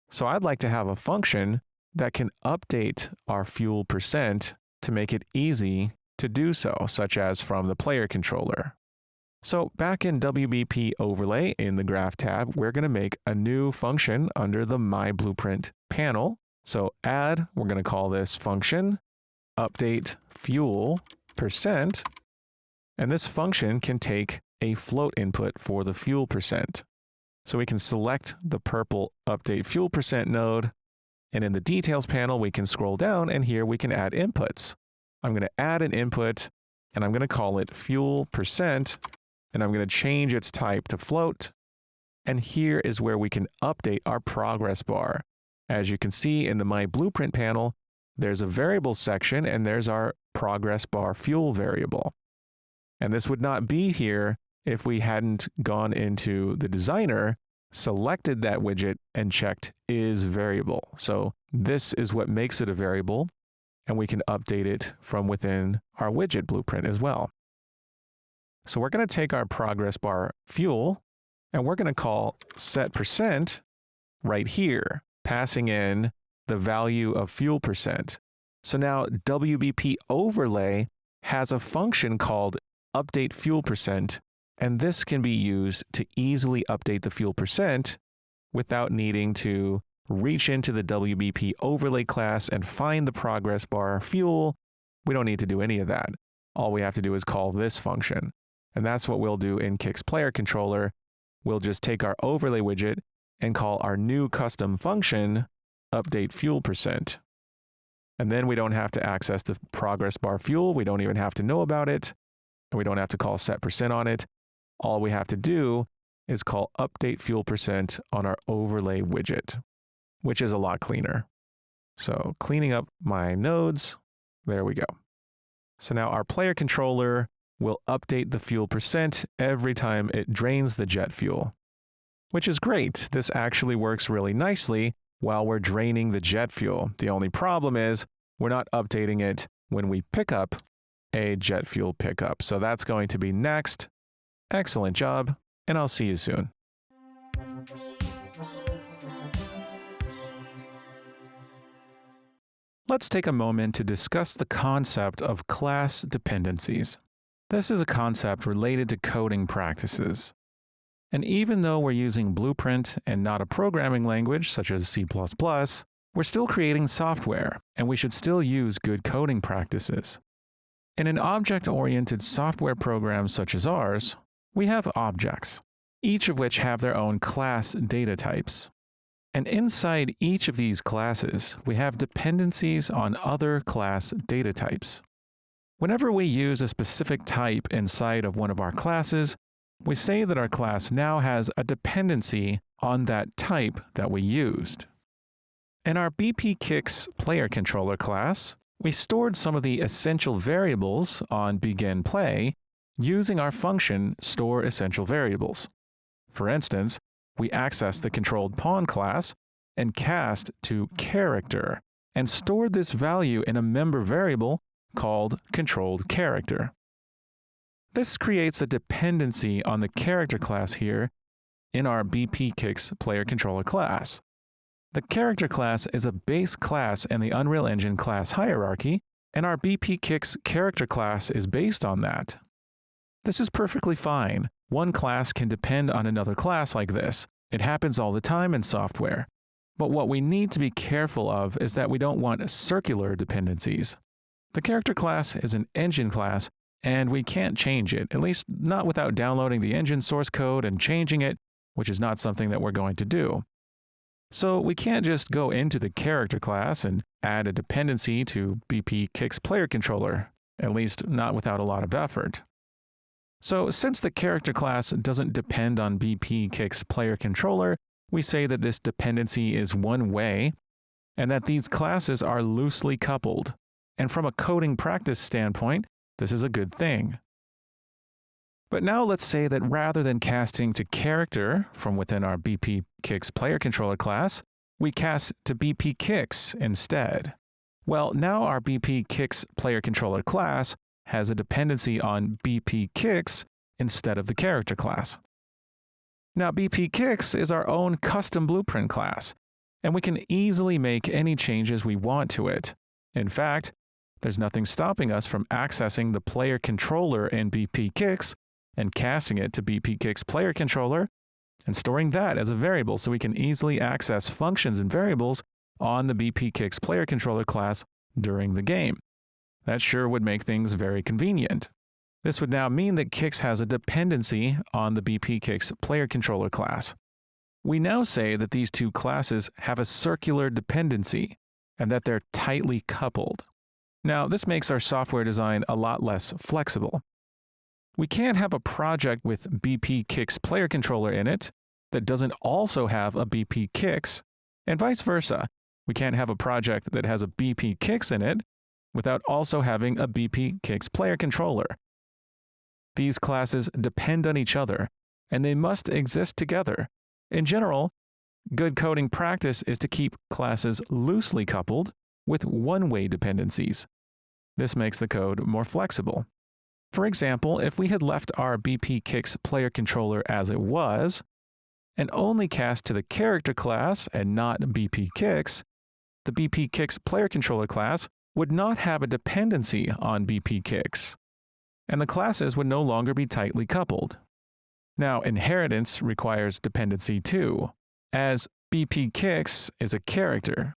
So I'd like to have a function that can update our fuel percent to make it easy to do so, such as from the player controller. So back in WBP overlay in the graph tab, we're going to make a new function under the My Blueprint panel. So add, we're going to call this function update fuel percent, and this function can take a float input for the fuel percent. So we can select the purple update fuel percent node, and in the details panel, we can scroll down and here we can add inputs. I'm going to add an input and I'm going to call it fuel percent, and I'm going to change its type to float. And here is where we can update our progress bar. As you can see in the My Blueprint panel, there's a variable section and there's our progress bar fuel variable. And this would not be here if we hadn't gone into the designer, selected that widget, and checked is variable. So this is what makes it a variable, and we can update it from within our widget blueprint as well. So we're going to take our progress bar fuel, and we're going to call set percent right here, passing in the value of fuel percent. So now WBP overlay has a function called update fuel percent, and this can be used to easily update the fuel percent without needing to reach into the WBP overlay class and find the progress bar fuel. We don't need to do any of that. All we have to do is call this function. And that's what we'll do in Kicks player controller. We'll just take our overlay widget and call our new custom function update fuel percent. And then we don't have to access the progress bar fuel. We don't even have to know about it. And we don't have to call set percent on it. All we have to do is call update fuel percent on our overlay widget, which is a lot cleaner. So cleaning up my nodes, there we go. So now our player controller will update the fuel percent every time it drains the jet fuel, which is great. This actually works really nicely while we're draining the jet fuel. The only problem is we're not updating it when we pick up a jet fuel pickup. So that's going to be next. Excellent job, and I'll see you soon. Let's take a moment to discuss the concept of class dependencies. This is a concept related to coding practices. And even though we're using Blueprint and not a programming language such as C++, We're still creating software, and we should still use good coding practices. In an object-oriented software program such as ours, we have objects, each of which have their own class data types. And inside each of these classes, we have dependencies on other class data types. Whenever we use a specific type inside of one of our classes, we say that our class now has a dependency on that type that we used. In our BPKix player controller class, we stored some of the essential variables on begin play using our function store essential variables. For instance, we accessed the controlled pawn class and cast to character and stored this value in a member variable called controlled character. This creates a dependency on the character class here in our BPKix player controller class. The character class is a base class in the Unreal Engine class hierarchy, and our BPKix character class is based on that. This is perfectly fine. One class can depend on another class like this. It happens all the time in software. But what we need to be careful of is that we don't want circular dependencies. The character class is an engine class, and we can't change it, at least not without downloading the engine source code and changing it, which is not something that we're going to do. So we can't just go into the character class and add a dependency to BPKix player controller, at least not without a lot of effort. So since the character class doesn't depend on BPKix player controller, we say that this dependency is one way and that these classes are loosely coupled. And from a coding practice standpoint, this is a good thing. But now let's say that rather than casting to character from within our BPKix player controller class, we cast to BPKix instead. Well, now our BPKix player controller class has a dependency on BPKix instead of the character class. Now, BPKix is our own custom blueprint class, and we can easily make any changes we want to it. In fact, there's nothing stopping us from accessing the player controller in BPKix and casting it to BPKix player controller and storing that as a variable so we can easily access functions and variables on the BPKix player controller class during the game. That sure would make things very convenient. This would now mean that Kix has a dependency on the BPKix player controller class. We now say that these two classes have a circular dependency and that they're tightly coupled. Now, this makes our software design a lot less flexible. We can't have a project with BPKix player controller in it that doesn't also have a BPKix, and vice versa. We can't have a project that has a BPKix in it without also having a BPKix player controller. These classes depend on each other, and they must exist together. In general, good coding practice is to keep classes loosely coupled with one-way dependencies. This makes the code more flexible. For example, if we had left our BPKix player controller as it was, and only cast to the character class and not BPKix, the BPKix player controller class would not have a dependency on BPKix, and the classes would no longer be tightly coupled. Now, inheritance requires dependency too, as BPKix is a character,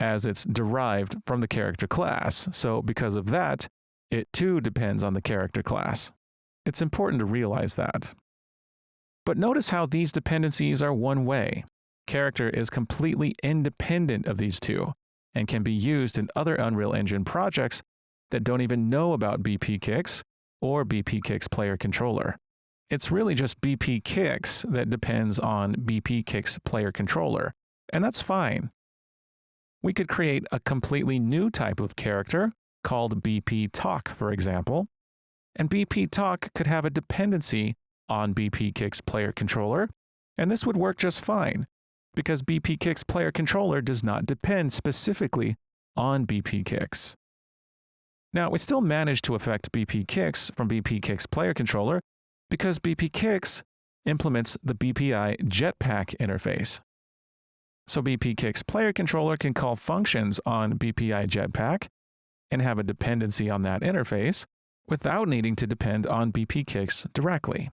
as it's derived from the character class, so because of that, it too depends on the character class. It's important to realize that. But notice how these dependencies are one way. Character is completely independent of these two, and can be used in other Unreal Engine projects that don't even know about BPKix or BPKix player controller. It's really just BPKix that depends on BPKix player controller, and that's fine. We could create a completely new type of character called BPTalk, for example, and BPTalk could have a dependency on BPKix player controller, and this would work just fine, because BPKix player controller does not depend specifically on BPKix. Now, we still manage to affect BPKix from BPKix player controller because BPKix implements the BPI Jetpack interface. So BPKix player controller can call functions on BPI Jetpack and have a dependency on that interface without needing to depend on BPKix directly.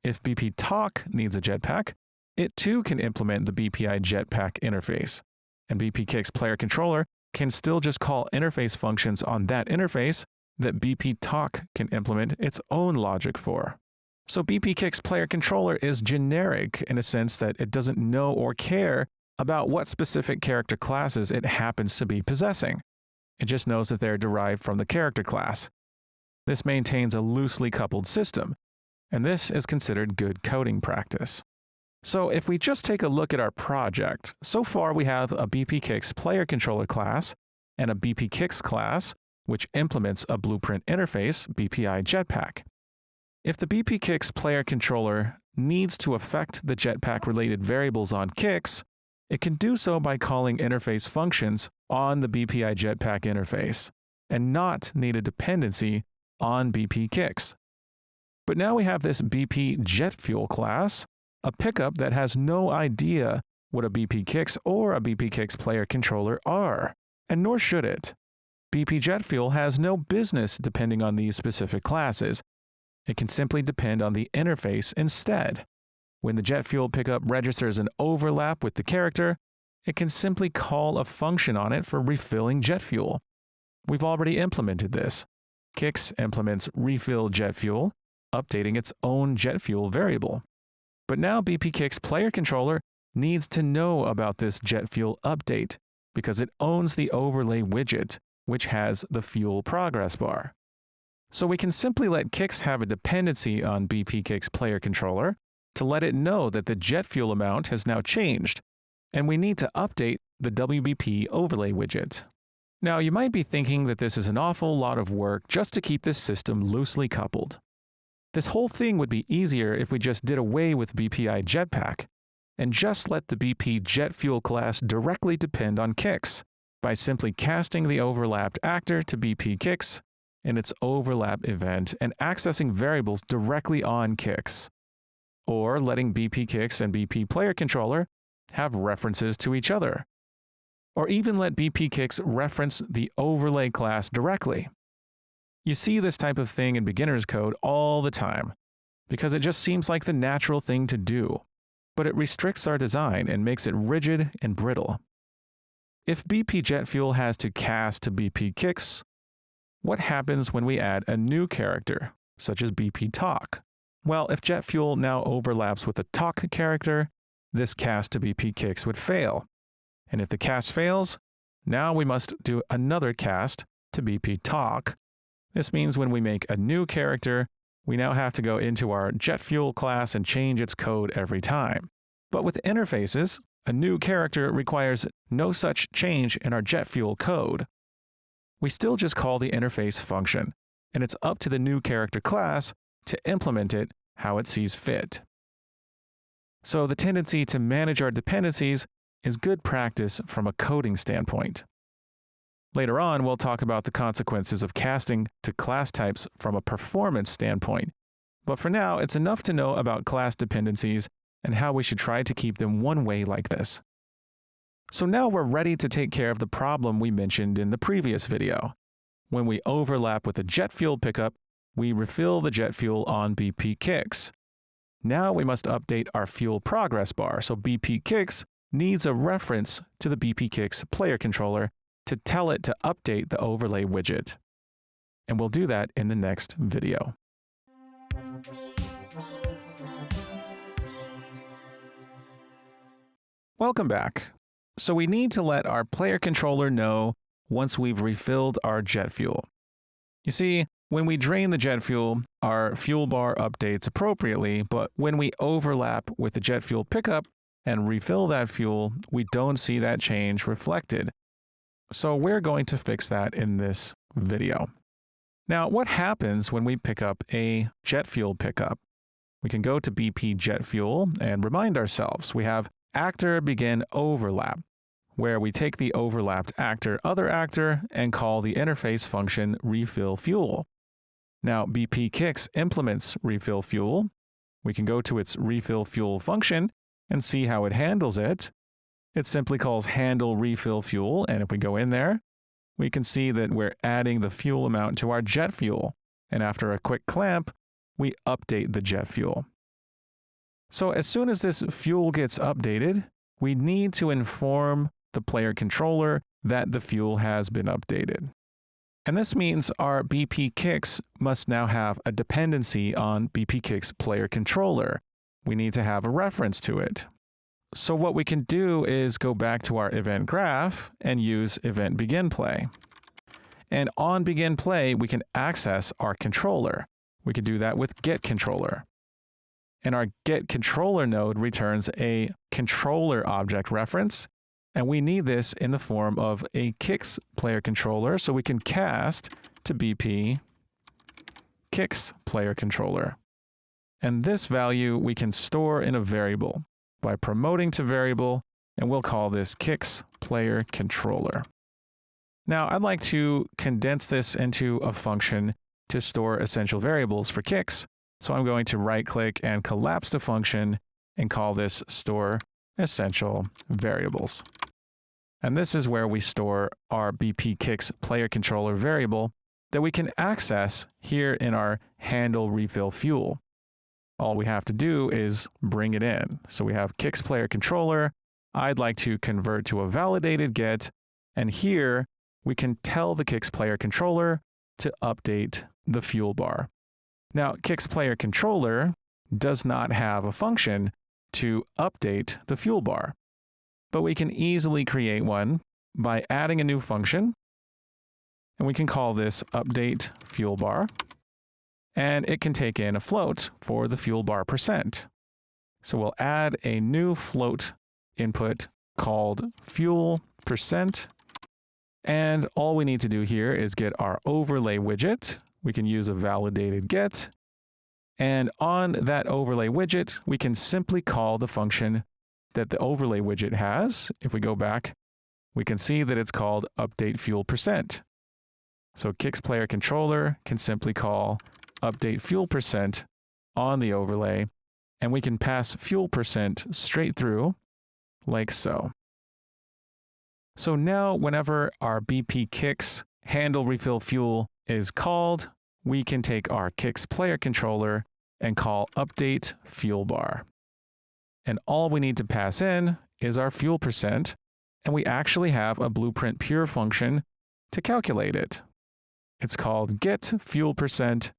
If BPTalk needs a jetpack, it too can implement the BPI Jetpack interface. And BPKIX player controller can still just call interface functions on that interface that BPTalk can implement its own logic for. So BPKIX player controller is generic in a sense that it doesn't know or care about what specific character classes it happens to be possessing. It just knows that they're derived from the character class. This maintains a loosely coupled system, and this is considered good coding practice. So if we just take a look at our project, so far we have a BPKIX player controller class and a BPKIX class, which implements a blueprint interface, BPI Jetpack. If the BPKIX player controller needs to affect the Jetpack-related variables on Kix, it can do so by calling interface functions on the BPI Jetpack interface, and not need a dependency on BPKIX. But now we have this BP JetFuel class, a pickup that has no idea what a BPKIX or a BPKIX player controller are, and nor should it. BP JetFuel has no business depending on these specific classes. It can simply depend on the interface instead. When the JetFuel pickup registers an overlap with the character, it can simply call a function on it for refilling jet fuel. We've already implemented this. Kix implements refill jet fuel, updating its own jet fuel variable. But now BPKIX player controller needs to know about this jet fuel update because it owns the overlay widget, which has the fuel progress bar. So we can simply let Kix have a dependency on BPKIX player controller to let it know that the jet fuel amount has now changed, and we need to update the WBP overlay widget. Now, you might be thinking that this is an awful lot of work just to keep this system loosely coupled. This whole thing would be easier if we just did away with BPI Jetpack and just let the BP Jet Fuel class directly depend on Kix by simply casting the overlapped actor to BPKIX in its overlap event and accessing variables directly on Kix. Or letting BPKIX and BP player controller have references to each other. Or even let BPKIX reference the overlay class directly. You see this type of thing in beginner's code all the time, because it just seems like the natural thing to do, but it restricts our design and makes it rigid and brittle. If BP Jet Fuel has to cast to BPKIX, what happens when we add a new character, such as BPTalk? Well, if Jet Fuel now overlaps with a talk character, this cast to BPKIX would fail. And if the cast fails, now we must do another cast to BPTalk. This means when we make a new character, we now have to go into our Jet Fuel class and change its code every time. But with interfaces, a new character requires no such change in our Jet Fuel code. We still just call the interface function, and it's up to the new character class to implement it how it sees fit. So the tendency to manage our dependencies is good practice from a coding standpoint. Later on, we'll talk about the consequences of casting to class types from a performance standpoint. But for now, it's enough to know about class dependencies and how we should try to keep them one way like this. So now we're ready to take care of the problem we mentioned in the previous video. When we overlap with a jet fuel pickup, we refill the jet fuel on BPKIX. Now we must update our fuel progress bar, so BPKIX needs a reference to the BPKIX player controller to tell it to update the overlay widget. And we'll do that in the next video. Welcome back. So we need to let our player controller know once we've refilled our jet fuel. You see, when we drain the jet fuel, our fuel bar updates appropriately, but when we overlap with the jet fuel pickup and refill that fuel, we don't see that change reflected. So we're going to fix that in this video. Now, what happens when we pick up a jet fuel pickup? We can go to BP Jet Fuel and remind ourselves we have actor begin overlap, where we take the overlapped actor other actor and call the interface function refill fuel. Now, BPKIX implements refill fuel. We can go to its refill fuel function and see how it handles it. It simply calls handle refill fuel, and if we go in there, we can see that we're adding the fuel amount to our jet fuel, and after a quick clamp, we update the jet fuel. So as soon as this fuel gets updated, we need to inform the player controller that the fuel has been updated. And this means our BPKix must now have a dependency on BPKix player controller. We need to have a reference to it. So what we can do is go back to our event graph and use event begin play. And on begin play, we can access our controller. We can do that with get controller. And our get controller node returns a controller object reference. And we need this in the form of a Kix player controller, so we can cast to BP Kix player controller. And this value we can store in a variable by promoting to variable, and we'll call this Kix player controller. Now, I'd like to condense this into a function to store essential variables for Kix. So I'm going to right-click and collapse the function and call this store essential variables. And this is where we store our BPKix player controller variable that we can access here in our handle refill fuel. All we have to do is bring it in. So we have Kix player controller. I'd like to convert to a validated get. And here we can tell the Kix player controller to update the fuel bar. Now, Kix player controller does not have a function to update the fuel bar, but we can easily create one by adding a new function. And we can call this update fuel bar. And it can take in a float for the fuel bar percent. So we'll add a new float input called fuel percent. And all we need to do here is get our overlay widget. We can use a validated get. And on that overlay widget, we can simply call the function that the overlay widget has. If we go back, we can see that it's called update fuel percent. So Kix player controller can simply call update fuel percent on the overlay, and we can pass fuel percent straight through like so. So now whenever our BPKix handle refill fuel is called, we can take our Kix player controller and call update fuel bar. And all we need to pass in is our fuel percent, and we actually have a Blueprint Pure function to calculate it. It's called get fuel percent.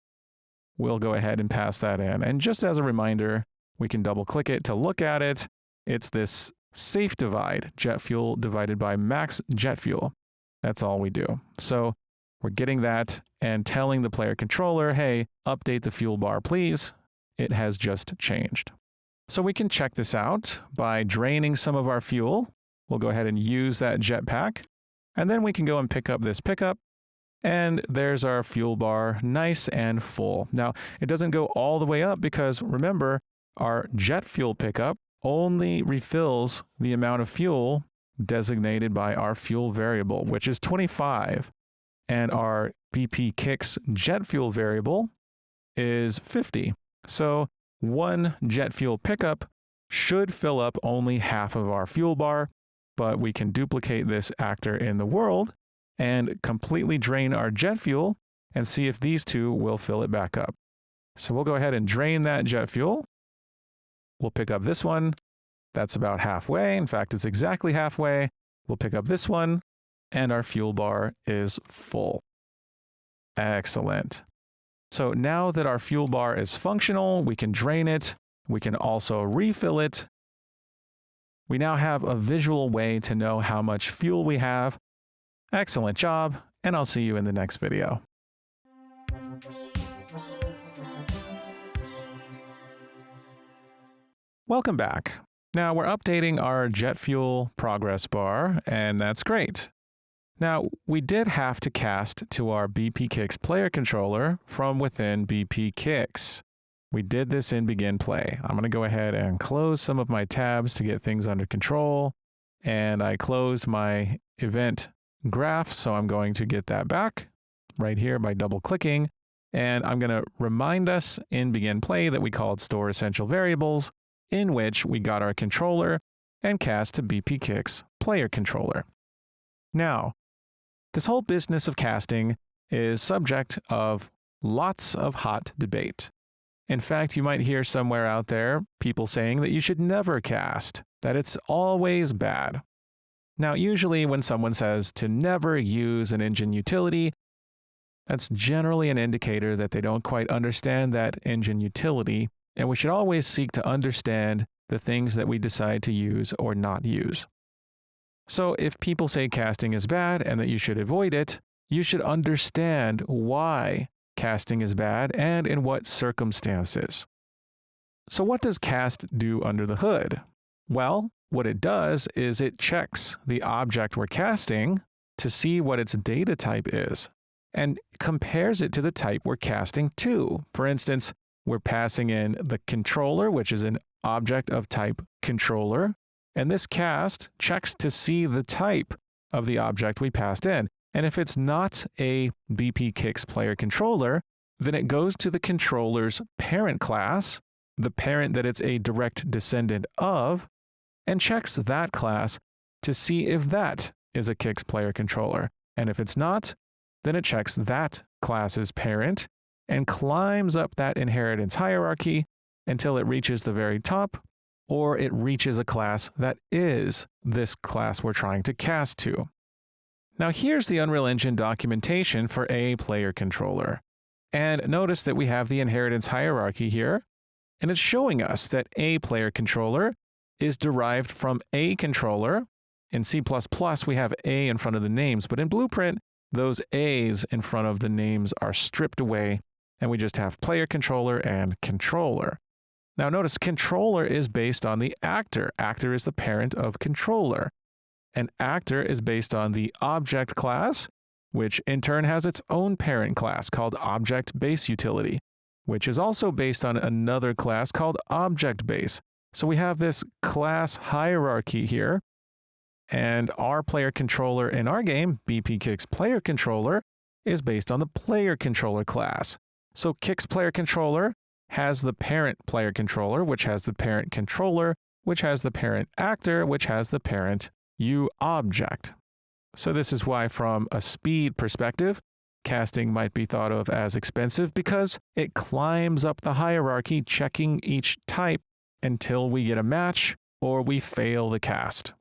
We'll go ahead and pass that in. And just as a reminder, we can double click it to look at it. It's this safe divide, jet fuel divided by max jet fuel. That's all we do. So we're getting that and telling the player controller, hey, update the fuel bar, please. It has just changed. So we can check this out by draining some of our fuel. We'll go ahead and use that jetpack. And then we can go and pick up this pickup. And there's our fuel bar, nice and full. Now, it doesn't go all the way up because remember, our jet fuel pickup only refills the amount of fuel designated by our fuel variable, which is 25. And our BPKix jet fuel variable is 50. So one jet fuel pickup should fill up only half of our fuel bar, but we can duplicate this actor in the world and completely drain our jet fuel and see if these two will fill it back up. So we'll go ahead and drain that jet fuel. We'll pick up this one. That's about halfway. In fact, it's exactly halfway. We'll pick up this one, and our fuel bar is full. Excellent. So now that our fuel bar is functional, we can drain it. We can also refill it. We now have a visual way to know how much fuel we have. Excellent job, and I'll see you in the next video. Welcome back. Now we're updating our jet fuel progress bar, and that's great. Now, we did have to cast to our BPKix player controller from within BPKix. We did this in Begin Play. I'm going to go ahead and close some of my tabs to get things under control, and I closed my event graph, so I'm going to get that back right here by double-clicking, and I'm going to remind us in Begin Play that we called store essential variables, in which we got our controller and cast to BPKix player controller. Now, this whole business of casting is subject of lots of hot debate. In fact, you might hear somewhere out there people saying that you should never cast, that it's always bad. Now, usually when someone says to never use an engine utility, that's generally an indicator that they don't quite understand that engine utility, and we should always seek to understand the things that we decide to use or not use. So if people say casting is bad and that you should avoid it, you should understand why casting is bad and in what circumstances. So what does cast do under the hood? Well, what it does is it checks the object we're casting to see what its data type is and compares it to the type we're casting to. For instance, we're passing in the controller, which is an object of type controller, and this cast checks to see the type of the object we passed in. And if it's not a BPKix player controller, then it goes to the controller's parent class, the parent that it's a direct descendant of, and checks that class to see if that is a Kix player controller. And if it's not, then it checks that class's parent and climbs up that inheritance hierarchy until it reaches the very top, or it reaches a class that is this class we're trying to cast to. Now here's the Unreal Engine documentation for a player controller. And notice that we have the inheritance hierarchy here, and it's showing us that a player controller is derived from a controller. In C++, we have a in front of the names, but in Blueprint, those a's in front of the names are stripped away, and we just have player controller and controller. Now notice controller is based on the actor. Actor is the parent of controller. And actor is based on the object class, which in turn has its own parent class called object base utility, which is also based on another class called object base. So we have this class hierarchy here, and our player controller in our game, BPKix player controller, is based on the player controller class. So Kix player controller has the parent player controller, which has the parent controller, which has the parent actor, which has the parent object. So this is why from a speed perspective, casting might be thought of as expensive because it climbs up the hierarchy checking each type until we get a match or we fail the cast.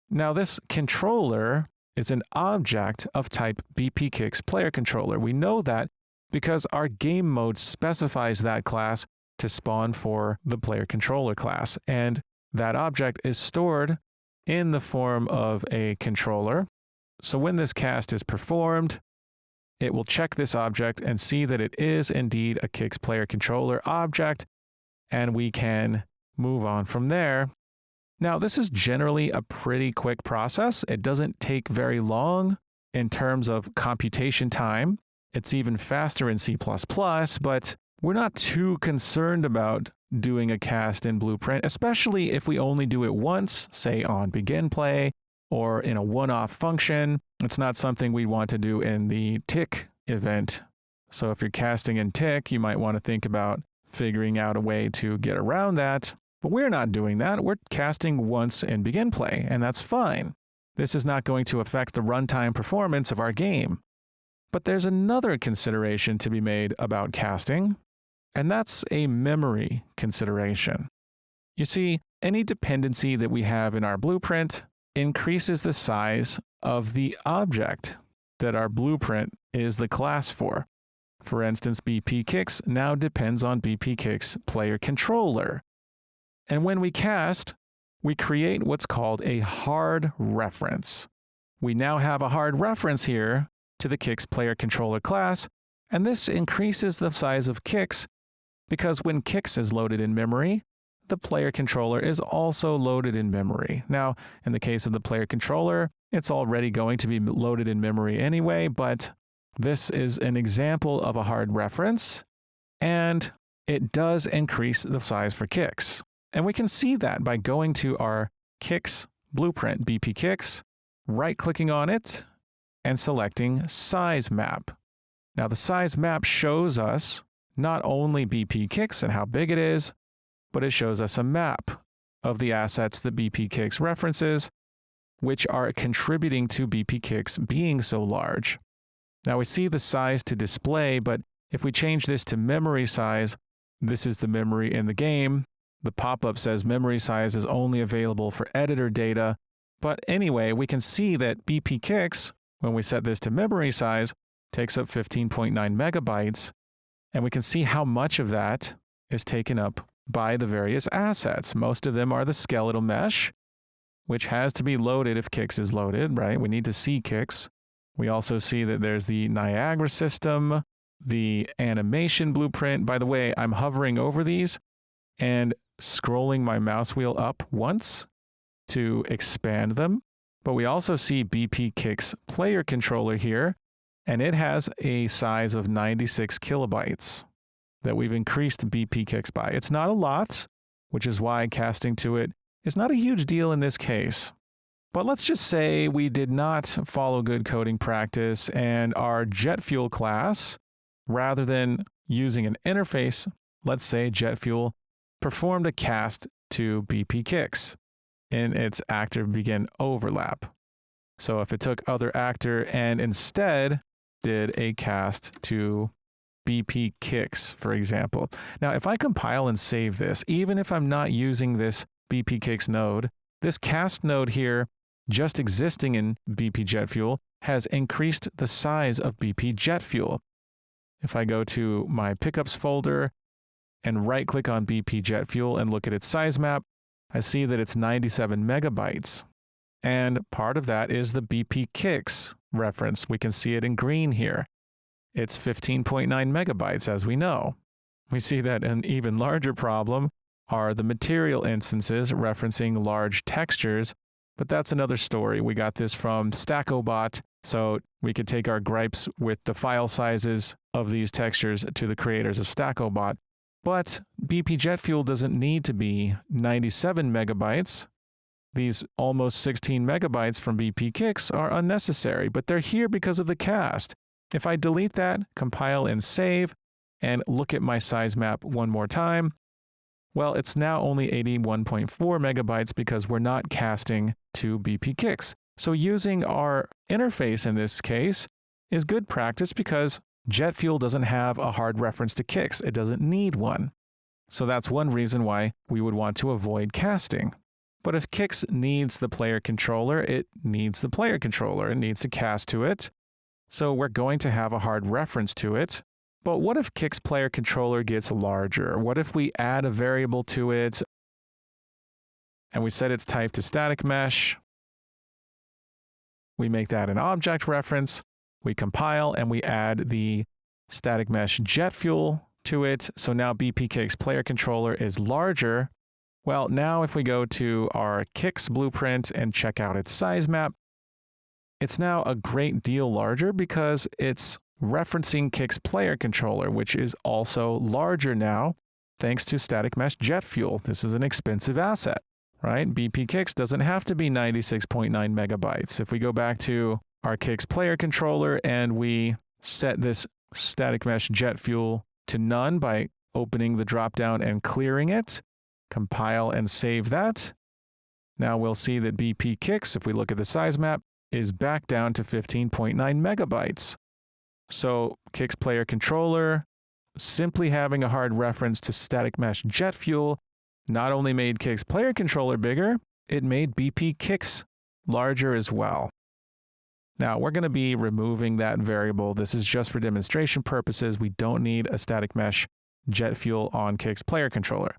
Now this controller is an object of type BPKix player controller. We know that because our game mode specifies that class to spawn for the player controller class, and that object is stored in the form of a controller. So when this cast is performed, it will check this object and see that it is indeed a Kix player controller object, and we can move on from there. Now, this is generally a pretty quick process. It doesn't take very long in terms of computation time. It's even faster in C++, but we're not too concerned about doing a cast in Blueprint, especially if we only do it once, say on begin play or in a one-off function. It's not something we want to do in the tick event. So if you're casting in tick, you might want to think about figuring out a way to get around that. But we're not doing that. We're casting once in begin play, and that's fine. This is not going to affect the runtime performance of our game. But there's another consideration to be made about casting, and that's a memory consideration. You see, any dependency that we have in our blueprint increases the size of the object that our blueprint is the class for. For instance, BPKix now depends on BPKix player controller. And when we cast, we create what's called a hard reference. We now have a hard reference here to the Kix player controller class, and this increases the size of Kix because when Kix is loaded in memory, the player controller is also loaded in memory. Now, in the case of the player controller, it's already going to be loaded in memory anyway, but this is an example of a hard reference, and it does increase the size for Kix. And we can see that by going to our Kix blueprint, BPKix, right-clicking on it, and selecting Size Map. Now, the size map shows us not only BPKix and how big it is, but it shows us a map of the assets that BPKix references, which are contributing to BPKix being so large. Now, we see the size to display, but if we change this to memory size, this is the memory in the game. The pop-up says memory size is only available for editor data, But anyway, we can see that bpkix, when we set this to memory size, takes up 15.9 megabytes. And we can see how much of that is taken up by the various assets. Most of them are the skeletal mesh, which has to be loaded if Kix is loaded, right? We need to see Kix. We also see that there's the Niagara system, the animation blueprint. By the way, I'm hovering over these and scrolling my mouse wheel up once to expand them. But we also see bpkix player controller here, and it has a size of 96 kilobytes that we've increased bpkix by. It's not a lot, which is why casting to it is not a huge deal in this case. But let's just say we did not follow good coding practice and our jet fuel class, rather than using an interface, let's say jet fuel, performed a cast to bpkix in its actor begin overlap. So if it took other actor and instead did a cast to bpkix, for example. Now, if I compile and save this, even if I'm not using this bpkix node, this cast node here, just existing in BP Jet Fuel, has increased the size of BP Jet Fuel. If I go to my pickups folder and right-click on BP Jet Fuel and look at its size map, I see that it's 97 megabytes. And part of that is the bpkix reference. We can see it in green here. It's 15.9 megabytes, as we know. We see that an even larger problem are the material instances referencing large textures, but that's another story. We got this from StackoBot, so we could take our gripes with the file sizes of these textures to the creators of StackoBot. But BP Jet Fuel doesn't need to be 97 megabytes. These almost 16 megabytes from bpkix are unnecessary, but they're here because of the cast. If I delete that, compile and save, and look at my size map one more time, well, it's now only 81.4 megabytes because we're not casting to bpkix. So using our interface in this case is good practice because jet fuel doesn't have a hard reference to Kix. It doesn't need one. So that's one reason why we would want to avoid casting. But if Kix needs the player controller, it needs the player controller. It needs to cast to it. So we're going to have a hard reference to it. But what if Kix player controller gets larger? What if we add a variable to it and we set its type to static mesh? We make that an object reference. We compile and we add the static mesh jet fuel to it. So now bpkix player controller is larger. Well, now if we go to our Kix blueprint and check out its size map, it's now a great deal larger because it's referencing Kix player controller, which is also larger now thanks to static mesh jet fuel. This is an expensive asset, right? bpkix doesn't have to be 96.9 megabytes. If we go back to our Kix player controller and we set this static mesh jet fuel to none by opening the dropdown and clearing it, compile and save that. Now we'll see that bpkix, if we look at the size map, is back down to 15.9 megabytes. So Kix player controller, simply having a hard reference to static mesh jet fuel, not only made Kix player controller bigger, it made bpkix larger as well. Now we're going to be removing that variable. This is just for demonstration purposes. We don't need a static mesh jet fuel on Kix player controller.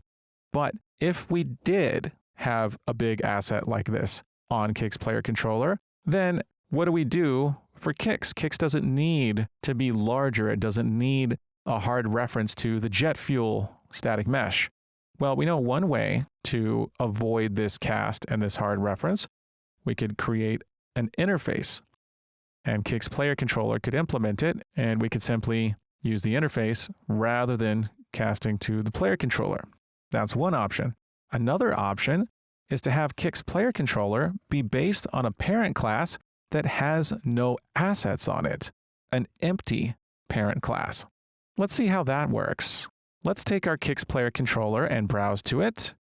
But if we did have a big asset like this on Kix player controller, then what do we do for Kix? Kix doesn't need to be larger. It doesn't need a hard reference to the jet fuel static mesh. Well, we know one way to avoid this cast and this hard reference. We could create an interface, and Kix player controller could implement it, and we could simply use the interface rather than casting to the player controller. That's one option. Another option is to have Kix player controller be based on a parent class that has no assets on it, an empty parent class. Let's see how that works. Let's take our Kix player controller and browse to it,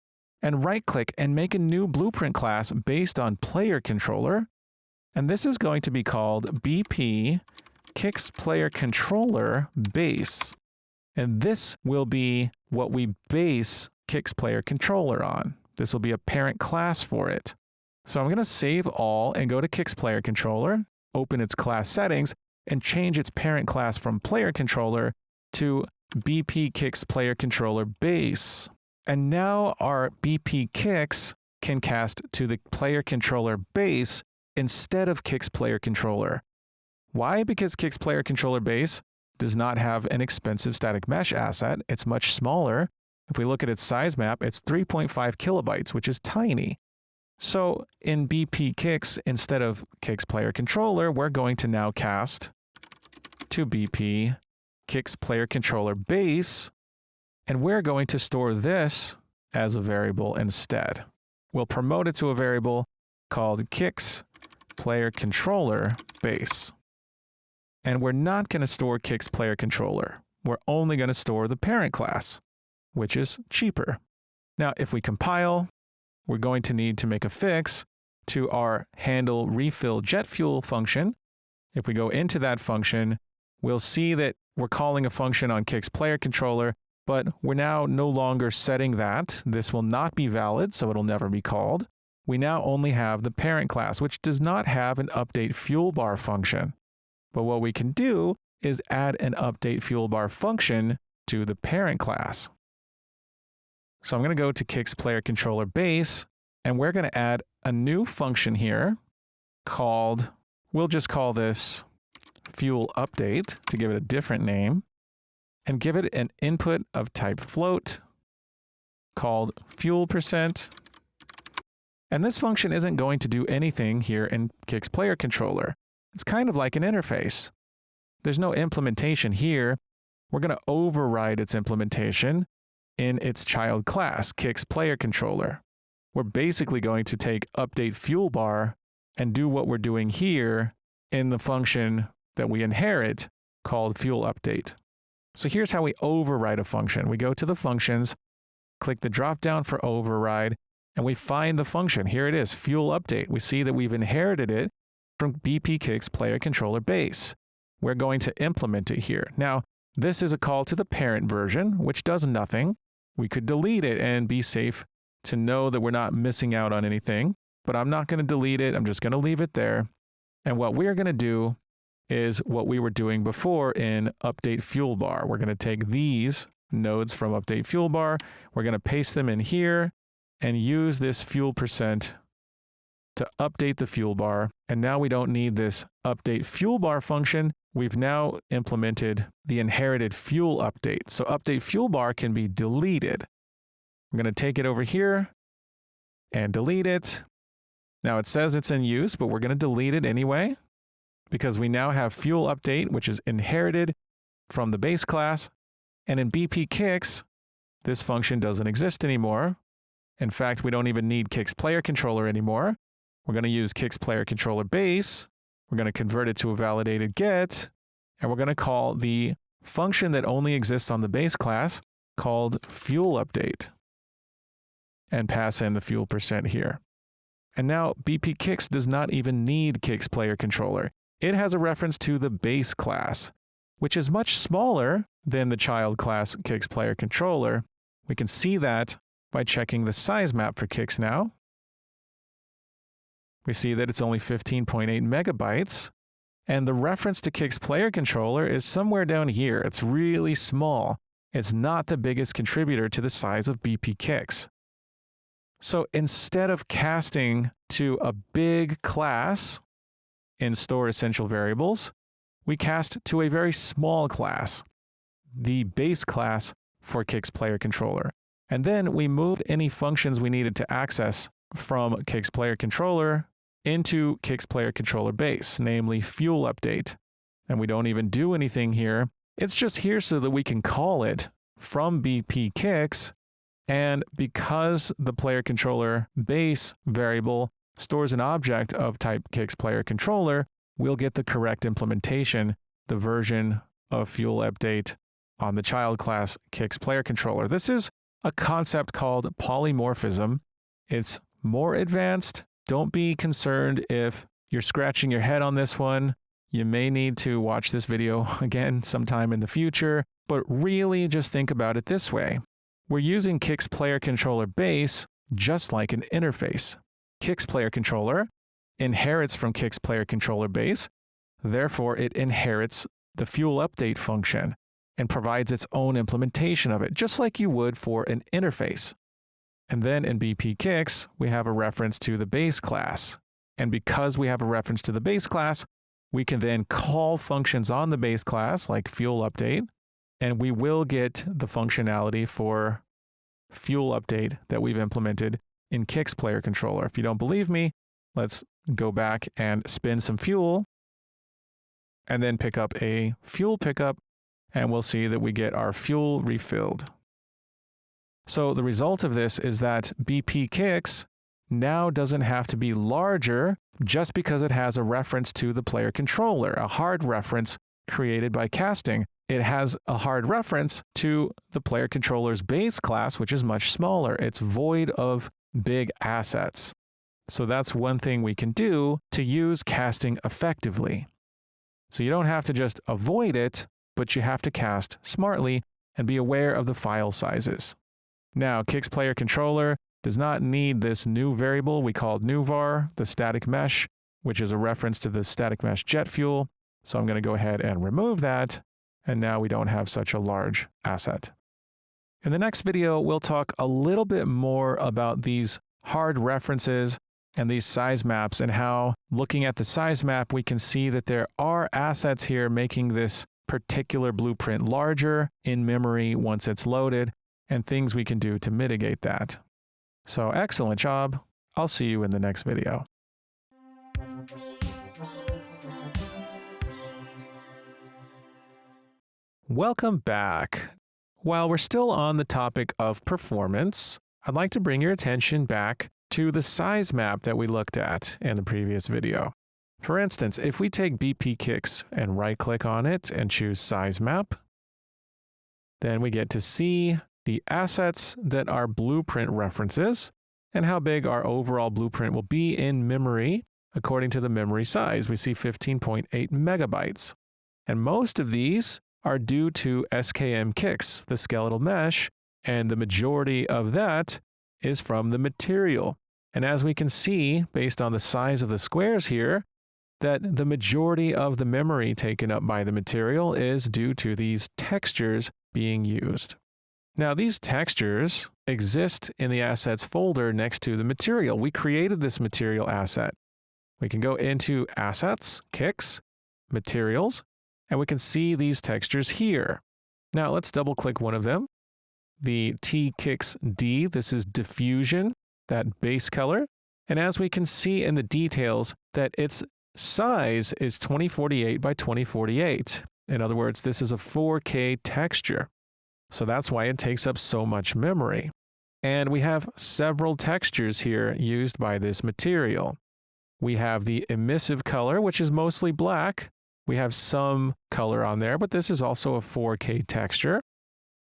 and right-click and make a new blueprint class based on player controller. And this is going to be called BP Kix player controller base. And this will be what we base Kix player controller on. This will be a parent class for it. So I'm going to save all and go to Kix Player Controller, open its class settings, and change its parent class from Player Controller to BP Kix Player Controller Base. And now our BP Kix can cast to the Player Controller Base instead of Kix Player Controller. Why? Because Kix Player Controller Base does not have an expensive static mesh asset. It's much smaller. If we look at its size map, it's 3.5 kilobytes, which is tiny. So in BP Kix, instead of Kix Player Controller, we're going to now cast to BP Kix Player Controller Base, and we're going to store this as a variable instead. We'll promote it to a variable called Kix Player Controller Base. And we're not going to store Kix Player Controller. We're only going to store the parent class, which is cheaper. Now, if we compile, we're going to need to make a fix to our handle refill jet fuel function. If we go into that function, we'll see that we're calling a function on Kix Player Controller, but we're now no longer setting that. This will not be valid, so it'll never be called. We now only have the parent class, which does not have an update fuel bar function. But what we can do is add an update fuel bar function to the parent class. So I'm going to go to Kix Player Controller Base, and we're going to add a new function here called, we'll just call this fuel update to give it a different name, and give it an input of type float called fuel%. And this function isn't going to do anything here in Kix Player Controller. It's kind of like an interface. There's no implementation here. We're going to override its implementation in its child class, Kix Player Controller. We're basically going to take update fuel bar and do what we're doing here in the function that we inherit called fuel update. So here's how we override a function. We go to the functions, click the drop down for override, and we find the function. Here it is, fuel update. We see that we've inherited it from BP Kix Player Controller Base. We're going to implement it here. Now, this is a call to the parent version, which does nothing. We could delete it and be safe to know that we're not missing out on anything, but I'm not going to delete it. I'm just going to leave it there. And what we're going to do is what we were doing before in update fuel bar. We're going to take these nodes from update fuel bar. We're going to paste them in here and use this fuel% to update the fuel bar. And now we don't need this update fuel bar function. We've now implemented the inherited fuel update. So update fuel bar can be deleted. I'm going to take it over here and delete it. Now it says it's in use, but we're going to delete it anyway, because we now have fuel update, which is inherited from the base class. And in BP Kix, this function doesn't exist anymore. In fact, we don't even need Kix Player Controller anymore. We're going to use Kix Player Controller Base. We're going to convert it to a validated get, and we're going to call the function that only exists on the base class called fuel update, and pass in the fuel% here. And now BP Kix does not even need Kix Player Controller. It has a reference to the base class, which is much smaller than the child class Kix Player Controller. We can see that by checking the size map for Kix now. We see that it's only 15.8 megabytes, and the reference to Kix Player Controller is somewhere down here. It's really small. It's not the biggest contributor to the size of BP Kix. So instead of casting to a big class in store essential variables, we cast to a very small class, the base class for Kix Player Controller. And then we moved any functions we needed to access from Kix Player Controller into Kix Player Controller Base, namely fuel update. And we don't even do anything here. It's just here so that we can call it from BP Kix. And because the Player Controller Base variable stores an object of type Kix Player Controller, we'll get the correct implementation, the version of fuel update on the child class Kix Player Controller. This is a concept called polymorphism. It's more advanced. Don't be concerned if you're scratching your head on this one. You may need to watch this video again sometime in the future, but really just think about it this way. We're using Kix Player Controller Base just like an interface. Kix Player Controller inherits from Kix Player Controller base. Therefore, it inherits the fuel update function and provides its own implementation of it, just like you would for an interface. And then in BP Kix, we have a reference to the base class. And because we have a reference to the base class, we can then call functions on the base class like fuel update, and we will get the functionality for fuel update that we've implemented in Kix Player Controller. If you don't believe me, let's go back and spin some fuel and then pick up a fuel pickup, and we'll see that we get our fuel refilled. So the result of this is that BP Kix now doesn't have to be larger just because it has a reference to the player controller, a hard reference created by casting. It has a hard reference to the player controller's base class, which is much smaller. It's void of big assets. So that's one thing we can do to use casting effectively. So you don't have to just avoid it, but you have to cast smartly and be aware of the file sizes. Now, Kix Player Controller does not need this new variable we called newvar, the static mesh, which is a reference to the static mesh jet fuel. So I'm going to go ahead and remove that. And now we don't have such a large asset. In the next video, we'll talk a little bit more about these hard references and these size maps and how, looking at the size map, we can see that there are assets here making this particular blueprint larger in memory once it's loaded, and things we can do to mitigate that. So excellent job. I'll see you in the next video. Welcome back. While we're still on the topic of performance, I'd like to bring your attention back to the size map that we looked at in the previous video. For instance, if we take BP Kix and right-click on it and choose Size Map, then we get to see the assets that are blueprint references and how big our overall blueprint will be in memory according to the memory size. We see 15.8 megabytes. And most of these are due to SKM Kix, the skeletal mesh, and the majority of that is from the material. And as we can see, based on the size of the squares here, that the majority of the memory taken up by the material is due to these textures being used. Now, these textures exist in the assets folder next to the material. We created this material asset. We can go into Assets, Kix, Materials, and we can see these textures here. Now, let's double click one of them. The TKixD, this is diffusion, that base color. And as we can see in the details, that its size is 2048 by 2048. In other words, this is a 4K texture. So that's why it takes up so much memory. And we have several textures here used by this material. We have the emissive color, which is mostly black. We have some color on there, but this is also a 4K texture.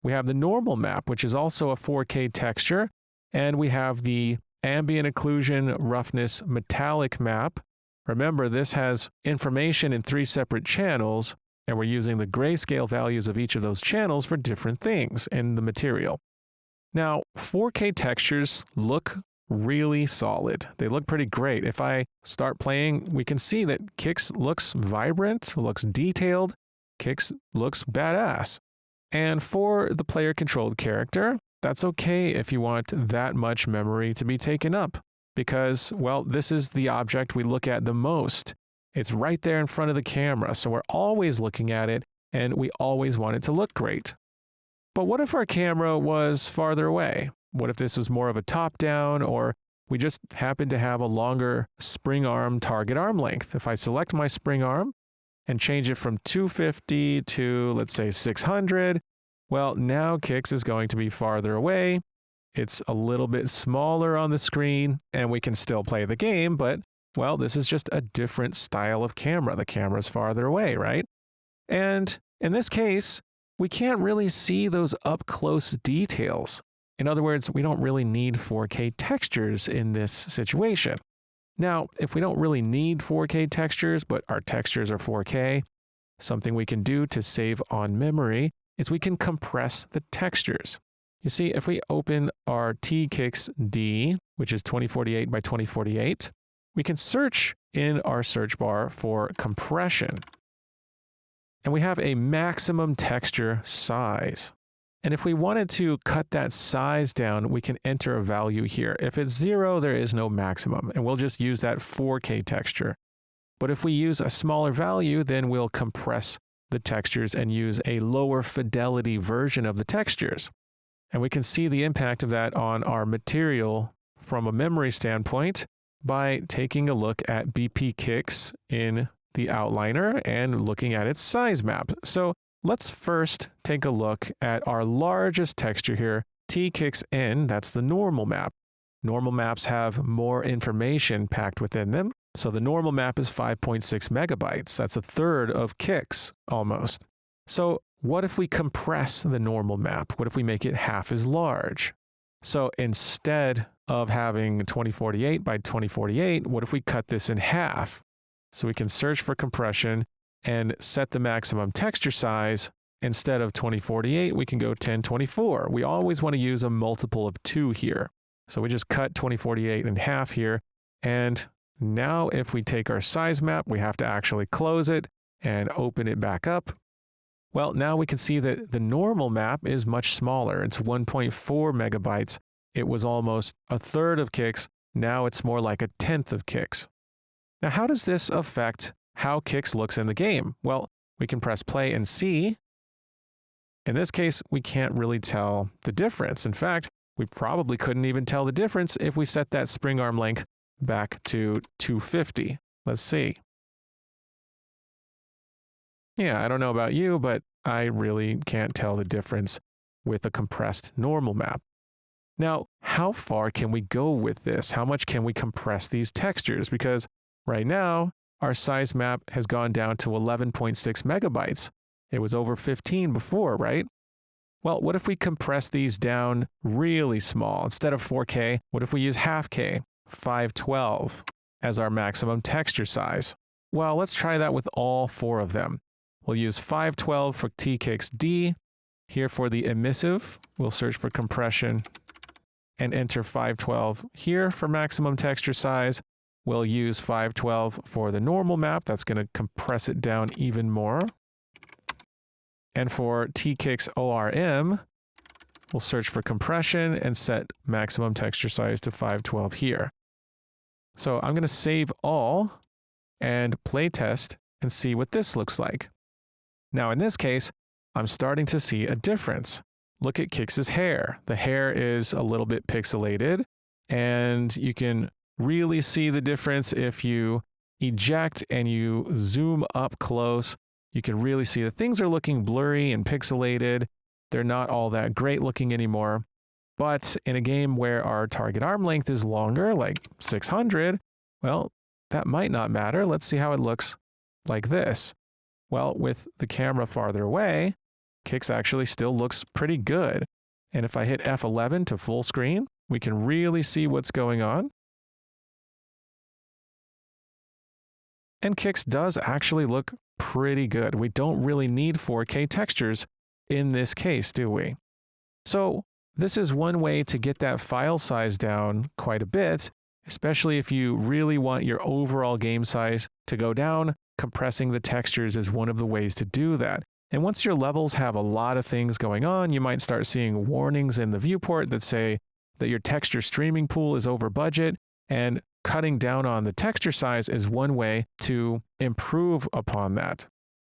We have the normal map, which is also a 4K texture. And we have the ambient occlusion roughness metallic map. Remember, this has information in 3 separate channels, and we're using the grayscale values of each of those channels for different things in the material. Now, 4K textures look really solid. They look pretty great. If I start playing, we can see that Kix looks vibrant, looks detailed. Kix looks badass. And for the player-controlled character, that's okay if you want that much memory to be taken up, because, well, this is the object we look at the most. It's right there in front of the camera, so we're always looking at it, and we always want it to look great. But what if our camera was farther away? What if this was more of a top-down, or we just happen to have a longer spring arm target arm length? If I select my spring arm and change it from 250 to, let's say, 600, well, now Kix is going to be farther away. It's a little bit smaller on the screen, and we can still play the game, but well, this is just a different style of camera. The camera's farther away, right? And in this case, we can't really see those up-close details. In other words, we don't really need 4K textures in this situation. Now, if we don't really need 4K textures, but our textures are 4K, something we can do to save on memory is we can compress the textures. You see, if we open our T-Kix-D, which is 2048 by 2048, we can search in our search bar for compression. And we have a maximum texture size. And if we wanted to cut that size down, we can enter a value here. If it's 0, there is no maximum, and we'll just use that 4K texture. But if we use a smaller value, then we'll compress the textures and use a lower fidelity version of the textures. And we can see the impact of that on our material from a memory standpoint by taking a look at BPKix in the outliner and looking at its size map. So let's first take a look at our largest texture here, T-Kix-N, that's the normal map. Normal maps have more information packed within them. So the normal map is 5.6 megabytes. That's a third of Kix, almost. So what if we compress the normal map? What if we make it half as large? So instead of having 2048 by 2048, what if we cut this in half? So we can search for compression and set the maximum texture size. Instead of 2048, we can go 1024. We always want to use a multiple of 2 here. So we just cut 2048 in half here. And now if we take our size map, we have to actually close it and open it back up. Well, now we can see that the normal map is much smaller. It's 1.4 megabytes. It was almost a third of Kix. Now it's more like a tenth of Kix. Now, how does this affect how Kix looks in the game? Well, we can press play and see. In this case, we can't really tell the difference. In fact, we probably couldn't even tell the difference if we set that spring arm length back to 250. Let's see. Yeah, I don't know about you, but I really can't tell the difference with a compressed normal map. Now, how far can we go with this? How much can we compress these textures? Because right now, our size map has gone down to 11.6 megabytes. It was over 15 before, right? Well, what if we compress these down really small? Instead of 4K, what if we use half K, 512, as our maximum texture size? Well, let's try that with all 4 of them. We'll use 512 for T-Kix-D. Here for the emissive, we'll search for compression and enter 512 here for maximum texture size. We'll use 512 for the normal map. That's going to compress it down even more. And for T-Kix-ORM, we'll search for compression and set maximum texture size to 512 here. So I'm going to save all and play test and see what this looks like. Now in this case, I'm starting to see a difference. Look at Kix's hair. The hair is a little bit pixelated, and you can really see the difference if you eject and you zoom up close. You can really see that things are looking blurry and pixelated. They're not all that great looking anymore. But in a game where our target arm length is longer, like 600, well, that might not matter. Let's see how it looks like this. Well, with the camera farther away, Kix actually still looks pretty good. And if I hit F11 to full screen, we can really see what's going on. And Kix does actually look pretty good. We don't really need 4K textures in this case, do we? So this is one way to get that file size down quite a bit, especially if you really want your overall game size to go down. Compressing the textures is one of the ways to do that. And once your levels have a lot of things going on, you might start seeing warnings in the viewport that say that your texture streaming pool is over budget, and cutting down on the texture size is one way to improve upon that.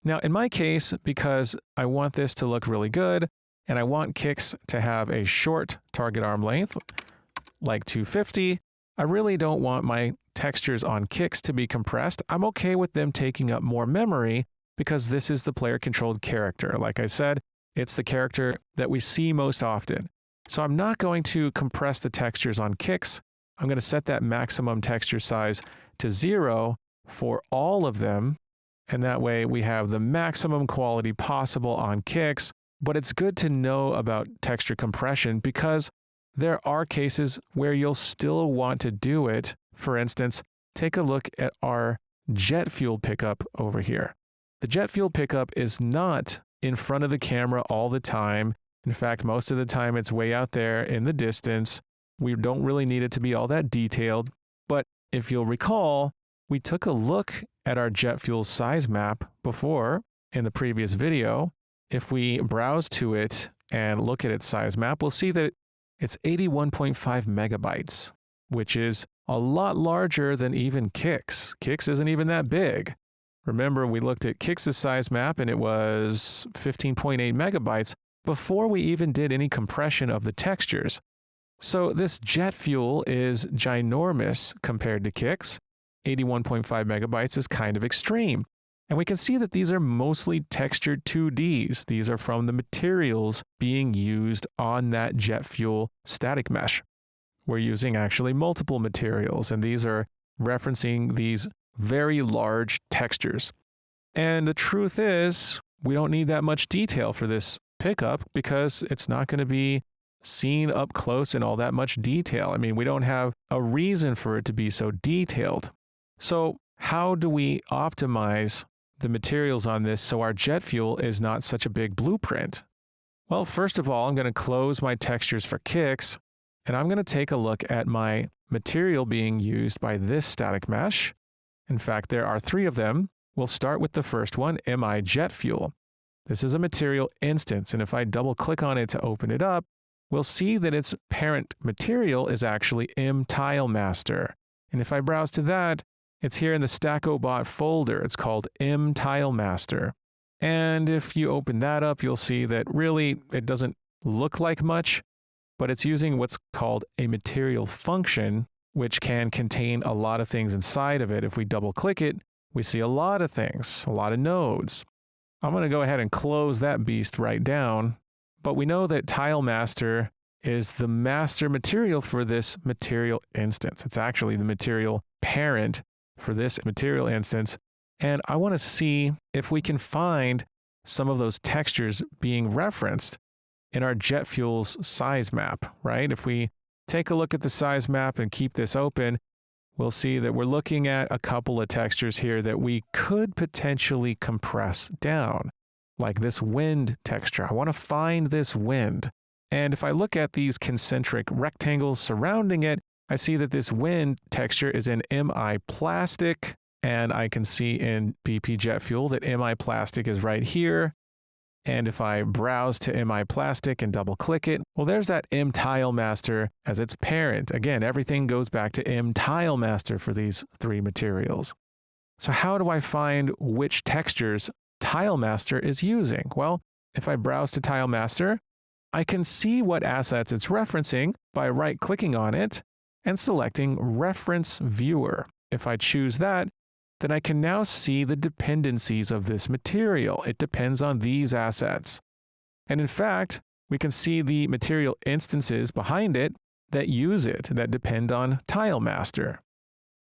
Now, in my case, because I want this to look really good, and I want Kix to have a short target arm length, like 250, I really don't want my textures on Kix to be compressed. I'm okay with them taking up more memory because this is the player-controlled character. Like I said, it's the character that we see most often. So I'm not going to compress the textures on Kix. I'm going to set that maximum texture size to 0 for all of them. And that way we have the maximum quality possible on Kix. But it's good to know about texture compression because there are cases where you'll still want to do it. For instance, take a look at our jet fuel pickup over here. The jet fuel pickup is not in front of the camera all the time. In fact, most of the time it's way out there in the distance. We don't really need it to be all that detailed. But if you'll recall, we took a look at our jet fuel size map before in the previous video. If we browse to it and look at its size map, we'll see that it's 81.5 megabytes, which is a lot larger than even Kix. Kix isn't even that big. Remember, we looked at Kix's size map and it was 15.8 megabytes before we even did any compression of the textures. So this jet fuel is ginormous compared to Kix. 81.5 megabytes is kind of extreme. And we can see that these are mostly textured 2Ds. These are from the materials being used on that jet fuel static mesh. We're using actually multiple materials, and these are referencing these very large textures. And the truth is, we don't need that much detail for this pickup because it's not going to be seen up close in all that much detail. I mean, we don't have a reason for it to be so detailed. So how do we optimize the materials on this so our jet fuel is not such a big blueprint? Well, first of all, I'm going to close my textures for Kix, and I'm going to take a look at my material being used by this static mesh. In fact, there are 3 of them. We'll start with the first one, MI Jet Fuel. This is a material instance, and if I double click on it to open it up, we'll see that its parent material is actually mTileMaster. And if I browse to that, it's here in the StackoBot folder. It's called mTileMaster. And if you open that up, you'll see that really it doesn't look like much, but it's using what's called a material function, which can contain a lot of things inside of it. If we double click it, we see a lot of things, a lot of nodes. I'm going to go ahead and close that beast right down, but we know that TileMaster is the master material for this material instance. It's actually the material parent for this material instance. And I want to see if we can find some of those textures being referenced in our jet fuel's size map, right? If we take a look at the size map and keep this open, we'll see that we're looking at a couple of textures here that we could potentially compress down, like this wind texture. I want to find this wind. And if I look at these concentric rectangles surrounding it, I see that this wind texture is in MI Plastic, and I can see in BP Jet Fuel that MI Plastic is right here. And if I browse to MI Plastic and double click it, well, there's that mTileMaster as its parent. Again, everything goes back to mTileMaster for these 3 materials. So how do I find which textures TileMaster is using? Well, if I browse to TileMaster, I can see what assets it's referencing by right-clicking on it and selecting Reference Viewer. If I choose that, then I can now see the dependencies of this material. It depends on these assets. And in fact, we can see the material instances behind it that use it, that depend on TileMaster.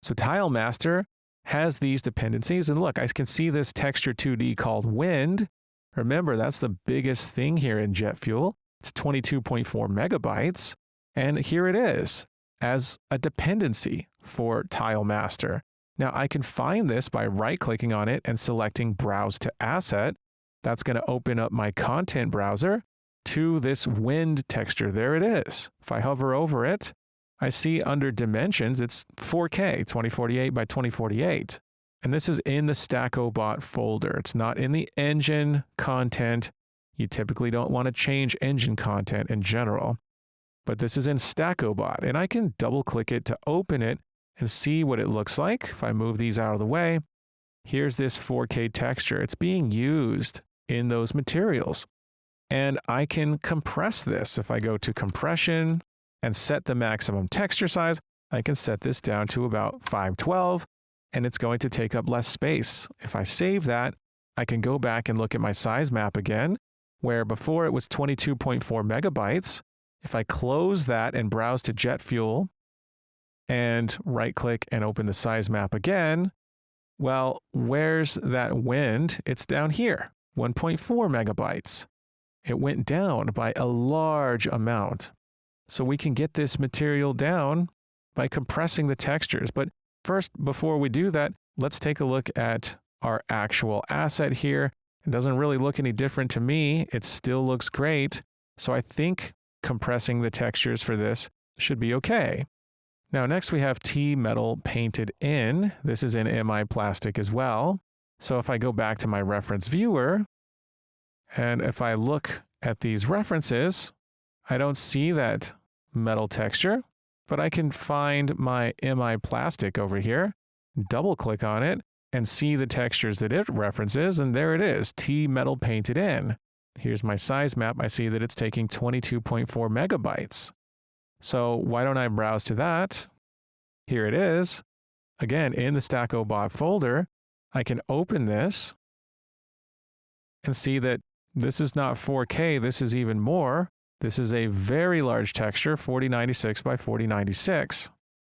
So TileMaster has these dependencies, and look, I can see this texture 2D called Wind. Remember, that's the biggest thing here in jet fuel. It's 22.4 megabytes, and here it is as a dependency for TileMaster. Now I can find this by right-clicking on it and selecting Browse to Asset. That's going to open up my content browser to this wind texture. There it is. If I hover over it, I see under dimensions, it's 4K, 2048 by 2048. And this is in the StackoBot folder. It's not in the engine content. You typically don't want to change engine content in general. But this is in StackoBot, and I can double-click it to open it and see what it looks like. If I move these out of the way, here's this 4K texture. It's being used in those materials. And I can compress this. If I go to compression and set the maximum texture size, I can set this down to about 512, and it's going to take up less space. If I save that, I can go back and look at my size map again, where before it was 22.4 megabytes. If I close that and browse to jet fuel, and right-click and open the size map again, well, where's that wind? It's down here, 1.4 megabytes. It went down by a large amount. So we can get this material down by compressing the textures. But first, before we do that, let's take a look at our actual asset here. It doesn't really look any different to me. It still looks great. So I think compressing the textures for this should be okay. Now next we have T metal painted in. This is in MI plastic as well. So if I go back to my reference viewer, and if I look at these references, I don't see that metal texture, but I can find my MI plastic over here, double click on it, and see the textures that it references, and there it is, T metal painted in. Here's my size map. I see that it's taking 22.4 megabytes. So why don't I browse to that? Here it is. Again, in the Stack Overflow folder, I can open this and see that this is not 4K, this is even more. This is a very large texture, 4096 by 4096.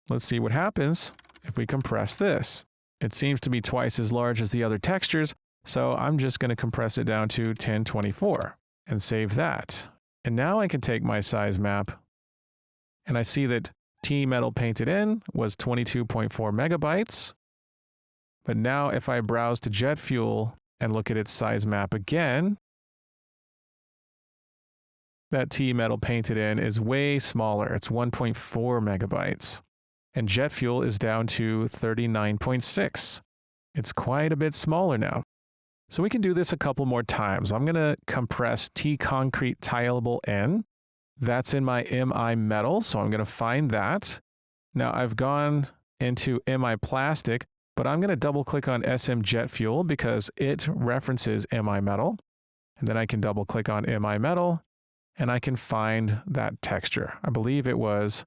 Let's see what happens if we compress this. It seems to be twice as large as the other textures, so I'm just going to compress it down to 1024 and save that. And now I can take my size map, and I see that T metal painted in was 22.4 megabytes. But now if I browse to Jet Fuel and look at its size map again, that T metal painted in is way smaller. It's 1.4 megabytes. And Jet Fuel is down to 39.6. It's quite a bit smaller now. So we can do this a couple more times. I'm going to compress T concrete tileable in. That's in my MI metal, so I'm going to find that. Now I've gone into MI plastic, but I'm going to double click on SM Jet Fuel because it references MI metal. And then I can double click on MI metal and I can find that texture. I believe it was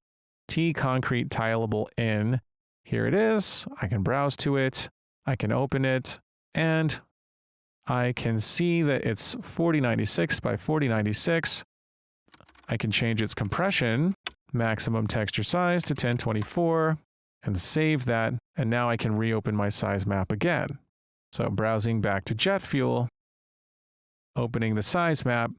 T concrete tileable in. Here it is. I can browse to it. I can open it and I can see that it's 4096 by 4096. I can change its compression, maximum texture size to 1024, and save that. And now I can reopen my size map again. So browsing back to Jet Fuel, opening the size map.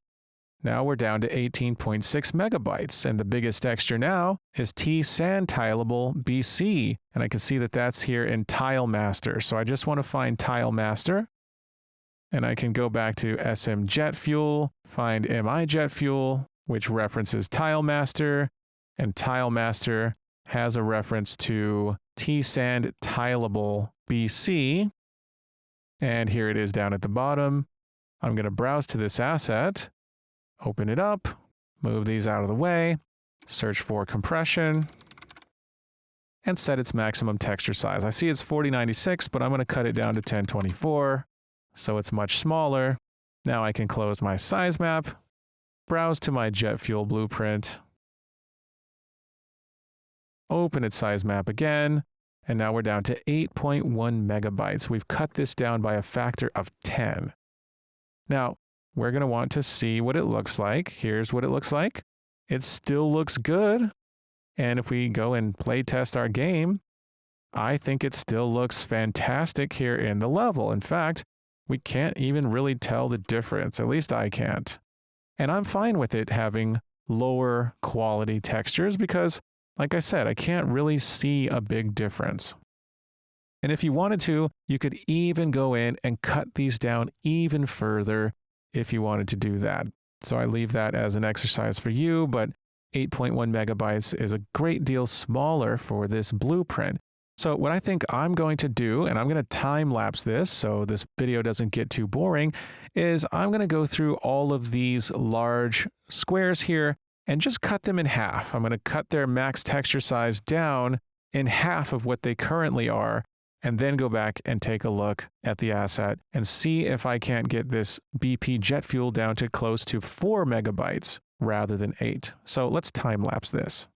Now we're down to 18.6 megabytes. And the biggest texture now is T Sand Tileable BC. And I can see that that's here in Tile Master. So I just want to find Tile Master. And I can go back to SM Jet Fuel, find MI Jet Fuel, which references Tile Master, and Tile Master has a reference to T Sand Tileable BC. And here it is down at the bottom. I'm going to browse to this asset, open it up, move these out of the way, search for compression, and set its maximum texture size. I see it's 4096, but I'm going to cut it down to 1024. So it's much smaller. Now I can close my size map, browse to my Jet Fuel blueprint, open its size map again, and now we're down to 8.1 megabytes. We've cut this down by a factor of 10. Now, we're going to want to see what it looks like. Here's what it looks like. It still looks good. And if we go and play test our game, I think it still looks fantastic here in the level. In fact, we can't even really tell the difference. At least I can't. And I'm fine with it having lower quality textures because, like I said, I can't really see a big difference. And if you wanted to, you could even go in and cut these down even further if you wanted to do that. So I leave that as an exercise for you, but 8.1 megabytes is a great deal smaller for this blueprint. So what I think I'm going to do, and I'm going to time lapse this so this video doesn't get too boring, is I'm going to go through all of these large squares here and just cut them in half. I'm going to cut their max texture size down in half of what they currently are, and then go back and take a look at the asset and see if I can't get this BP Jet Fuel down to close to 4 megabytes rather than 8. So let's time lapse this.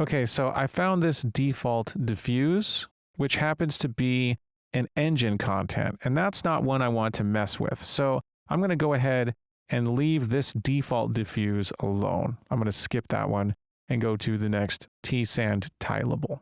Okay, so I found this default diffuse, which happens to be an engine content, and that's not one I want to mess with. So I'm going to go ahead and leave this default diffuse alone. I'm going to skip that one and go to the next T-Sand Tileable.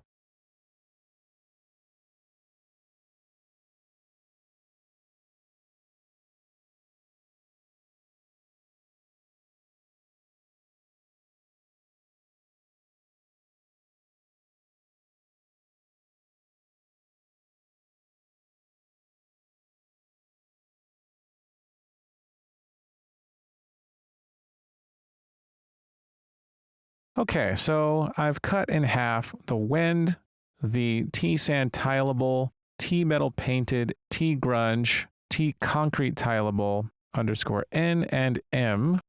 Okay, so I've cut in half the Wind, the T-Sand Tileable, T-Metal Painted, T-Grunge, T-Concrete Tileable _N and M.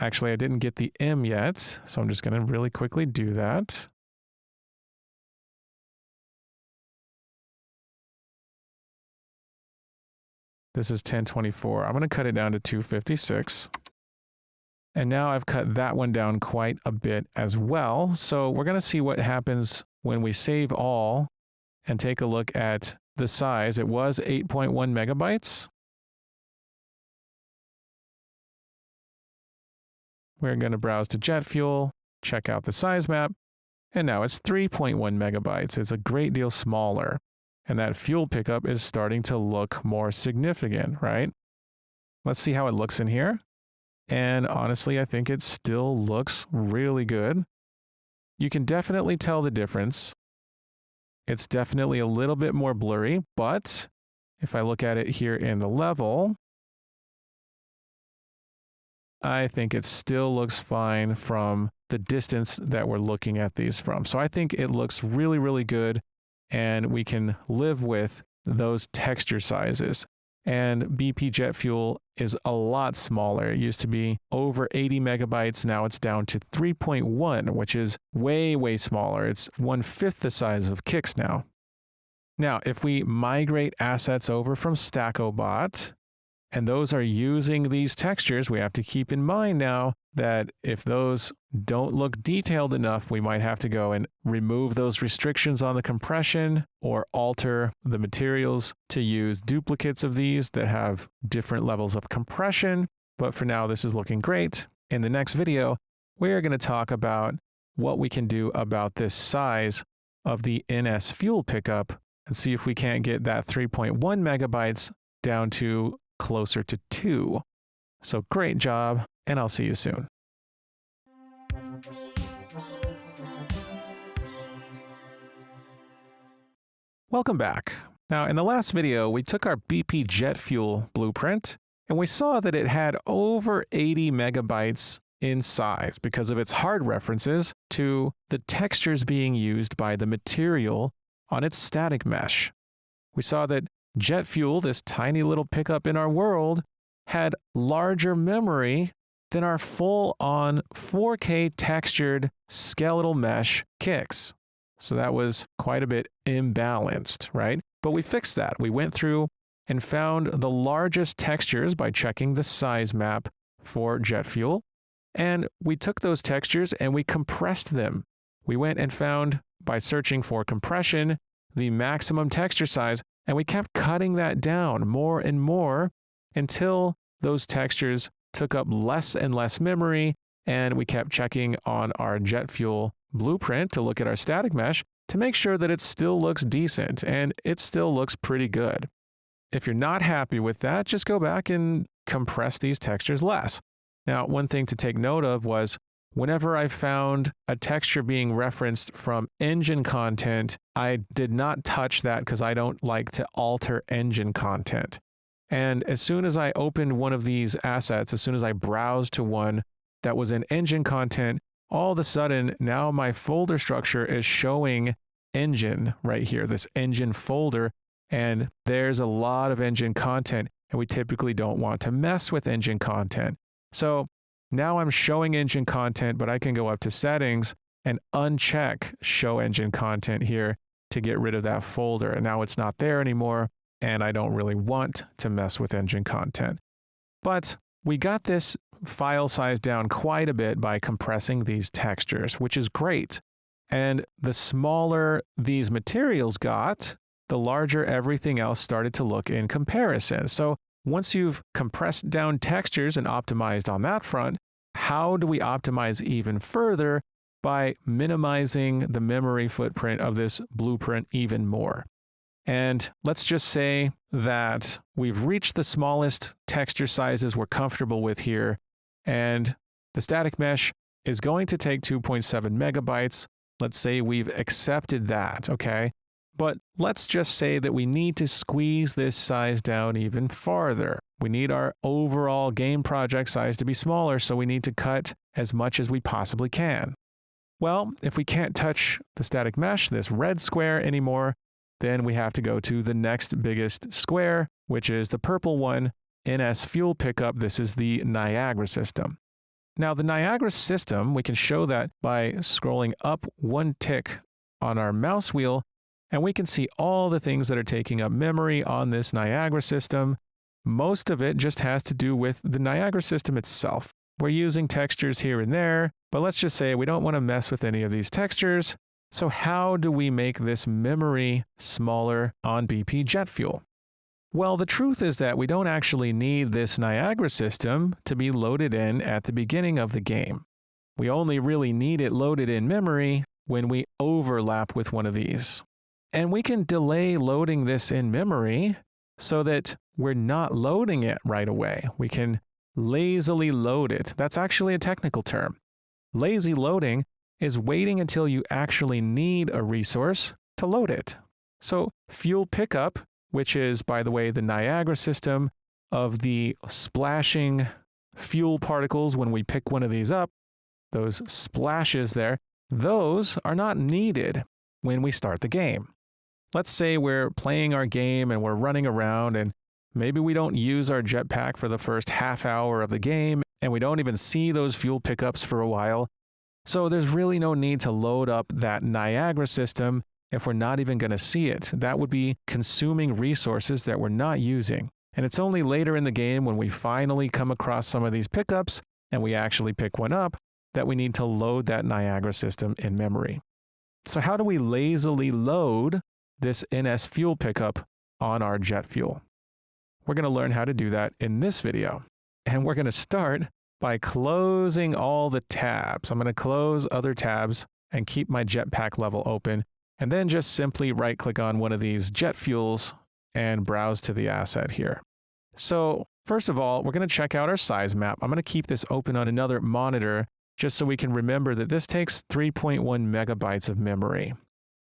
Actually, I didn't get the M yet, so I'm just going to really quickly do that. This is 1024. I'm going to cut it down to 256. And now I've cut that one down quite a bit as well. So we're going to see what happens when we save all and take a look at the size. It was 8.1 megabytes. We're going to browse to jet fuel, check out the size map, and now it's 3.1 megabytes. It's a great deal smaller. And that fuel pickup is starting to look more significant, right? Let's see how it looks in here. And honestly, I think it still looks really good. You can definitely tell the difference. It's definitely a little bit more blurry, but if I look at it here in the level, I think it still looks fine from the distance that we're looking at these from. So I think it looks really, really good, and we can live with those texture sizes. And BP jet fuel is a lot smaller. It used to be over 80 megabytes. Now it's down to 3.1, which is way, way smaller. It's 1/5 the size of Kix now. Now, if we migrate assets over from StackObot, and those are using these textures, we have to keep in mind now that if those don't look detailed enough, we might have to go and remove those restrictions on the compression or alter the materials to use duplicates of these that have different levels of compression. But for now, this is looking great. In the next video, we are going to talk about what we can do about this size of the NS fuel pickup and see if we can't get that 3.1 megabytes down to closer to 2. So great job, and I'll see you soon. Welcome back. Now, in the last video, we took our BP jet fuel blueprint, and we saw that it had over 80 megabytes in size because of its hard references to the textures being used by the material on its static mesh. We saw that jet fuel, this tiny little pickup in our world, had larger memory than our full-on 4K textured skeletal mesh Kix. So that was quite a bit imbalanced, right? But we fixed that. We went through and found the largest textures by checking the size map for jet fuel. And we took those textures and we compressed them. We went and found, by searching for compression, the maximum texture size, and we kept cutting that down more and more until those textures took up less and less memory, and we kept checking on our jet fuel blueprint to look at our static mesh to make sure that it still looks decent, and it still looks pretty good. If you're not happy with that, just go back and compress these textures less. Now, one thing to take note of was whenever I found a texture being referenced from engine content, I did not touch that because I don't like to alter engine content. And as soon as I opened one of these assets, as soon as I browsed to one that was in engine content, all of a sudden now my folder structure is showing engine right here, this engine folder, and there's a lot of engine content, and we typically don't want to mess with engine content. So now I'm showing engine content, but I can go up to settings and uncheck show engine content here to get rid of that folder. And now it's not there anymore, and I don't really want to mess with engine content. But we got this file size down quite a bit by compressing these textures, which is great. And the smaller these materials got, the larger everything else started to look in comparison. So once you've compressed down textures and optimized on that front, how do we optimize even further by minimizing the memory footprint of this blueprint even more? And let's just say that we've reached the smallest texture sizes we're comfortable with here, and the static mesh is going to take 2.7 megabytes. Let's say we've accepted that, okay? But let's just say that we need to squeeze this size down even farther. We need our overall game project size to be smaller, so we need to cut as much as we possibly can. Well, if we can't touch the static mesh, this red square anymore, then we have to go to the next biggest square, which is the purple one, NS Fuel Pickup. This is the Niagara system. Now, the Niagara system, we can show that by scrolling up one tick on our mouse wheel, and we can see all the things that are taking up memory on this Niagara system. Most of it just has to do with the Niagara system itself. We're using textures here and there, but let's just say we don't want to mess with any of these textures. So how do we make this memory smaller on BP jet fuel? Well, the truth is that we don't actually need this Niagara system to be loaded in at the beginning of the game. We only really need it loaded in memory when we overlap with one of these. And we can delay loading this in memory so that we're not loading it right away. We can lazily load it. That's actually a technical term. Lazy loading is waiting until you actually need a resource to load it. So fuel pickup, which is, by the way, the Niagara system of the splashing fuel particles when we pick one of these up, those splashes there, those are not needed when we start the game. Let's say we're playing our game and we're running around and maybe we don't use our jetpack for the first half hour of the game and we don't even see those fuel pickups for a while. So there's really no need to load up that Niagara system if we're not even going to see it. That would be consuming resources that we're not using. And it's only later in the game when we finally come across some of these pickups and we actually pick one up that we need to load that Niagara system in memory. So how do we lazily load this NS fuel pickup on our jet fuel? We're going to learn how to do that in this video. And we're going to start by closing all the tabs. I'm going to close other tabs and keep my jetpack level open, and then just simply right-click on one of these jet fuels and browse to the asset here. So first of all, we're going to check out our size map. I'm going to keep this open on another monitor just so we can remember that this takes 3.1 megabytes of memory.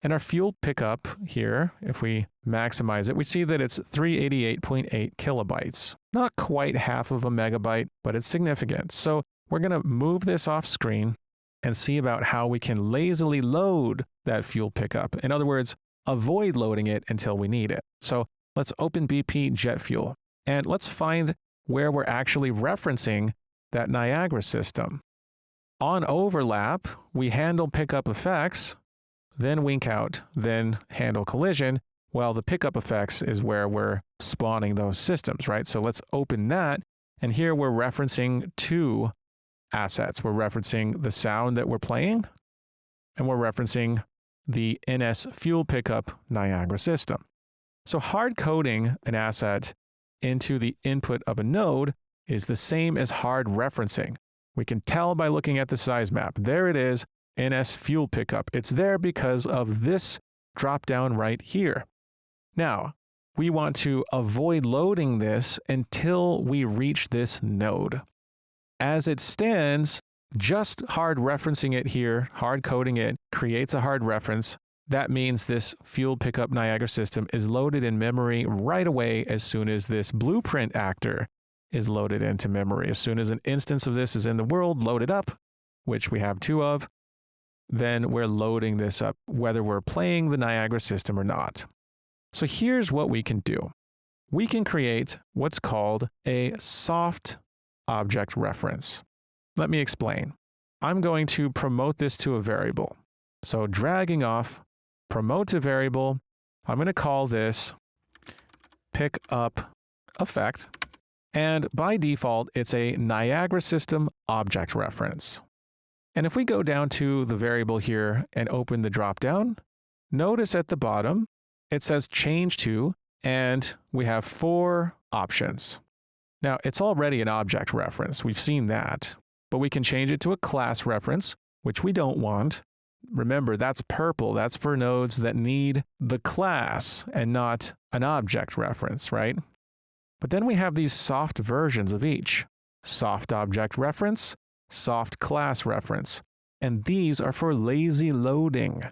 And our fuel pickup here, if we maximize it, we see that it's 388.8 kilobytes. Not quite half of a megabyte, but it's significant. So we're going to move this off screen and see about how we can lazily load that fuel pickup. In other words, avoid loading it until we need it. So let's open BP jet fuel and let's find where we're actually referencing that Niagara system. On overlap, we handle pickup effects, then wink out, then handle collision. Well, the pickup effects is where we're spawning those systems, right? So let's open that. And here we're referencing two assets. We're referencing the sound that we're playing, and we're referencing the NS fuel pickup Niagara system. So hard coding an asset into the input of a node is the same as hard referencing. We can tell by looking at the size map. There it is, NS fuel pickup. It's there because of this drop down right here. Now, we want to avoid loading this until we reach this node. As it stands, just hard referencing it here, hard coding it, creates a hard reference. That means this fuel pickup Niagara system is loaded in memory right away as soon as this blueprint actor is loaded into memory. As soon as an instance of this is in the world loaded up, which we have two of, then we're loading this up, whether we're playing the Niagara system or not. So here's what we can do. We can create what's called a soft object reference. Let me explain. I'm going to promote this to a variable. So dragging off, promote to variable, I'm going to call this pick up effect. And by default, it's a Niagara system object reference. And if we go down to the variable here and open the dropdown, notice at the bottom, it says change to, and we have 4 options. Now, it's already an object reference. We've seen that, but we can change it to a class reference, which we don't want. Remember, that's purple. That's for nodes that need the class and not an object reference, right? But then we have these soft versions of each. Soft object reference, soft class reference. And these are for lazy loading.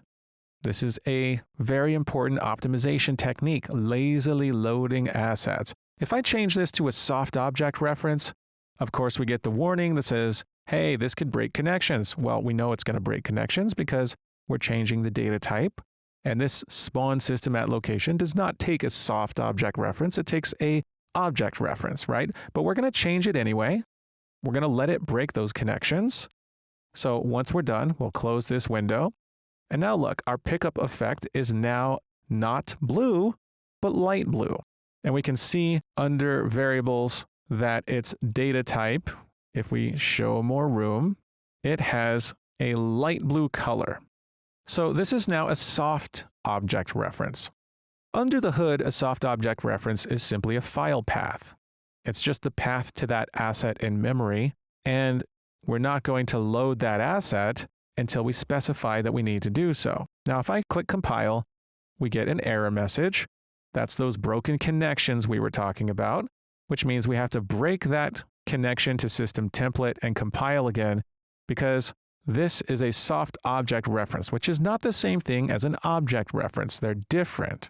This is a very important optimization technique, lazily loading assets. If I change this to a soft object reference, of course we get the warning that says hey, this could break connections. Well, we know it's going to break connections because we're changing the data type. And this spawn system at location does not take a soft object reference. It takes a object reference, right? But we're going to change it anyway. We're going to let it break those connections. So once we're done, we'll close this window. And now look, our pickup effect is now not blue, but light blue. And we can see under variables that its data type, if we show more room, it has a light blue color. So this is now a soft object reference. Under the hood, a soft object reference is simply a file path. It's just the path to that asset in memory, and we're not going to load that asset until we specify that we need to do so. Now, if I click compile, we get an error message. That's those broken connections we were talking about, which means we have to break that connection to system template and compile again, because this is a soft object reference, which is not the same thing as an object reference. They're different.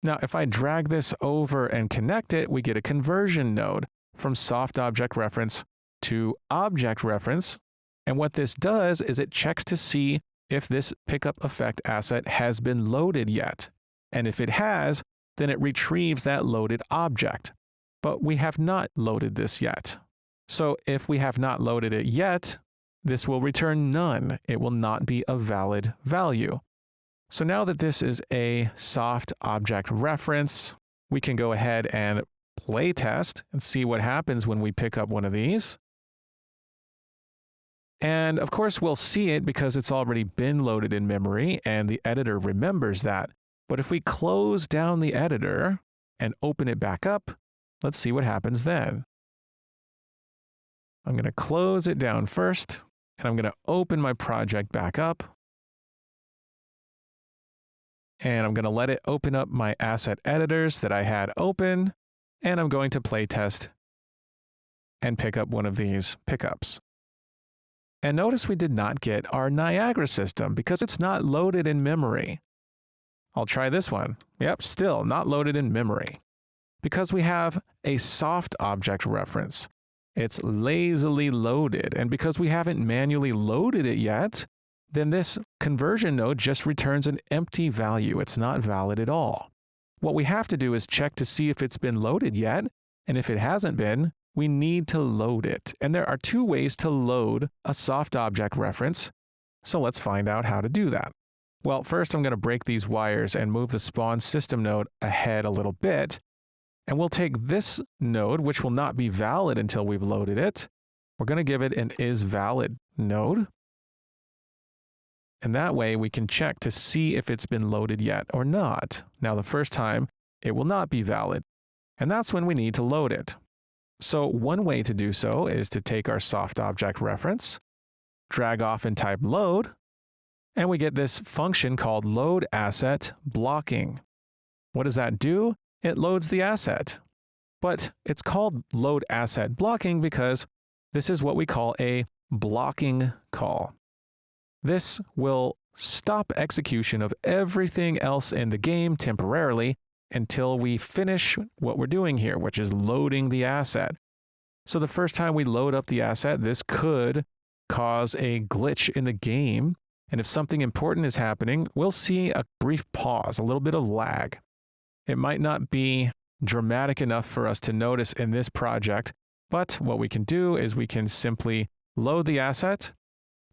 Now, if I drag this over and connect it, we get a conversion node from soft object reference to object reference. And what this does is it checks to see if this pickup effect asset has been loaded yet. And if it has, then it retrieves that loaded object. But we have not loaded this yet. So if we have not loaded it yet, this will return none. It will not be a valid value. So now that this is a soft object reference, we can go ahead and play test and see what happens when we pick up one of these. And of course, we'll see it because it's already been loaded in memory and the editor remembers that. But if we close down the editor and open it back up, let's see what happens then. I'm going to close it down first, and I'm going to open my project back up. And I'm going to let it open up my asset editors that I had open, and I'm going to play test and pick up one of these pickups. And notice we did not get our Niagara system because it's not loaded in memory. I'll try this one. Yep, still not loaded in memory. Because we have a soft object reference. It's lazily loaded, and because we haven't manually loaded it yet, then this conversion node just returns an empty value. It's not valid at all. What we have to do is check to see if it's been loaded yet, and if it hasn't been, we need to load it. And there are two ways to load a soft object reference, so let's find out how to do that. Well, first I'm going to break these wires and move the spawn system node ahead a little bit. And we'll take this node, which will not be valid until we've loaded it. We're going to give it an isValid node. And that way we can check to see if it's been loaded yet or not. Now, the first time, it will not be valid. And that's when we need to load it. So one way to do so is to take our soft object reference, drag off and type load, and we get this function called load asset blocking. What does that do? It loads the asset. But it's called load asset blocking because this is what we call a blocking call. This will stop execution of everything else in the game temporarily until we finish what we're doing here, which is loading the asset. So the first time we load up the asset, this could cause a glitch in the game. And if something important is happening, we'll see a brief pause, a little bit of lag. It might not be dramatic enough for us to notice in this project, but what we can do is we can simply load the asset.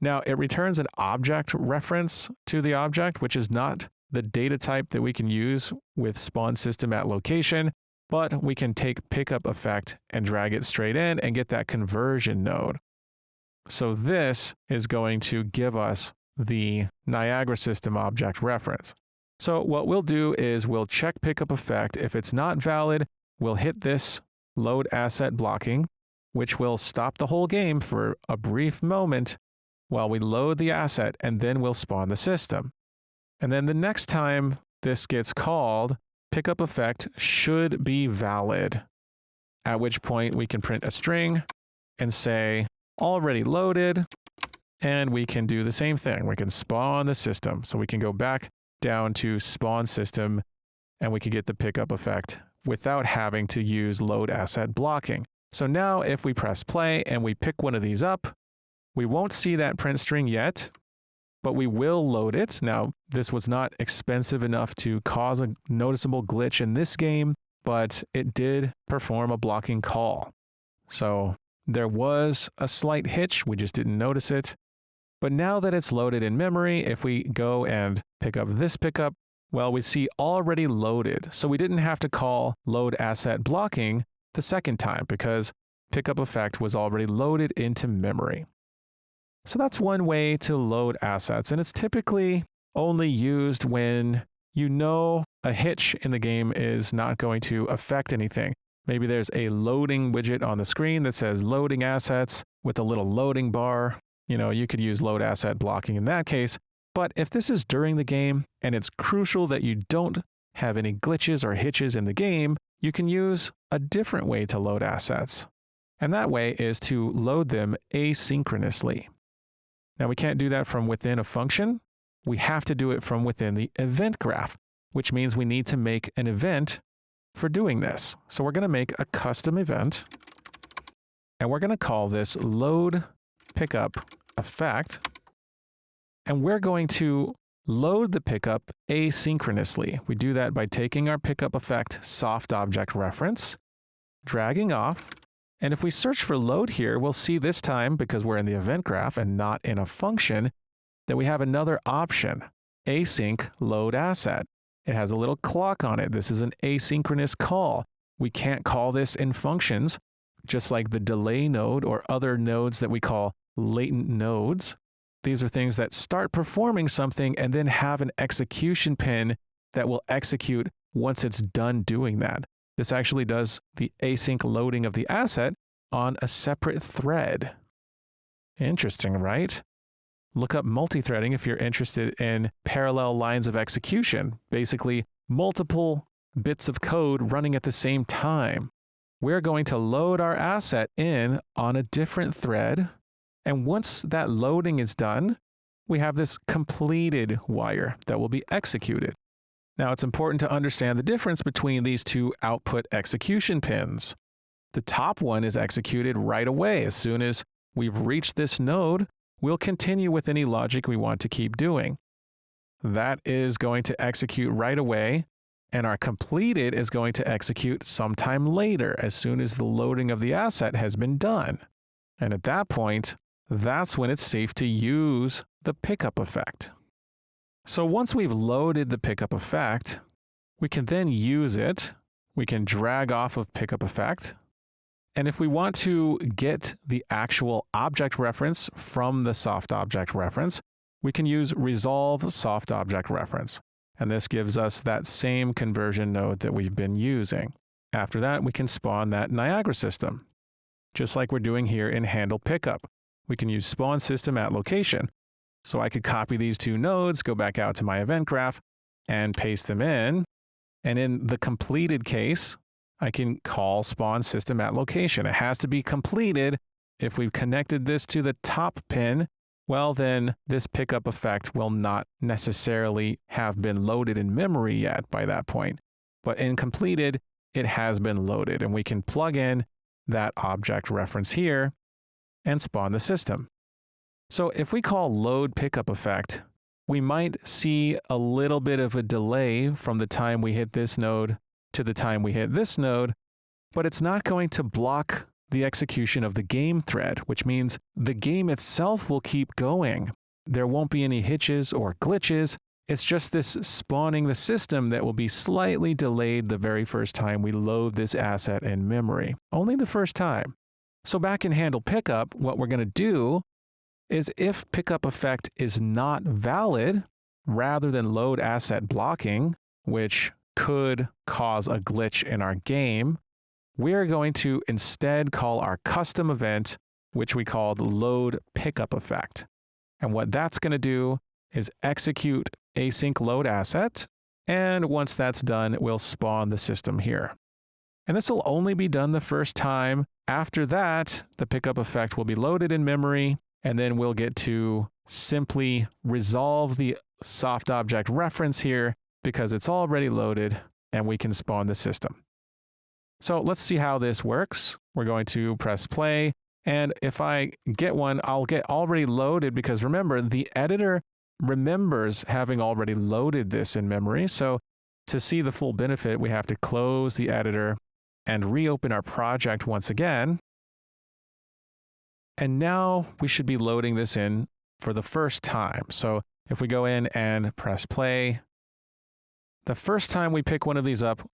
Now, it returns an object reference to the object, which is not the data type that we can use with spawn system at location, but we can take pickup effect and drag it straight in and get that conversion node. So this is going to give us the Niagara system object reference. So what we'll do is we'll check pickup effect. If it's not valid, we'll hit this load asset blocking, which will stop the whole game for a brief moment while we load the asset, and then we'll spawn the system. And then the next time this gets called, pickup effect should be valid, at which point we can print a string and say already loaded, and we can do the same thing. We can spawn the system. So we can go back down to spawn system, and we can get the pickup effect without having to use load asset blocking. So now if we press play and we pick one of these up, We won't see that print string yet, but we will load it. Now, this was not expensive enough to cause a noticeable glitch in this game, but it did perform a blocking call. So there was a slight hitch, we just didn't notice it. But now that it's loaded in memory, if we go and pick up this pickup, well, we see already loaded. So we didn't have to call load asset blocking the second time because pickup effect was already loaded into memory. So that's one way to load assets, and it's typically only used when you know a hitch in the game is not going to affect anything. Maybe there's a loading widget on the screen that says loading assets with a little loading bar. You know, you could use load asset blocking in that case. But if this is during the game and it's crucial that you don't have any glitches or hitches in the game, you can use a different way to load assets. And that way is to load them asynchronously. Now, we can't do that from within a function. We have to do it from within the event graph, which means we need to make an event for doing this. So we're going to make a custom event, and we're going to call this load pickup effect. And we're going to load the pickup asynchronously. We do that by taking our pickup effect soft object reference, dragging off, and if we search for load here, we'll see this time, because we're in the event graph and not in a function, that we have another option, async load asset. It has a little clock on it. This is an asynchronous call. We can't call this in functions, just like the delay node or other nodes that we call latent nodes. These are things that start performing something and then have an execution pin that will execute once it's done doing that. This actually does the async loading of the asset on a separate thread. Interesting, right? Look up multi-threading if you're interested in parallel lines of execution, basically multiple bits of code running at the same time. We're going to load our asset in on a different thread, and once that loading is done, we have this completed wire that will be executed. Now, it's important to understand the difference between these two output execution pins. The top one is executed right away. As soon as we've reached this node, we'll continue with any logic we want to keep doing. That is going to execute right away, and our completed is going to execute sometime later, as soon as the loading of the asset has been done. And at that point, that's when it's safe to use the pickup effect. So once we've loaded the pickup effect, we can then use it. We can drag off of pickup effect. And if we want to get the actual object reference from the soft object reference, we can use resolve soft object reference. And this gives us that same conversion node that we've been using. After that, we can spawn that Niagara system, just like we're doing here in handle pickup. We can use spawn system at location. So I could copy these two nodes, go back out to my event graph, and paste them in. And in the completed case, I can call spawn system at location. It has to be completed. If we've connected this to the top pin, well, then this pickup effect will not necessarily have been loaded in memory yet by that point. But in completed, it has been loaded, and we can plug in that object reference here and spawn the system. So if we call load pickup effect, we might see a little bit of a delay from the time we hit this node to the time we hit this node, but it's not going to block the execution of the game thread, which means the game itself will keep going. There won't be any hitches or glitches. It's just this spawning the system that will be slightly delayed the very first time we load this asset in memory. Only the first time. So back in handle pickup, what we're going to do is if pickup effect is not valid, rather than load asset blocking, which could cause a glitch in our game, we're going to instead call our custom event, which we called load pickup effect. And what that's going to do is execute async load asset. And once that's done, we'll spawn the system here. And this will only be done the first time. After that, the pickup effect will be loaded in memory, and then we'll get to simply resolve the soft object reference here because it's already loaded, and we can spawn the system. So let's see how this works. We're going to press play. And if I get one, I'll get already loaded because remember, the editor remembers having already loaded this in memory. So to see the full benefit, we have to close the editor and reopen our project once again. And now we should be loading this in for the first time. So if we go in and press play, the first time we pick one of these up,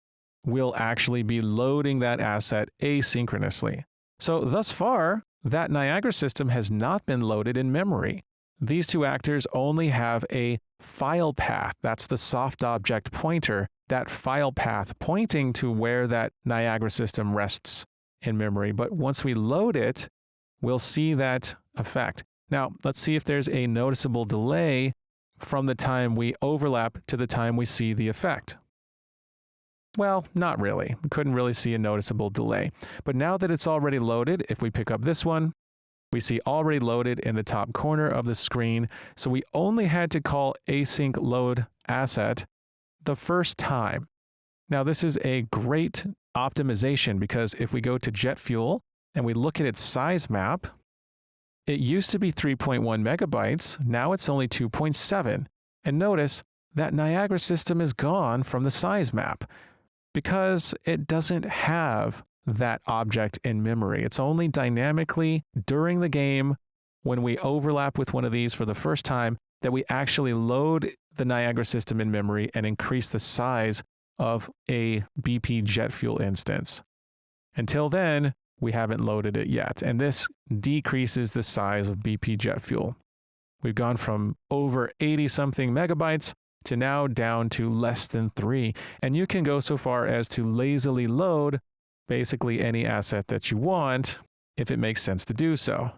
we'll actually be loading that asset asynchronously. So thus far, that Niagara system has not been loaded in memory. These two actors only have a file path. That's the soft object pointer, that file path pointing to where that Niagara system rests in memory. But once we load it, we'll see that effect. Now, let's see if there's a noticeable delay from the time we overlap to the time we see the effect. Well, not really. We couldn't really see a noticeable delay. But now that it's already loaded, if we pick up this one, we see already loaded in the top corner of the screen. So we only had to call async load asset the first time. Now this is a great optimization because if we go to jet fuel and we look at its size map, it used to be 3.1 megabytes. Now it's only 2.7. And notice that Niagara system is gone from the size map because it doesn't have that object in memory. It's only dynamically during the game when we overlap with one of these for the first time that we actually load the Niagara system in memory and increase the size of a BP jet fuel instance. Until then, we haven't loaded it yet, and this decreases the size of BP jet fuel. We've gone from over 80-something megabytes to now down to less than 3. And you can go so far as to lazily load basically any asset that you want if it makes sense to do so.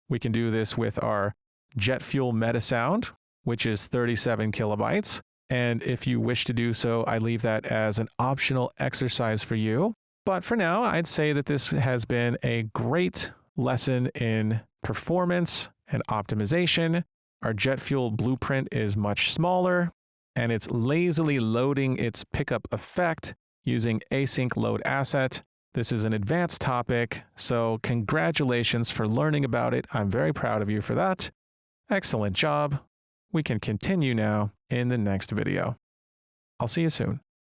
We can do this with our jet fuel meta sound, which is 37 kilobytes. And if you wish to do so, I leave that as an optional exercise for you. But for now, I'd say that this has been a great lesson in performance and optimization. Our jet fuel blueprint is much smaller, and it's lazily loading its pickup effect using async load asset. This is an advanced topic, so congratulations for learning about it. I'm very proud of you for that. Excellent job. We can continue now in the next video. I'll see you soon.